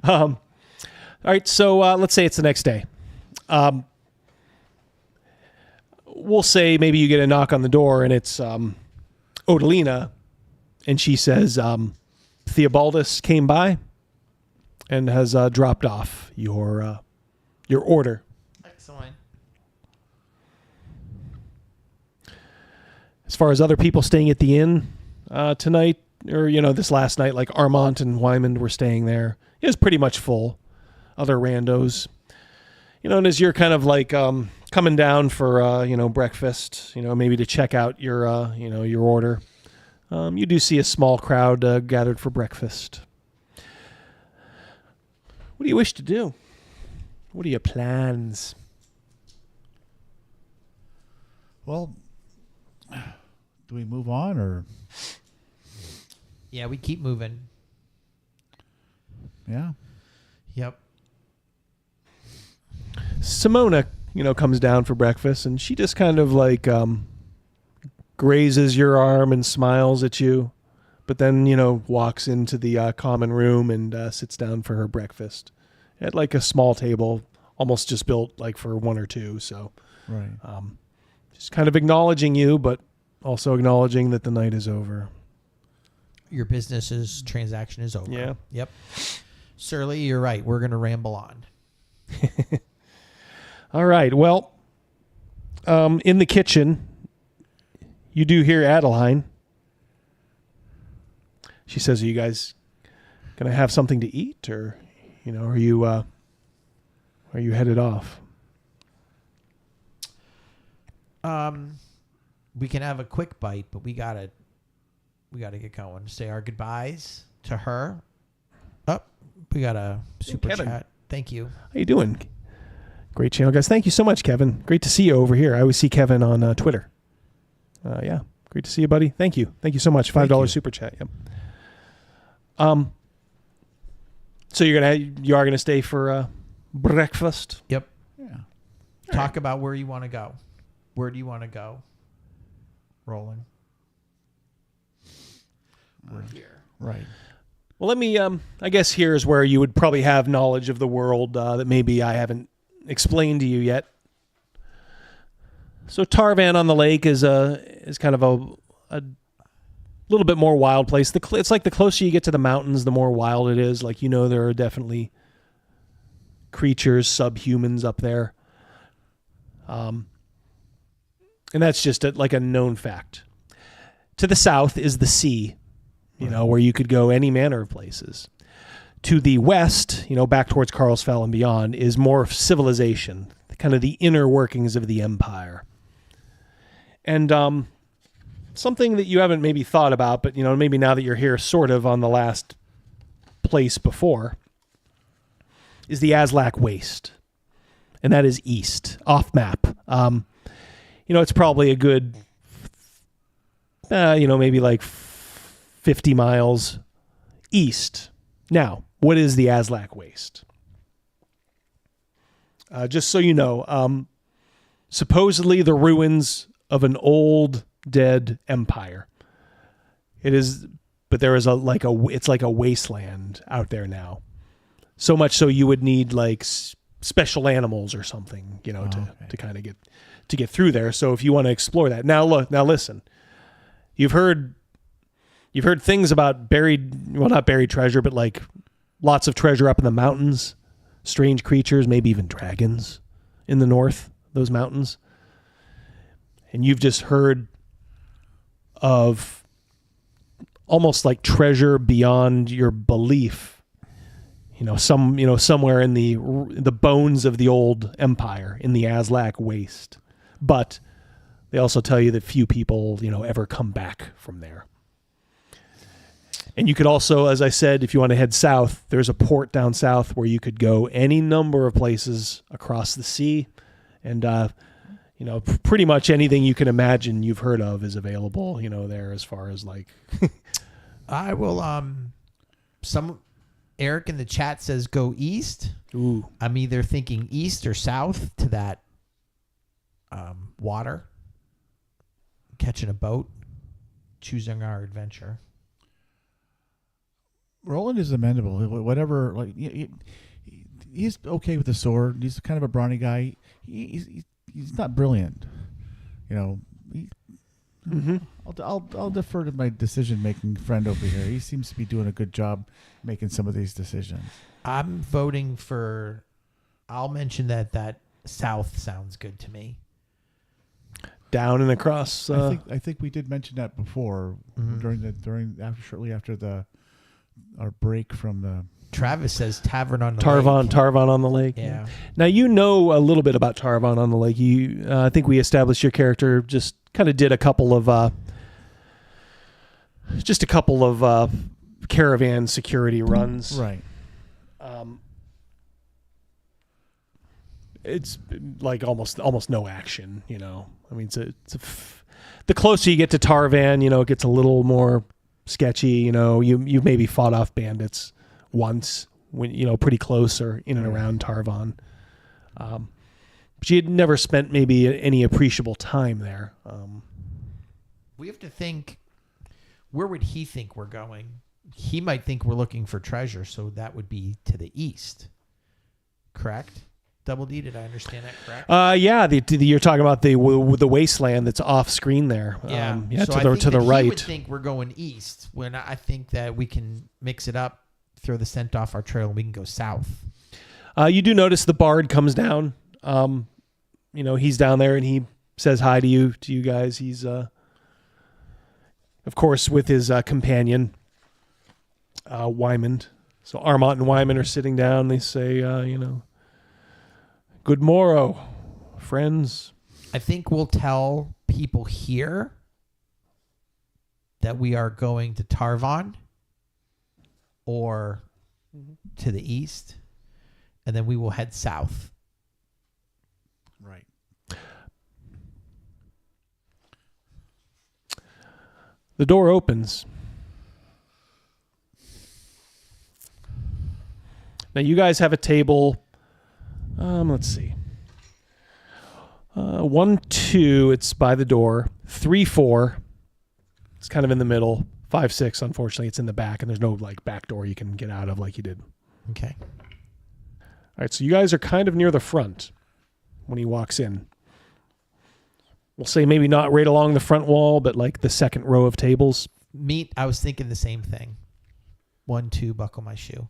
All right, so let's say it's the next day. We'll say maybe you get a knock on the door and it's Odalina, and she says Theobaldus came by and has dropped off your order. Excellent. As far as other people staying at the inn tonight, or this last night, like Armont and Wymond were staying there, it was pretty much full. Other randos, and as you're kind of like coming down for breakfast, maybe to check out your your order, you do see a small crowd gathered for breakfast. What do you wish to do? What are your plans? Well, do we move on or? Yeah, we keep moving. Yeah. Yep. Simona, comes down for breakfast, and she just kind of like grazes your arm and smiles at you, but then, walks into the common room and sits down for her breakfast at like a small table, almost just built like for one or two. So, right. Just kind of acknowledging you, but also acknowledging that the night is over. Your transaction is over. Yeah. Yep. Surly, you're right. We're going to ramble on. All right. Well, in the kitchen, you do hear Adeline. She says, "Are you guys gonna have something to eat, or are you headed off?" We can have a quick bite, but we gotta get going. Say our goodbyes to her. We got a super Kevin. chat. Thank you. How you doing? Great channel, guys. Thank you so much, Kevin. Great to see you over here. I always see Kevin on Twitter. Yeah, great to see you, buddy. Thank you so much. $5 super chat. Yep. So you are gonna stay for breakfast? Yep. Yeah. Talk about where you want to go. Where do you want to go? Roland. We're here. Right. Well, let me. I guess here is where you would probably have knowledge of the world that maybe I haven't explained to you yet. So Tarvan on the Lake is kind of a little bit more wild place. It's like the closer you get to the mountains, the more wild it is. Like, there are definitely creatures, subhumans up there. And that's just like a known fact. To the south is the sea, where you could go any manner of places. To the west, back towards Carlsfell and beyond, is more civilization, kind of the inner workings of the empire. And something that you haven't maybe thought about, but maybe now that you're here sort of on the last place before, is the Aslak Waste. And that is east, off map. It's probably a good, maybe like 50 miles east. Now, what is the Aslak Waste? Just so you know, supposedly the ruins of an old dead empire. It is, but there is it's like a wasteland out there now. So much so you would need like special animals or something, to kind of get through there. So if you want to explore that, now listen, you've heard things about not buried treasure, but like lots of treasure up in the mountains, strange creatures, maybe even dragons in the north, those mountains. And you've just heard of almost like treasure beyond your belief, somewhere in the bones of the old empire in the Aslak Waste. But they also tell you that few people, ever come back from there. And you could also, as I said, if you want to head south, there's a port down south where you could go any number of places across the sea. And, pretty much anything you can imagine you've heard of is available, there as far as like... I will, Eric in the chat says go east. Ooh. I'm either thinking east or south to that water, catching a boat, choosing our adventure. Roland is amendable. Whatever, like he's okay with the sword. He's kind of a brawny guy. He's not brilliant, Mm-hmm. I'll defer to my decision-making friend over here. He seems to be doing a good job making some of these decisions. I'm voting for. I'll mention that south sounds good to me. Down and across. I think we did mention that before shortly after our break from the. Travis says Tavern on the Tarvan, Lake. Tarvan on the Lake. Yeah. Now a little bit about Tarvan on the Lake. I think we established your character just kind of did a couple of caravan security runs. Right. It's like almost no action. I mean, the closer you get to Tarvan, it gets a little more sketchy. You maybe fought off bandits once when pretty close or in and around Tarvan, but you had never spent maybe any appreciable time there. We have to think, where would he think we're going? He might think we're looking for treasure, so that would be to the east, correct? Double D, did I understand that correct? Yeah, you're talking about the wasteland that's off screen there. Yeah, so to the right. He would think we're going east, when I think that we can mix it up, throw the scent off our trail, and we can go south. You do notice the bard comes down. He's down there and he says hi to you guys. He's, of course, with his companion, Wyman. So Armont and Wyman are sitting down. They say, good morrow, friends. I think we'll tell people here that we are going to Tarvon or to the east, and then we will head south. Right. The door opens. Now you guys have a table. Let's see. 1, 2, it's by the door. 3, 4, it's kind of in the middle. 5, 6, unfortunately, it's in the back, and there's no back door you can get out of like you did. Okay. All right, so you guys are kind of near the front when he walks in. We'll say maybe not right along the front wall, but like the second row of tables. I was thinking the same thing. 1, 2, buckle my shoe.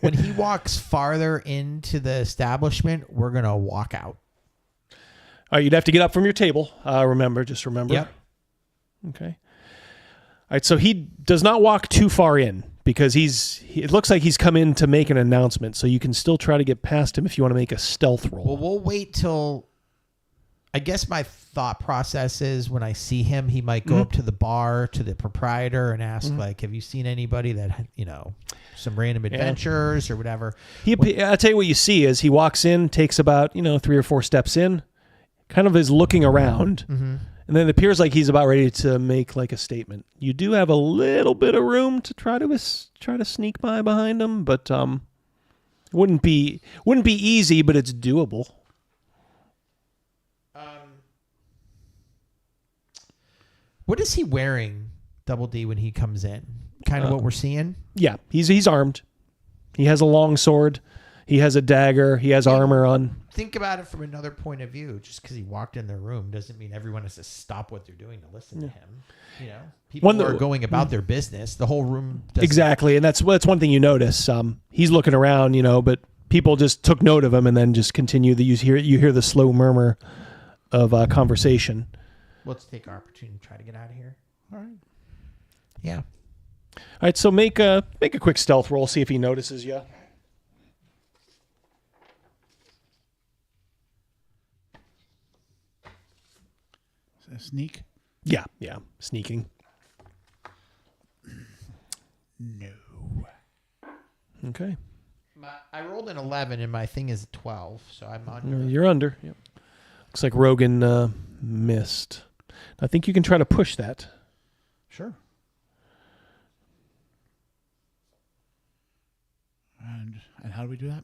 When he walks farther into the establishment, we're going to walk out. All right, you'd have to get up from your table. Remember. Yep. Okay. All right, so he does not walk too far in because it looks like he's come in to make an announcement, so you can still try to get past him if you want to make a stealth roll. Well, we'll wait till... I guess my thought process is when I see him, he might go up to the bar, to the proprietor, and ask, have you seen anybody that, some random adventures or whatever? I'll tell you what you see is he walks in, takes about, 3 or 4 steps in, kind of is looking around, and then it appears like he's about ready to make like a statement. You do have a little bit of room to try to sneak by behind him, but wouldn't be easy, but it's doable. What is he wearing, Double D, when he comes in? Kind of what we're seeing? Yeah, he's armed. He has a long sword. He has a dagger. He has armor on. Think about it from another point of view. Just because he walked in their room doesn't mean everyone has to stop what they're doing to listen to him. People are going about their business. The whole room doesn't... Exactly, and that's one thing you notice. He's looking around, but people just took note of him and then just continue. You hear the slow murmur of conversation. Let's take our opportunity to try to get out of here. All right. Yeah. All right, so make a quick stealth roll, see if he notices you. Is that a sneak? Yeah, sneaking. No. Okay. I rolled an 11 and my thing is a 12, so I'm under. You're under. Yep. Looks like Rogan missed. I think you can try to push that. Sure. And how do we do that?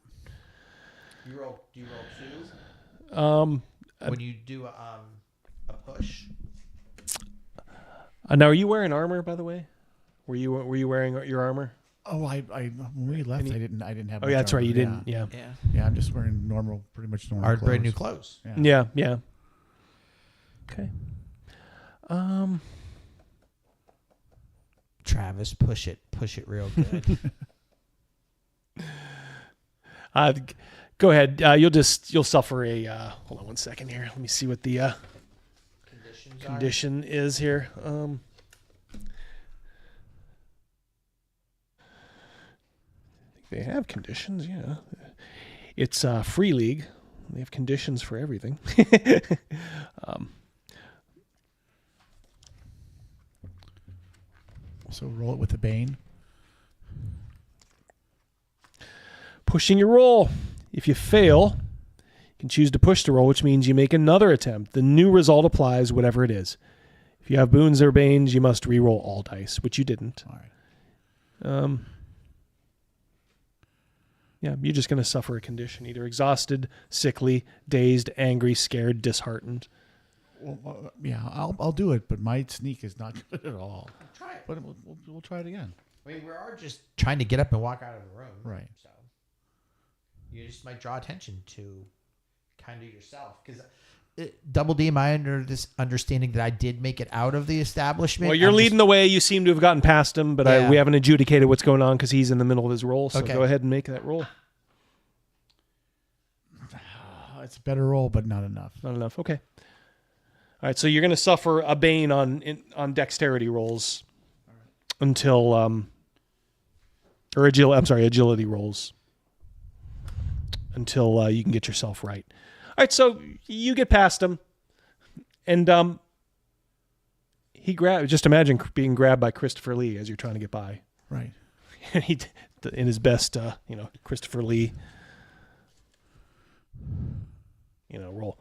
Do you roll twos? When you do a push. Now, are you wearing armor, by the way? Were you wearing your armor? Oh, I when we left, I didn't have. Oh, yeah, that's right. You armor. didn't. Yeah. I'm just wearing pretty much normal. Our clothes. brand new clothes. Yeah. Okay. Travis, push it real good. Go ahead. You'll suffer a. Hold on 1 second here. Let me see what the condition is here. They have conditions, yeah. It's free league. They have conditions for everything. So roll it with the Bane. Pushing your roll. If you fail, you can choose to push the roll, which means you make another attempt. The new result applies, whatever it is. If you have boons or banes, you must re-roll all dice, which you didn't. All right. Yeah, you're just going to suffer a condition, either exhausted, sickly, dazed, angry, scared, disheartened. Well, yeah, I'll do it, but my sneak is not good at all. Try it. But we'll try it again. I mean, we are just trying to get up and walk out of the room. Right. So you just might draw attention to kind of yourself. Because Double D, am I under this understanding that I did make it out of the establishment? Well, you're leading the way. You seem to have gotten past him, but Yeah. we haven't adjudicated what's going on because he's in the middle of his roll. So Okay. go ahead and make that roll. It's a better roll, but not enough. Not enough. Okay. All right, so you're going to suffer a bane on dexterity rolls until agility rolls until you can get yourself right. All right, so you get past him, and just imagine being grabbed by Christopher Lee as you're trying to get by. Right. And he, in his best, Christopher Lee, roll.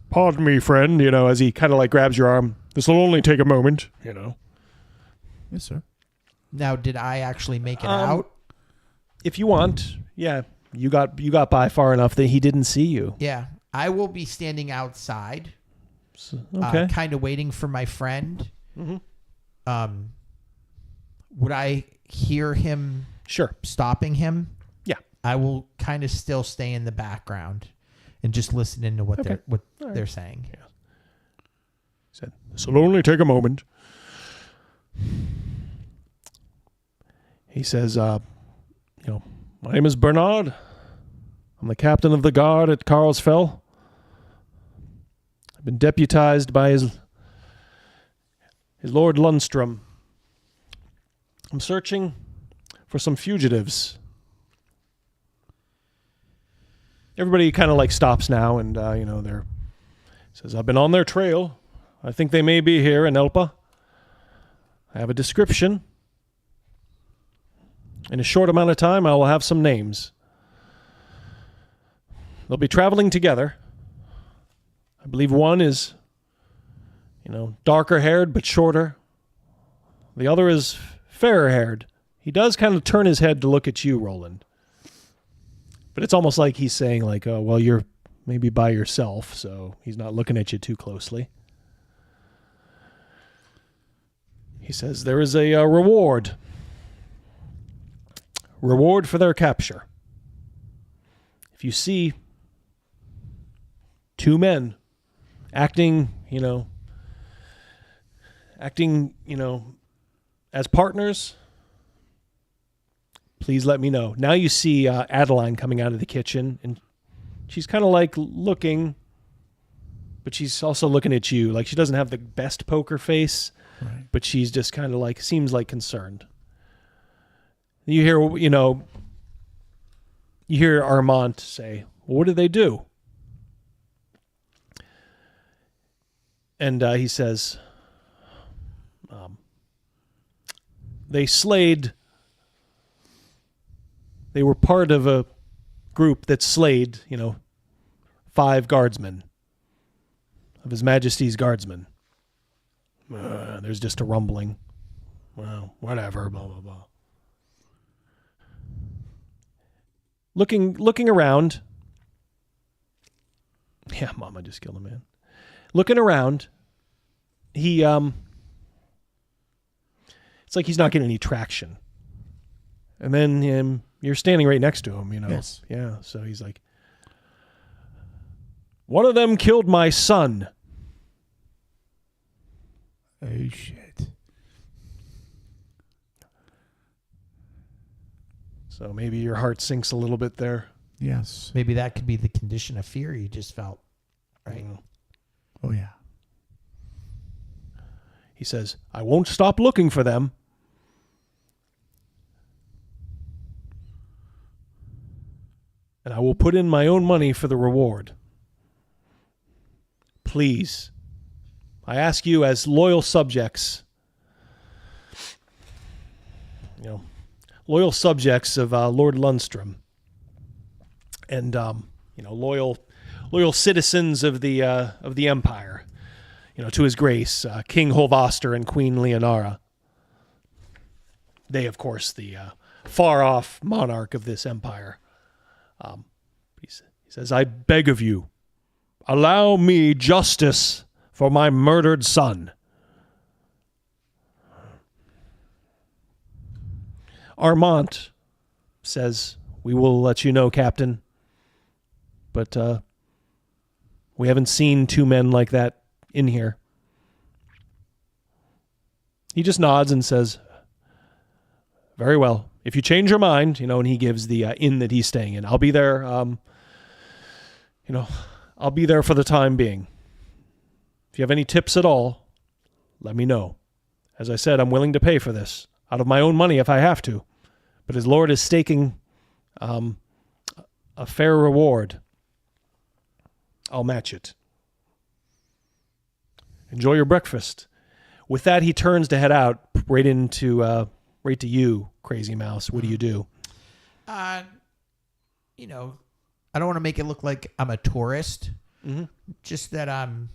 Pardon me, friend, as he kind of like grabs your arm. This will only take a moment, Yes, sir. Now, did I actually make it out? If you want, yeah. You got by far enough that he didn't see you. Yeah. I will be standing outside. Okay. Kind of waiting for my friend. Mm-hmm. Would I hear him stopping him? Yeah. I will kind of still stay in the background and just listen into what they're saying. Yeah. He said, this will only take a moment. He says, my name is Bernard. I'm the captain of the guard at Carlsfell. I've been deputized by his Lord Lundstrom. I'm searching for some fugitives. Everybody kind of like stops now, and they're says, I've been on their trail. I think they may be here in Elpa. I have a description. In a short amount of time, I will have some names. They'll be traveling together. I believe one is, darker haired but shorter. The other is fairer haired. He does kind of turn his head to look at you, Roland. But it's almost like he's saying, like, oh, well, you're maybe by yourself, so he's not looking at you too closely. He says, there is a reward. Reward for their capture. If you see two men acting, as partners, please let me know. Now you see Adeline coming out of the kitchen, and she's kind of like looking, but she's also looking at you. Like she doesn't have the best poker face, right, but she's just kind of like, seems like concerned. You hear Armand say, well, what did they do? And he says, they were part of a group that slayed, 5 guardsmen of His Majesty's guardsmen. There's just a rumbling. Well, whatever, blah, blah, blah. Looking around. Yeah, Mama just killed a man. Looking around, he, it's like he's not getting any traction. And then you're standing right next to him, Yes. Yeah, so he's like, one of them killed my son. Oh, shit. So maybe your heart sinks a little bit there. Yes. Maybe that could be the condition of fear you just felt, right? Oh, yeah. He says, I won't stop looking for them. And I will put in my own money for the reward. Please, I ask you as loyal subjects, loyal subjects of Lord Lundstrom, and loyal citizens of the Empire, to His Grace, King Holvaster and Queen Leonara. They, of course, the far-off monarch of this empire. He says, I beg of you, allow me justice for my murdered son. Armand says, we will let you know, Captain. But we haven't seen 2 men like that in here. He just nods and says, very well. If you change your mind, and he gives the inn that he's staying in. I'll be there I'll be there for the time being. If you have any tips at all, let me know. As I said, I'm willing to pay for this out of my own money if I have to. But his lord is staking a fair reward. I'll match it. Enjoy your breakfast. With that, he turns to head out right to you, Crazymouse. What do you do? I don't want to make it look like I'm a tourist. Mm-hmm. Just that I'm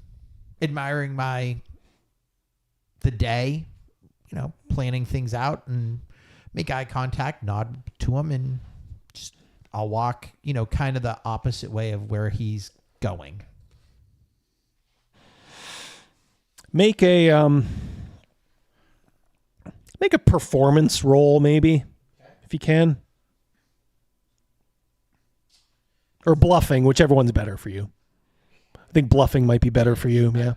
admiring the day, planning things out, and make eye contact, nod to him, and just I'll walk, kind of the opposite way of where he's going. Make a performance roll, maybe, if you can. Or bluffing, whichever one's better for you. I think bluffing might be better for you. Yeah.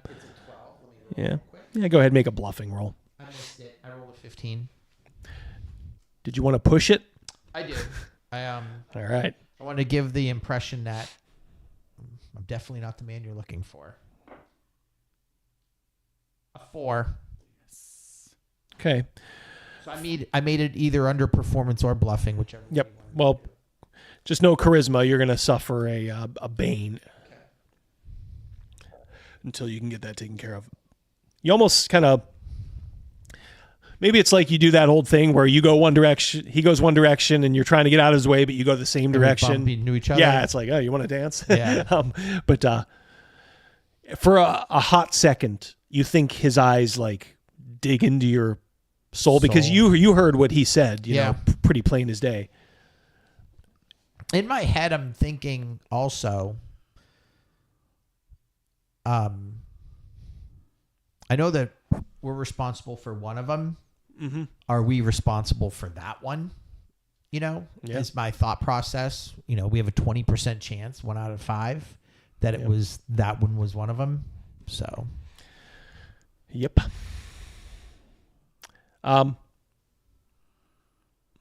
Yeah. Yeah. Go ahead and make a bluffing roll. I missed it. I rolled a 15. Did you want to push it? I did. All right. I want to give the impression that I'm definitely not the man you're looking for. A 4. Okay. So I made it either under performance or bluffing, whichever. Yep. Well, just no charisma. You're going to suffer a bane until you can get that taken care of. You almost kind of, maybe it's like you do that old thing where you go one direction, he goes one direction, and you're trying to get out of his way, but you go the same direction. Bump into each other. Yeah, it's like, oh, you want to dance? Yeah. But for a hot second, you think his eyes like dig into your soul because you heard what he said. You know, pretty plain as day. In my head, I'm thinking also, I know that we're responsible for one of them. Mm-hmm. Are we responsible for that one? Is my thought process. We have a 20% chance, 1 out of 5, that it was that one was one of them. So, yep.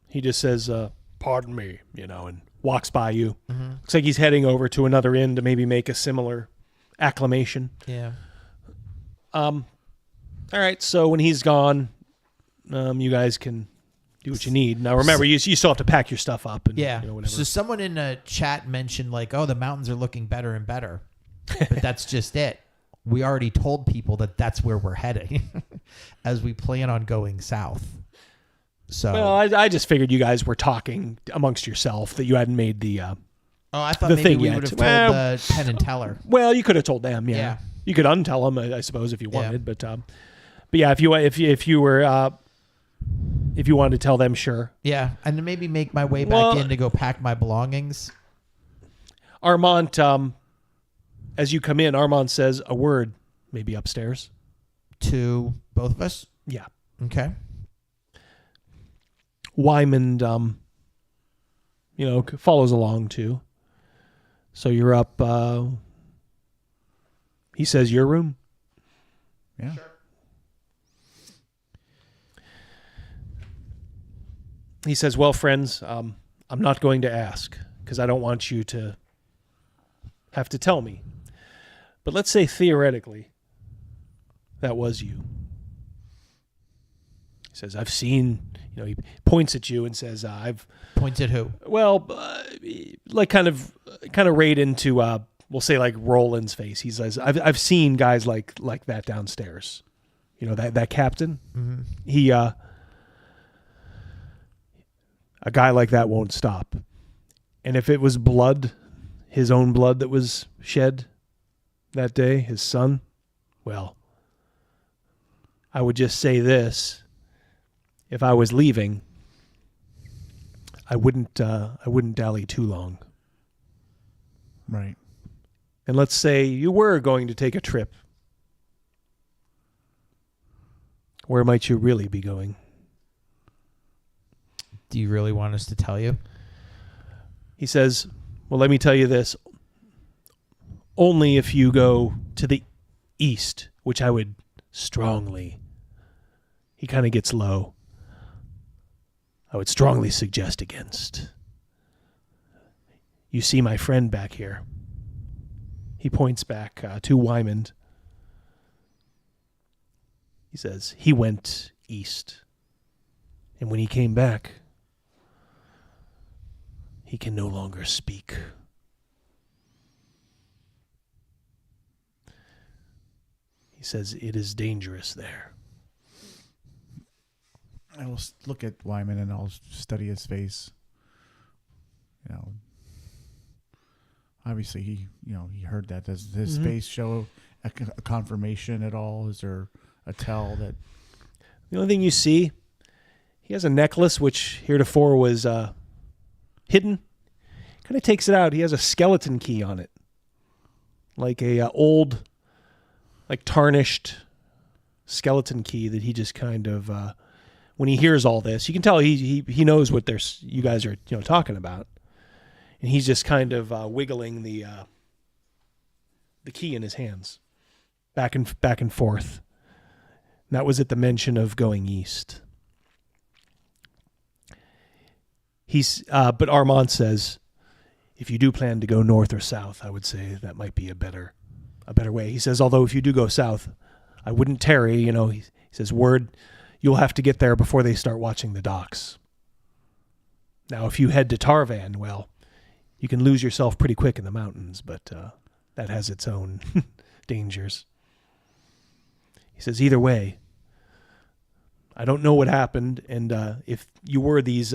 He just says, "Pardon me," and walks by you. Mm-hmm. Looks like he's heading over to another inn to maybe make a similar acclamation. Yeah. All right. So when he's gone, you guys can do what you need. Now remember, you still have to pack your stuff up. And, whatever. So someone in the chat mentioned like, "Oh, the mountains are looking better and better," but that's just it. We already told people that that's where we're heading, as we plan on going south. So, well, I just figured you guys were talking amongst yourself that you hadn't made the. I thought the maybe thing we yet. would have told the Penn and Teller. Well, you could have told them. Yeah. You could untell them, I suppose, if you wanted. But yeah, if you wanted to tell them, sure. Yeah, and then maybe make my way back in to go pack my belongings. Armand, as you come in, Armand says a word, maybe upstairs. To both of us? Yeah. Okay. Wyman, follows along too. So you're up. He says your room. Yeah. Sure. He says, "Well, friends, I'm not going to ask because I don't want you to have to tell me. But let's say theoretically that was you." He says, "I've seen." He points at you and says, "I've." Points at who? Well, like kind of right into we'll say like Roland's face. He says, "I've seen guys like that downstairs. That captain. Mm-hmm. He a guy like that won't stop. And if it was blood, his own blood that was shed that day, his son, well, I would just say this. If I was leaving, I wouldn't dally too long. Right. And let's say you were going to take a trip. Where might you really be going?" Do you really want us to tell you? He says, "Well, let me tell you this. Only if you go to the east, which I would strongly," he kind of gets low, "I would strongly suggest against. You see my friend back here. He points back to Wyman. He says, he went east. And when he came back, he can no longer speak. He says, it is dangerous there. I will look at Wyman and I'll study his face. You know, obviously he heard that. Does his face show a confirmation at all? Is there a tell that? The only thing you see, he has a necklace which heretofore was hidden. Kind of takes it out. He has a skeleton key on it, like a old, like tarnished skeleton key that he just kind of. When he hears all this, you can tell he knows what you guys are talking about, and he's just kind of wiggling the key in his hands, back and forth. And that was at the mention of going east. But Armand says, if you do plan to go north or south, I would say that might be a better way. He says, although if you do go south, I wouldn't tarry. He says, word. You'll have to get there before they start watching the docks. Now, if you head to Tarvan, well, you can lose yourself pretty quick in the mountains, but that has its own dangers. He says, either way, I don't know what happened, and if you were these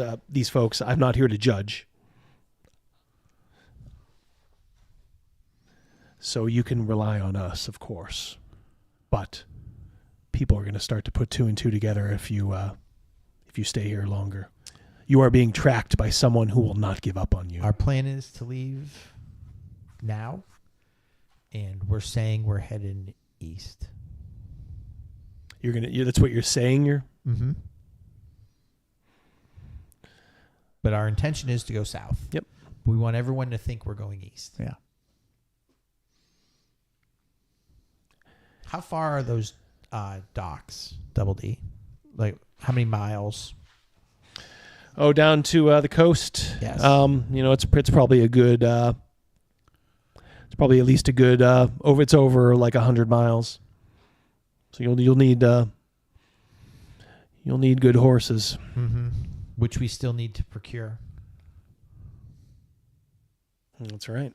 folks, I'm not here to judge. So you can rely on us, of course, but people are going to start to put two and two together if you stay here longer. You are being tracked by someone who will not give up on you. Our plan is to leave now, and we're saying we're heading east. That's what you're saying. Mm-hmm. But our intention is to go south. Yep. We want everyone to think we're going east. Yeah. How far are those docks, Double D? Like, how many miles? Oh, down to the coast. Yes. It's probably a good. It's probably at least a good. It's over like 100 miles. So you'll need good horses. Mm-hmm. Which we still need to procure. That's right.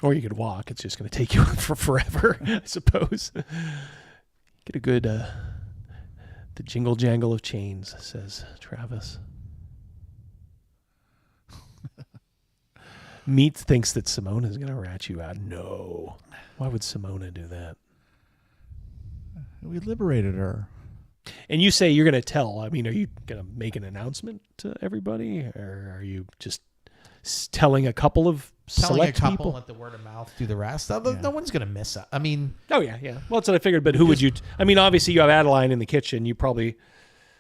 Or you could walk. It's just going to take you for forever, I suppose. Get a good, the jingle jangle of chains, says Travis. Meat thinks that Simone is going to rat you out. No. Why would Simona do that? We liberated her. And you say you're going to tell. I mean, are you going to make an announcement to everybody? Or are you just telling a couple of select people? Let the word of mouth do the rest. No one's going to miss it. I mean... Oh, yeah. Well, that's what I figured, but who would you... I mean, obviously, you have Adeline in the kitchen. You probably...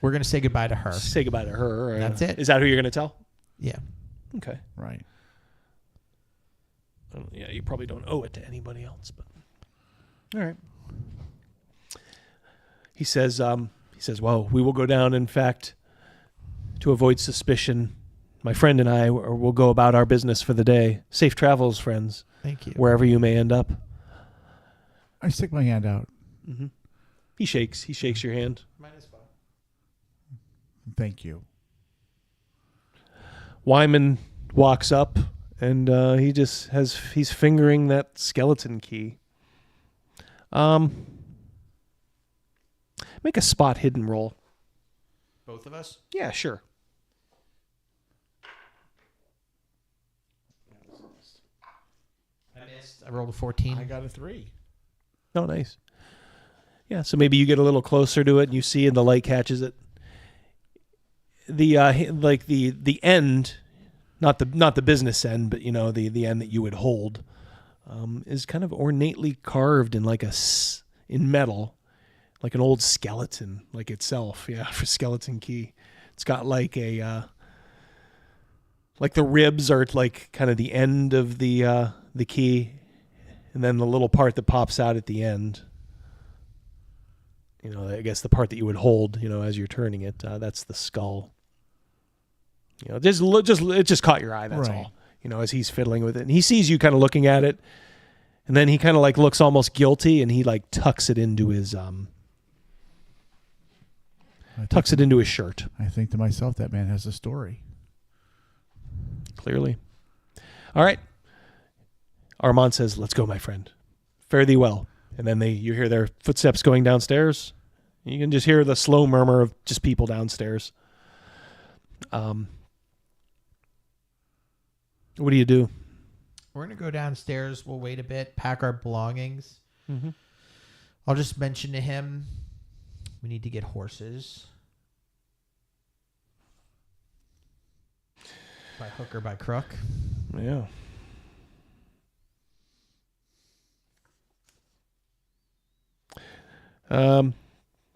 We're going to say goodbye to her. Say goodbye to her. That's it. Is that who you're going to tell? Yeah. Okay. Right. Yeah, you probably don't owe it to anybody else, but... All right. He says, well, we will go down, in fact, to avoid suspicion. My friend and I will go about our business for the day. Safe travels, friends. Thank you. Wherever you may end up. I stick my hand out. Mm-hmm. He shakes your hand. Mine as well. Thank you. Wyman walks up, and he's fingering that skeleton key. Make a spot hidden roll. Both of us? Yeah, sure. I missed. I rolled a 14. I got a 3. Oh, nice. Yeah, so maybe you get a little closer to it, and you see, and the light catches it. The end, not the business end, but the end that you would hold, is kind of ornately carved in in metal. Like an old skeleton, like itself, for skeleton key. It's got like the ribs are like kind of the end of the key, and then the little part that pops out at the end. I guess the part that you would hold, as you're turning it, that's the skull. It just caught your eye. That's right. all. as he's fiddling with it. And he sees you kind of looking at it, and then he kind of like looks almost guilty, and he like tucks it into his shirt. I think to myself, that man has a story. Clearly. All right. Armand says, "Let's go, my friend. Fare thee well." And then you hear their footsteps going downstairs. You can just hear the slow murmur of just people downstairs. What do you do? We're going to go downstairs. We'll wait a bit, pack our belongings. Mm-hmm. I'll just mention to him, we need to get horses. By hook or by crook. Yeah.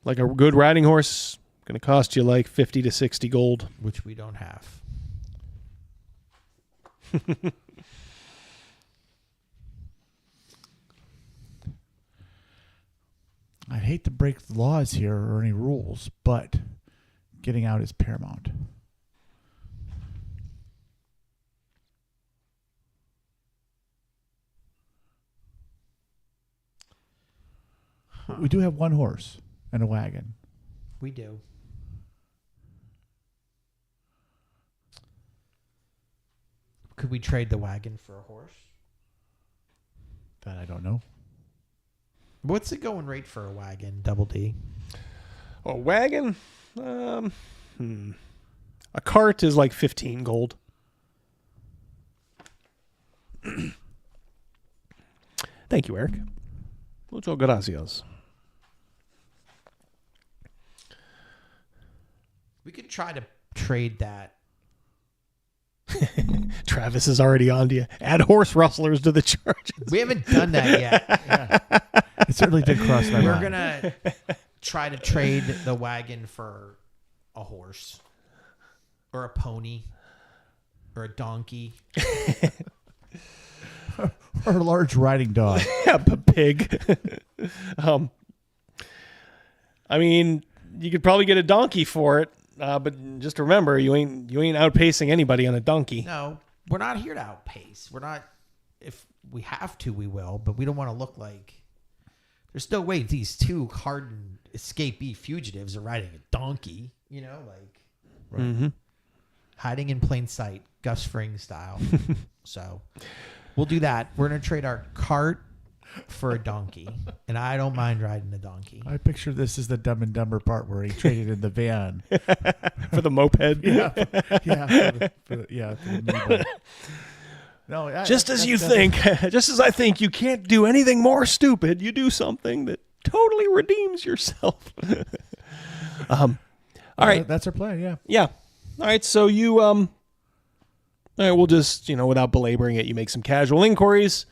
Like a good riding horse, going to cost you like 50 to 60 gold. Which we don't have. I'd hate to break the laws here or any rules, but getting out is paramount. We do have one horse and a wagon. We do. Could we trade the wagon for a horse? That I don't know. What's the going rate for a wagon, Double D? A wagon? A cart is like 15 gold. Thank you, Eric. Muchas gracias. We could try to trade that. Travis is already on to you. Add horse rustlers to the charges. We haven't done that yet. Yeah. It certainly did cross my mind. We're going to try to trade the wagon for a horse or a pony or a donkey. Or a large riding dog. Yeah, a pig. I mean, you could probably get a donkey for it, but just remember, you ain't outpacing anybody on a donkey. No, we're not here to outpace. We're not. If we have to, we will, but we don't want to look like. There's no way these two hardened escapee fugitives are riding a donkey. Mm-hmm. Hiding in plain sight, Gus Fring style. So. We'll do that. We're going to trade our cart for a donkey. And I don't mind riding a donkey. I picture this as the Dumb and Dumber part where he traded in the van. For the moped? Yeah. For the minivan. No, just as I think you can't do anything more stupid, you do something that totally redeems yourself. All right. That's our plan, yeah. Yeah. All right, so you... All right, we'll just, without belaboring it, you make some casual inquiries.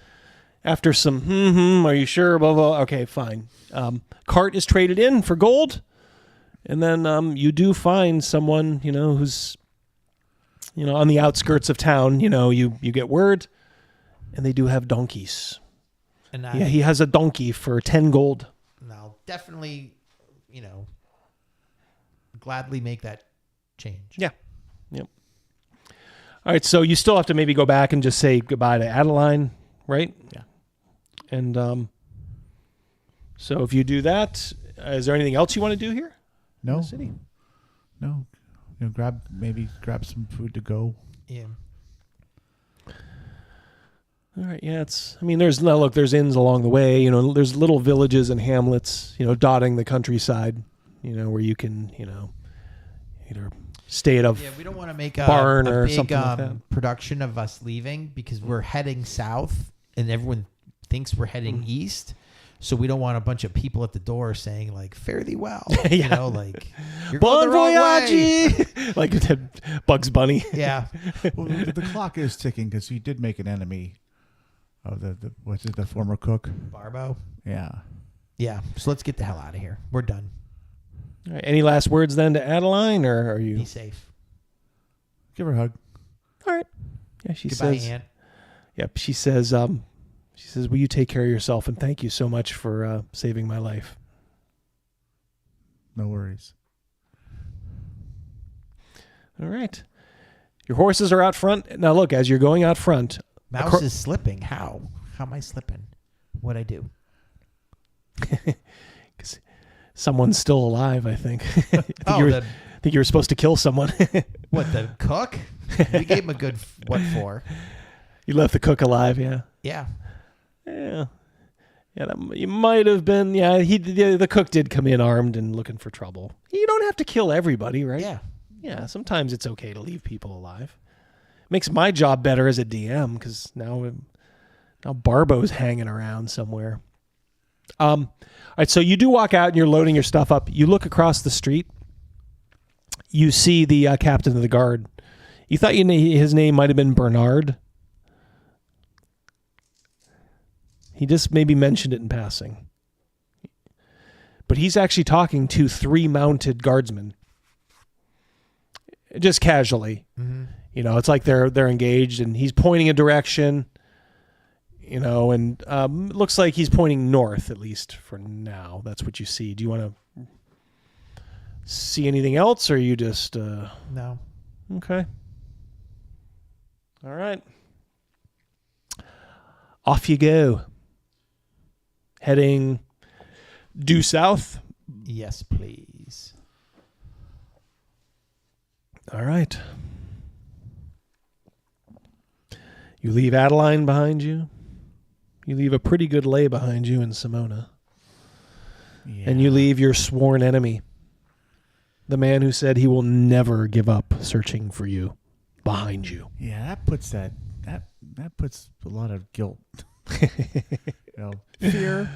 After some, are you sure? Blah, blah. Okay, fine. Cart is traded in for gold. And then you do find someone, who's, on the outskirts of town. You get word, and they do have donkeys. And he has a donkey for 10 gold. And I'll definitely, gladly make that change. Yeah. Yep. All right, so you still have to maybe go back and just say goodbye to Adeline, right? Yeah. And so if you do that, is there anything else you want to do here? No. In the city? No. Grab some food to go. Yeah. All right, yeah, there's inns along the way, there's little villages and hamlets, dotting the countryside, where you can, either stay at a we don't want to make barn a or big, something like that. production of us leaving because we're heading south and everyone thinks we're heading east. So we don't want a bunch of people at the door saying like, fare thee well. Yeah. You're Bon going the wrong way. voyage! Like Bugs Bunny. Yeah. Well, the clock is ticking because he did make an enemy of the former cook. Barbo? Yeah. Yeah. So let's get the hell out of here. We're done. All right, any last words then to Adeline, or are you... Be safe. Give her a hug. All right. Yeah, she Goodbye, says... Aunt. Yep, she says, will you take care of yourself, and thank you so much for saving my life. No worries. All right. Your horses are out front. Now look, as you're going out front. Mouse is slipping. How? How am I slipping? What'd I do? Someone's still alive, I think. I think you were supposed to kill someone. What, the cook? We gave him a good what for? You left the cook alive, yeah. Yeah. Yeah. Yeah, you might have been. Yeah, the cook did come in armed and looking for trouble. You don't have to kill everybody, right? Yeah. Yeah, sometimes it's okay to leave people alive. Makes my job better as a DM because now Barbo's hanging around somewhere. All right, so you do walk out and you're loading your stuff up. You look across the street. You see the captain of the guard. You thought his name might have been Bernard. He just maybe mentioned it in passing. But he's actually talking to 3 mounted guardsmen. Just casually. Mm-hmm. You know, it's like they're engaged and he's pointing a direction, you know, and it looks like he's pointing north, at least for now. That's what you see. Do you want to see anything else or you just... No. Okay. All right. Off you go. Heading due south? Yes, please. All right. You leave Adeline behind you. You leave a pretty good lay behind you in Simona. Yeah. And you leave your sworn enemy, the man who said he will never give up searching for you, behind you. Yeah, that puts that puts a lot of guilt. Fear.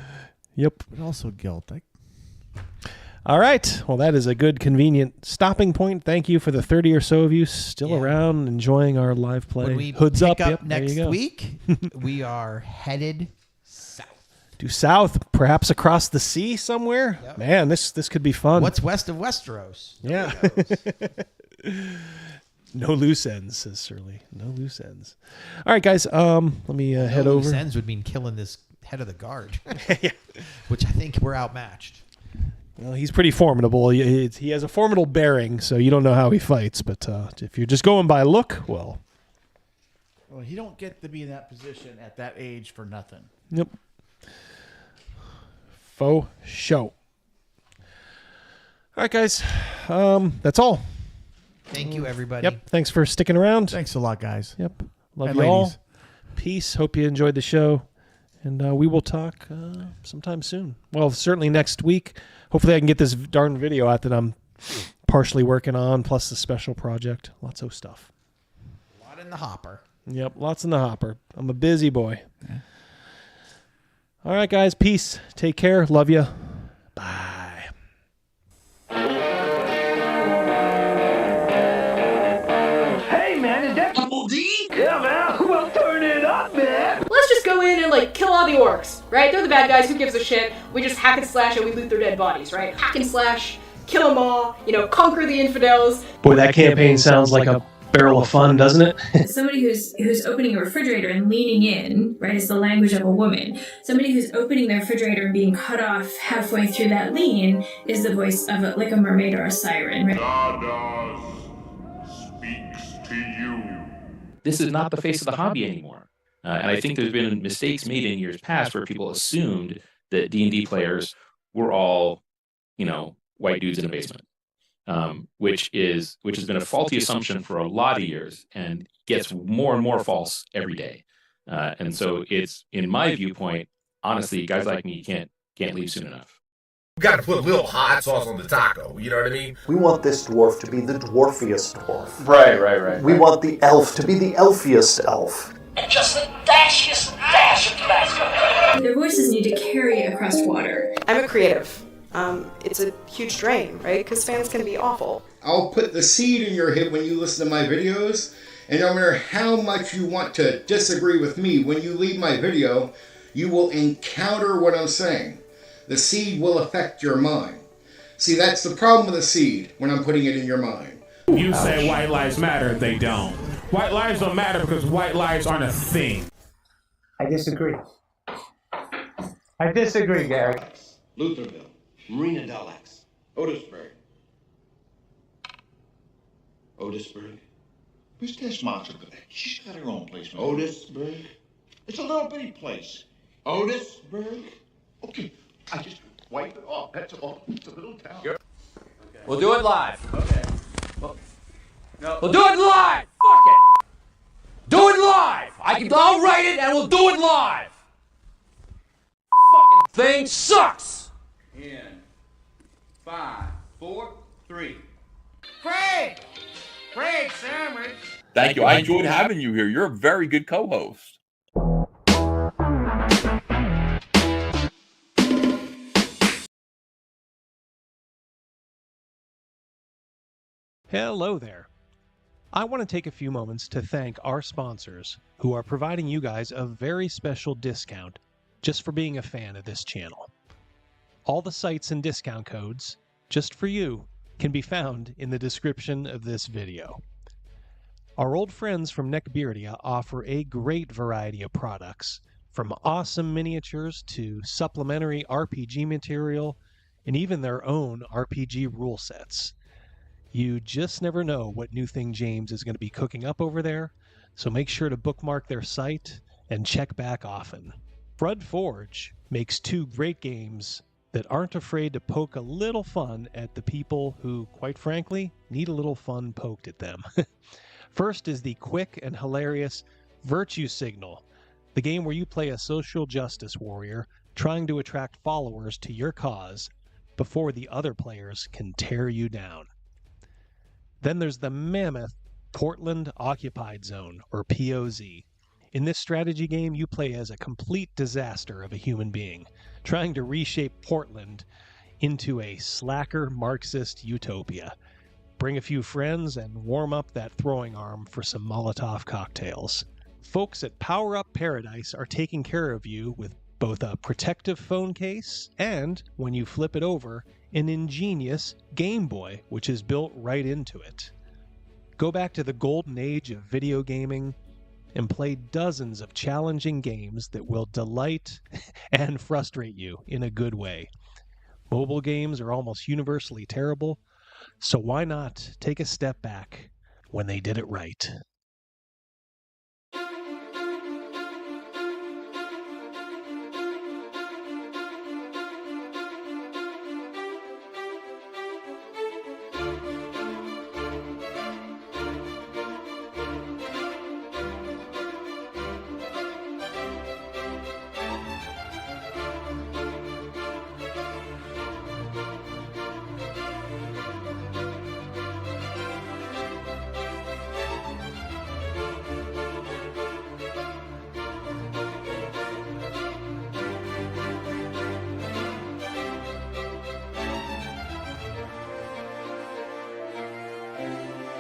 Yep. But also guilt. All right. Well, that is a good, convenient stopping point. Thank you for the 30 or so of you still around enjoying our live play. When we Hoods pick up. up Yep, next there you go. week, we are headed south. Due south, perhaps across the sea somewhere. Yep. Man, this could be fun. What's west of Westeros? Yeah. No loose ends, says Surly. No loose ends. All right, guys. Let me head over. Loose ends would mean killing this head of the guard, which I think we're outmatched. Well, he's pretty formidable. He has a formidable bearing, so you don't know how he fights. But if you're just going by look, well, you don't get to be in that position at that age for nothing. Yep. Faux show. All right, guys. That's all. Thank you, everybody. Yep. Thanks for sticking around. Thanks a lot, guys. Yep. Love And you all. ladies. Peace. Hope you enjoyed the show. And we will talk sometime soon. Well, certainly next week. Hopefully I can get this darn video out that I'm partially working on, plus the special project. Lots of stuff. A lot in the hopper. Yep, lots in the hopper. I'm a busy boy. Yeah. All right, guys. Peace. Take care. Love you. Bye. Hey, man, is that Double D? Yeah, man. Well, turn it up, man. Let's just go in and, kill all the orcs, right? They're the bad guys, who gives a shit? We just hack and slash and we loot their dead bodies, right? Hack and slash, kill them all, conquer the infidels. Boy, that campaign sounds like a barrel of fun, doesn't it? Somebody who's opening a refrigerator and leaning in, right, is the language of a woman. Somebody who's opening their refrigerator and being cut off halfway through that lean is the voice of a mermaid or a siren, right? Speaks to you. This is not the face of the hobby anymore. And I think there's been mistakes made in years past where people assumed that D&D players were all, white dudes in a basement, which has been a faulty assumption for a lot of years and gets more and more false every day. And so it's, in my viewpoint, honestly, guys like me can't leave soon enough. We got to put a little hot sauce on the taco, you know what I mean? We want this dwarf to be the dwarfiest dwarf. Right. We want the elf to be the elfiest elf. And just the dashiest dash of Tabasco. Their voices need to carry across water. I'm a creative. It's a huge drain, right? Because fans can be awful. I'll put the seed in your head when you listen to my videos, and no matter how much you want to disagree with me, when you leave my video, you will encounter what I'm saying. The seed will affect your mind. See, that's the problem with the seed when I'm putting it in your mind. You say white lives matter, they don't. White lives don't matter because white lives aren't a thing. I disagree. I disagree, Gary. Lutherville, Marina Del X, Otisburg. Otisburg, Where's this monster? She's got her own place. Otisburg? It's a little bitty place. Otisburg? Okay, I just wipe it off. That's all. It's a little town. We'll do it live. Okay. We'll do it live! Fuck it! Do it live! I'll write it and we'll do it live! Fucking thing sucks! In 5, 4, 3. Craig! Craig Sandwich! Thank you. I enjoyed having you here. You're a very good co-host. Hello there. I want to take a few moments to thank our sponsors who are providing you guys a very special discount just for being a fan of this channel. All the sites and discount codes, just for you, can be found in the description of this video. Our old friends from Neckbeardia offer a great variety of products, from awesome miniatures to supplementary RPG material and even their own RPG rule sets. You just never know what new thing James is going to be cooking up over there, so make sure to bookmark their site and check back often. Crud Forge makes two great games that aren't afraid to poke a little fun at the people who, quite frankly, need a little fun poked at them. First is the quick and hilarious Virtue Signal, the game where you play a social justice warrior trying to attract followers to your cause before the other players can tear you down. Then there's the mammoth Portland Occupied Zone, or POZ. In this strategy game, you play as a complete disaster of a human being, trying to reshape Portland into a slacker Marxist utopia. Bring a few friends and warm up that throwing arm for some Molotov cocktails. Folks at Power Up Paradise are taking care of you with both a protective phone case and, when you flip it over, an ingenious Gameboy, which is built right into it. Go back to the golden age of video gaming and play dozens of challenging games that will delight and frustrate you in a good way. Mobile games are almost universally terrible, so why not take a step back when they did it right?